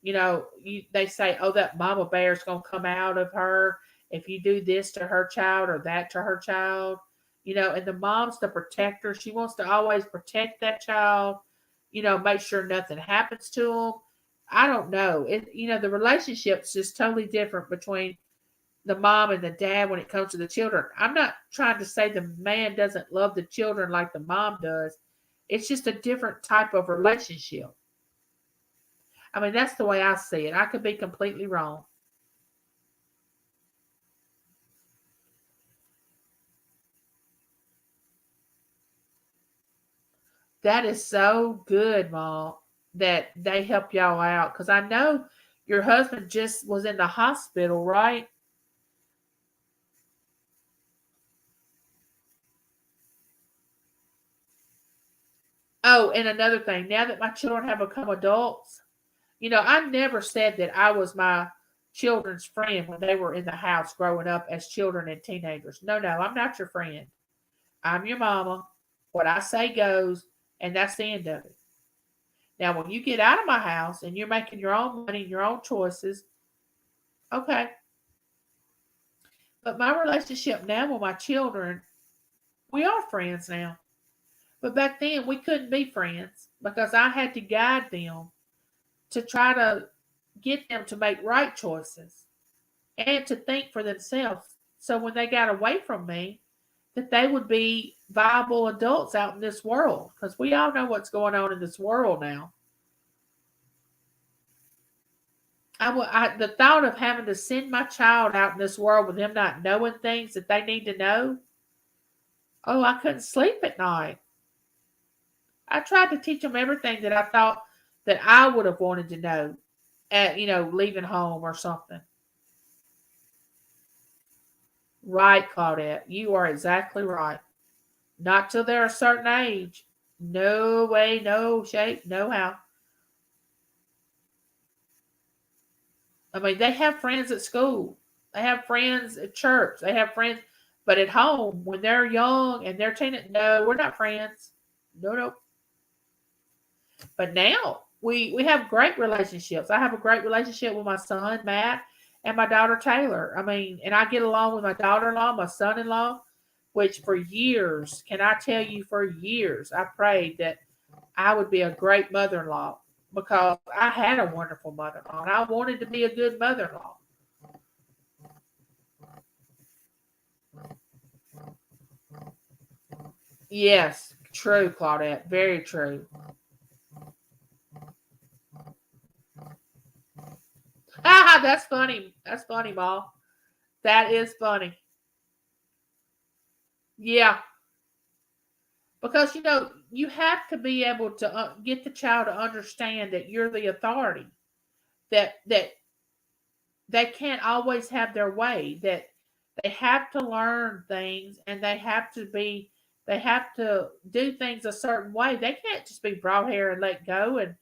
They say, "Oh, that mama bear's gonna come out of her if you do this to her child or that to her child." And the mom's the protector. She wants to always protect that child. Make sure nothing happens to them. I don't know. The relationship's just totally different between the mom and the dad when it comes to the children. I'm not trying to say the man doesn't love the children like the mom does. It's just a different type of relationship. I mean, that's the way I see it. I could be completely wrong. That is so good, Mom, that they help y'all out. Because I know your husband just was in the hospital, right? Oh, and another thing, now that my children have become adults, I never said that I was my children's friend when they were in the house growing up as children and teenagers. No, no, I'm not your friend. I'm your mama. What I say goes, and that's the end of it. Now, when you get out of my house and you're making your own money, your own choices, okay. But my relationship now with my children, We are friends now. But back then we couldn't be friends because I had to guide them to try to get them to make right choices and to think for themselves. So when they got away from me, that they would be viable adults out in this world because we all know what's going on in this world now. The thought of having to send my child out in this world with them not knowing things that they need to know. Oh, I couldn't sleep at night. I tried to teach them everything that I thought that I would have wanted to know at, leaving home or something. Right, Claudette. You are exactly right. Not till they're a certain age. No way, no shape, no how. I mean, they have friends at school. They have friends at church. They have friends, but at home, when they're young and they're teenage, no, we're not friends. No, no. But now we have great relationships. I have a great relationship with my son Matt and my daughter Taylor. I mean, and I get along with my daughter-in-law, my son-in-law, which for years, can I tell you, for years, I prayed that I would be a great mother-in-law because I had a wonderful mother-in-law and I wanted to be a good mother-in-law. Yes, true, Claudette. Very true. Ah, that's funny. That's funny, Ma. That is funny. Yeah, because you have to be able to get the child to understand that you're the authority. That they can't always have their way. That they have to learn things and they have to do things a certain way. They can't just be brought here and let go and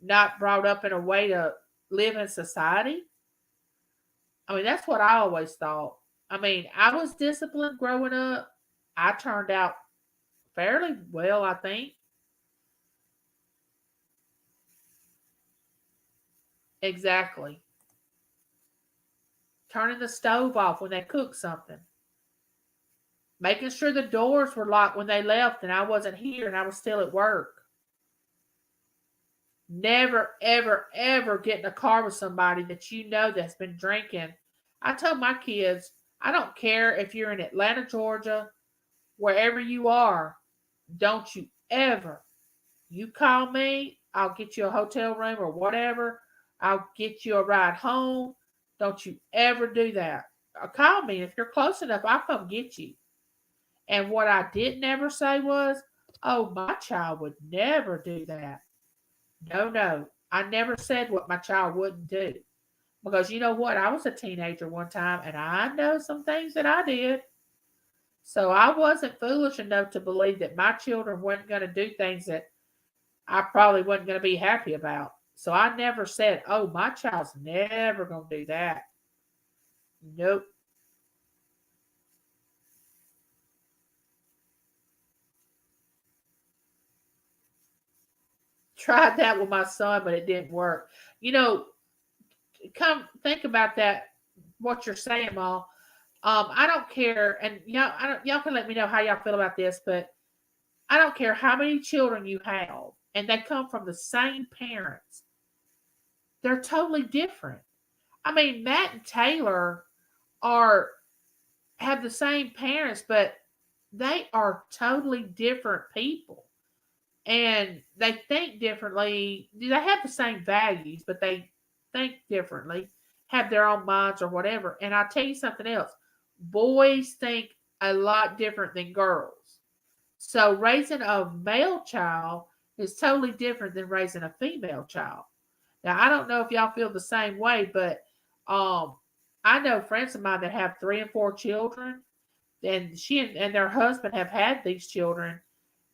not brought up in a way to live in society. I mean, that's what I always thought. I mean, I was disciplined growing up. I turned out fairly well, I think. Exactly. Turning the stove off when they cooked something. Making sure the doors were locked when they left and I wasn't here and I was still at work. Never, ever, ever get in a car with somebody that you know that's been drinking. I told my kids, I don't care if you're in Atlanta, Georgia, wherever you are, don't you ever. You call me, I'll get you a hotel room or whatever. I'll get you a ride home. Don't you ever do that. Call me. If you're close enough, I'll come get you. And what I didn't ever say was, oh, my child would never do that. No, no. I never said what my child wouldn't do. Because you know what? I was a teenager one time and I know some things that I did. So I wasn't foolish enough to believe that my children weren't going to do things that I probably wasn't going to be happy about. So I never said, oh, my child's never going to do that. Nope. Tried that with my son, but it didn't work. You know, come think about that, what you're saying, Mom. I don't care, and y'all can let me know how y'all feel about this, but I don't care how many children you have, and they come from the same parents. They're totally different. I mean, Matt and Taylor are have the same parents, but they are totally different people. And they think differently. They have the same values, but they think differently, have their own minds or whatever. And I'll tell you something else. Boys think a lot different than girls. So raising a male child is totally different than raising a female child. Now I don't know if y'all feel the same way, but um I know friends of mine that have 3 and 4 children, and she and their husband have had these children,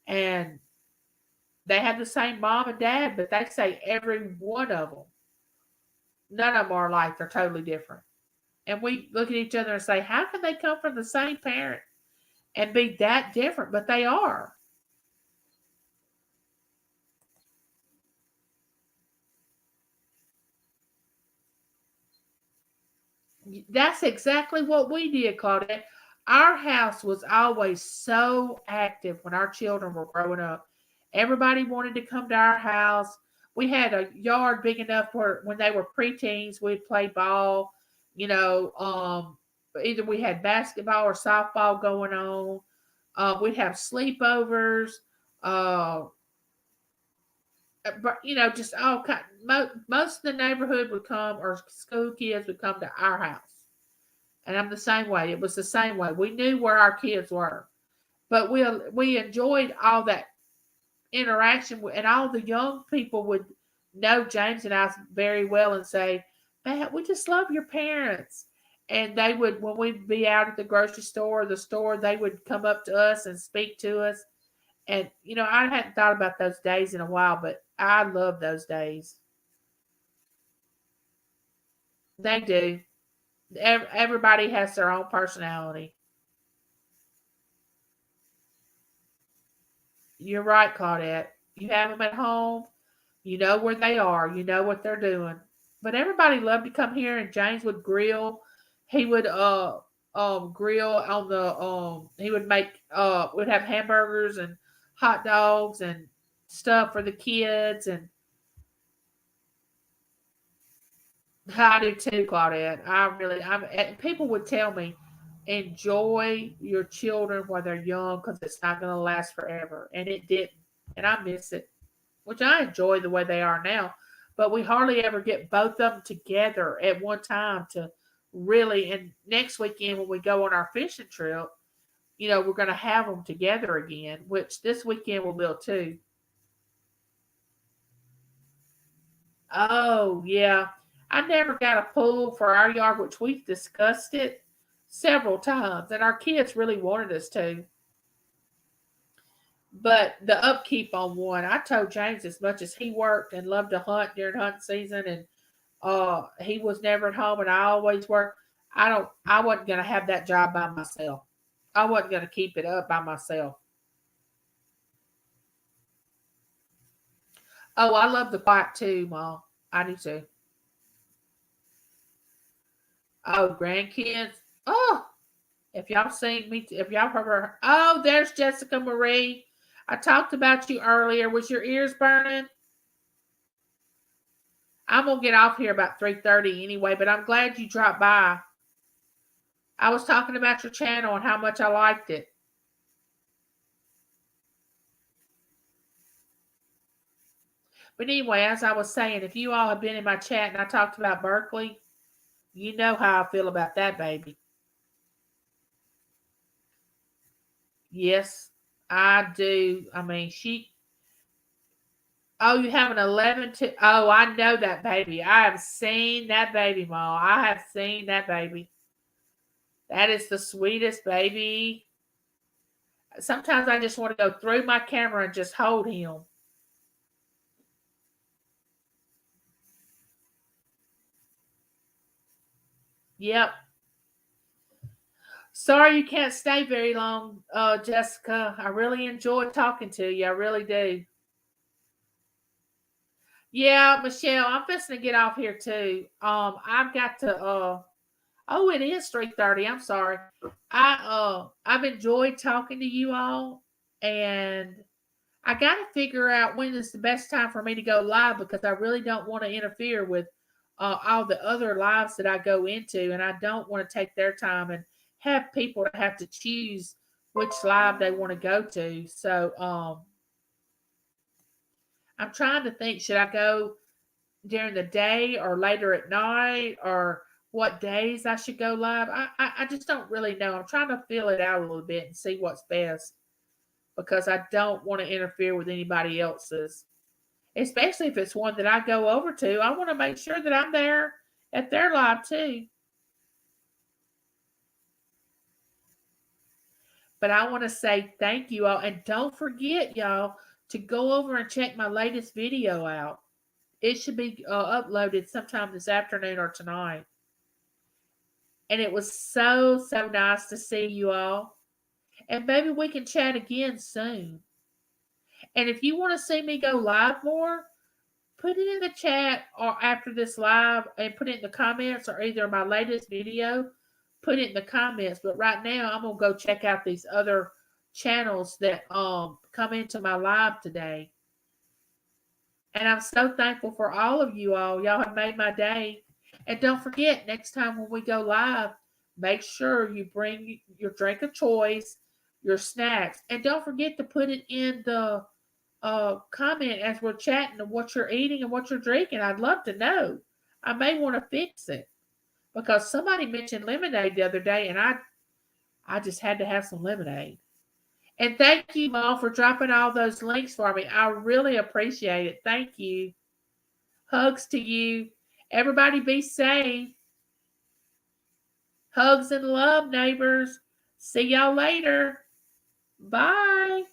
and they have the same mom and dad, but they say every one of them, none of them are alike. They're totally different. And we look at each other and say, how can they come from the same parent and be that different? But they are. That's exactly what we did, Claudette. Our house was always so active when our children were growing up. Everybody wanted to come to our house. We had a yard big enough where when they were preteens, we'd play ball. You know, either we had basketball or softball going on. We'd have sleepovers. Uh, but just all kind. Most of the neighborhood would come, or school kids would come to our house, and I'm the same way. It was the same way. We knew where our kids were, but we enjoyed all that interaction, and all the young people would know James and I very well and say, "Man, we just love your parents." And they would, when we'd be out at the grocery store or the store, they would come up to us and speak to us. And I hadn't thought about those days in a while, but I love those days. They do. Everybody has their own personality. You're right, Claudette. You have them at home. You know where they are. You know what they're doing. But everybody loved to come here, and James would grill. He would grill on the he would make we'd have hamburgers and hot dogs and stuff for the kids, and I do too, Claudette. And people would tell me, enjoy your children while they're young because it's not going to last forever. And it didn't. And I miss it, which I enjoy the way they are now. But we hardly ever get both of them together at one time to really. And next weekend, when we go on our fishing trip, we're going to have them together again, which this weekend we will too. Oh, yeah. I never got a pool for our yard, which we've discussed it several times, and our kids really wanted us to. But the upkeep on one, I told James as much as he worked and loved to hunt during hunting season, and he was never at home, and I always worked. I wasn't gonna have that job by myself. I wasn't gonna keep it up by myself. Oh, I love the quiet too, Mom. I do too. Oh, grandkids. Oh, if y'all seen me, if y'all heard her, oh, there's Jessica Marie. I talked about you earlier. Was your ears burning? I'm gonna get off here about 3:30 anyway, but I'm glad you dropped by. I was talking about your channel and how much I liked it. But anyway, as I was saying, if you all have been in my chat and I talked about Berkeley, you know how I feel about that baby. Yes, I do. I mean, oh, you have an 11 to. Oh, I know that baby. I have seen that baby, Ma. I have seen that baby. That is the sweetest baby. Sometimes I just want to go through my camera and just hold him. Yep. Sorry you can't stay very long, Jessica. I really enjoyed talking to you. I really do. Yeah, Michelle, I'm fixing to get off here too. I've got to. Oh, it is 3:30. I'm sorry. I've enjoyed talking to you all, and I got to figure out when is the best time for me to go live because I really don't want to interfere with all the other lives that I go into, and I don't want to take their time and have people to have to choose which live they want to go to. So I'm trying to think: should I go during the day or later at night, or what days I should go live? I just don't really know. I'm trying to feel it out a little bit and see what's best because I don't want to interfere with anybody else's. Especially if it's one that I go over to. I want to make sure that I'm there at their live too. But I want to say thank you all. And don't forget, y'all, to go over and check my latest video out. It should be uploaded sometime this afternoon or tonight. And it was so, so nice to see you all. And maybe we can chat again soon. And if you want to see me go live more, put it in the chat or after this live and put it in the comments or either my latest video put it in the comments. But right now, I'm gonna go check out these other channels that come into my live today. And I'm so thankful for all of you all. Y'all have made my day. And don't forget, next time when we go live, make sure you bring your drink of choice, your snacks, and don't forget to put it in the comment as we're chatting of what you're eating and what you're drinking. I'd love to know. I may want to fix it because somebody mentioned lemonade the other day, and I just had to have some lemonade. And thank you all for dropping all those links for me. I really appreciate it. Thank you. Hugs to you. Everybody be safe. Hugs and love, neighbors. See y'all later. Bye.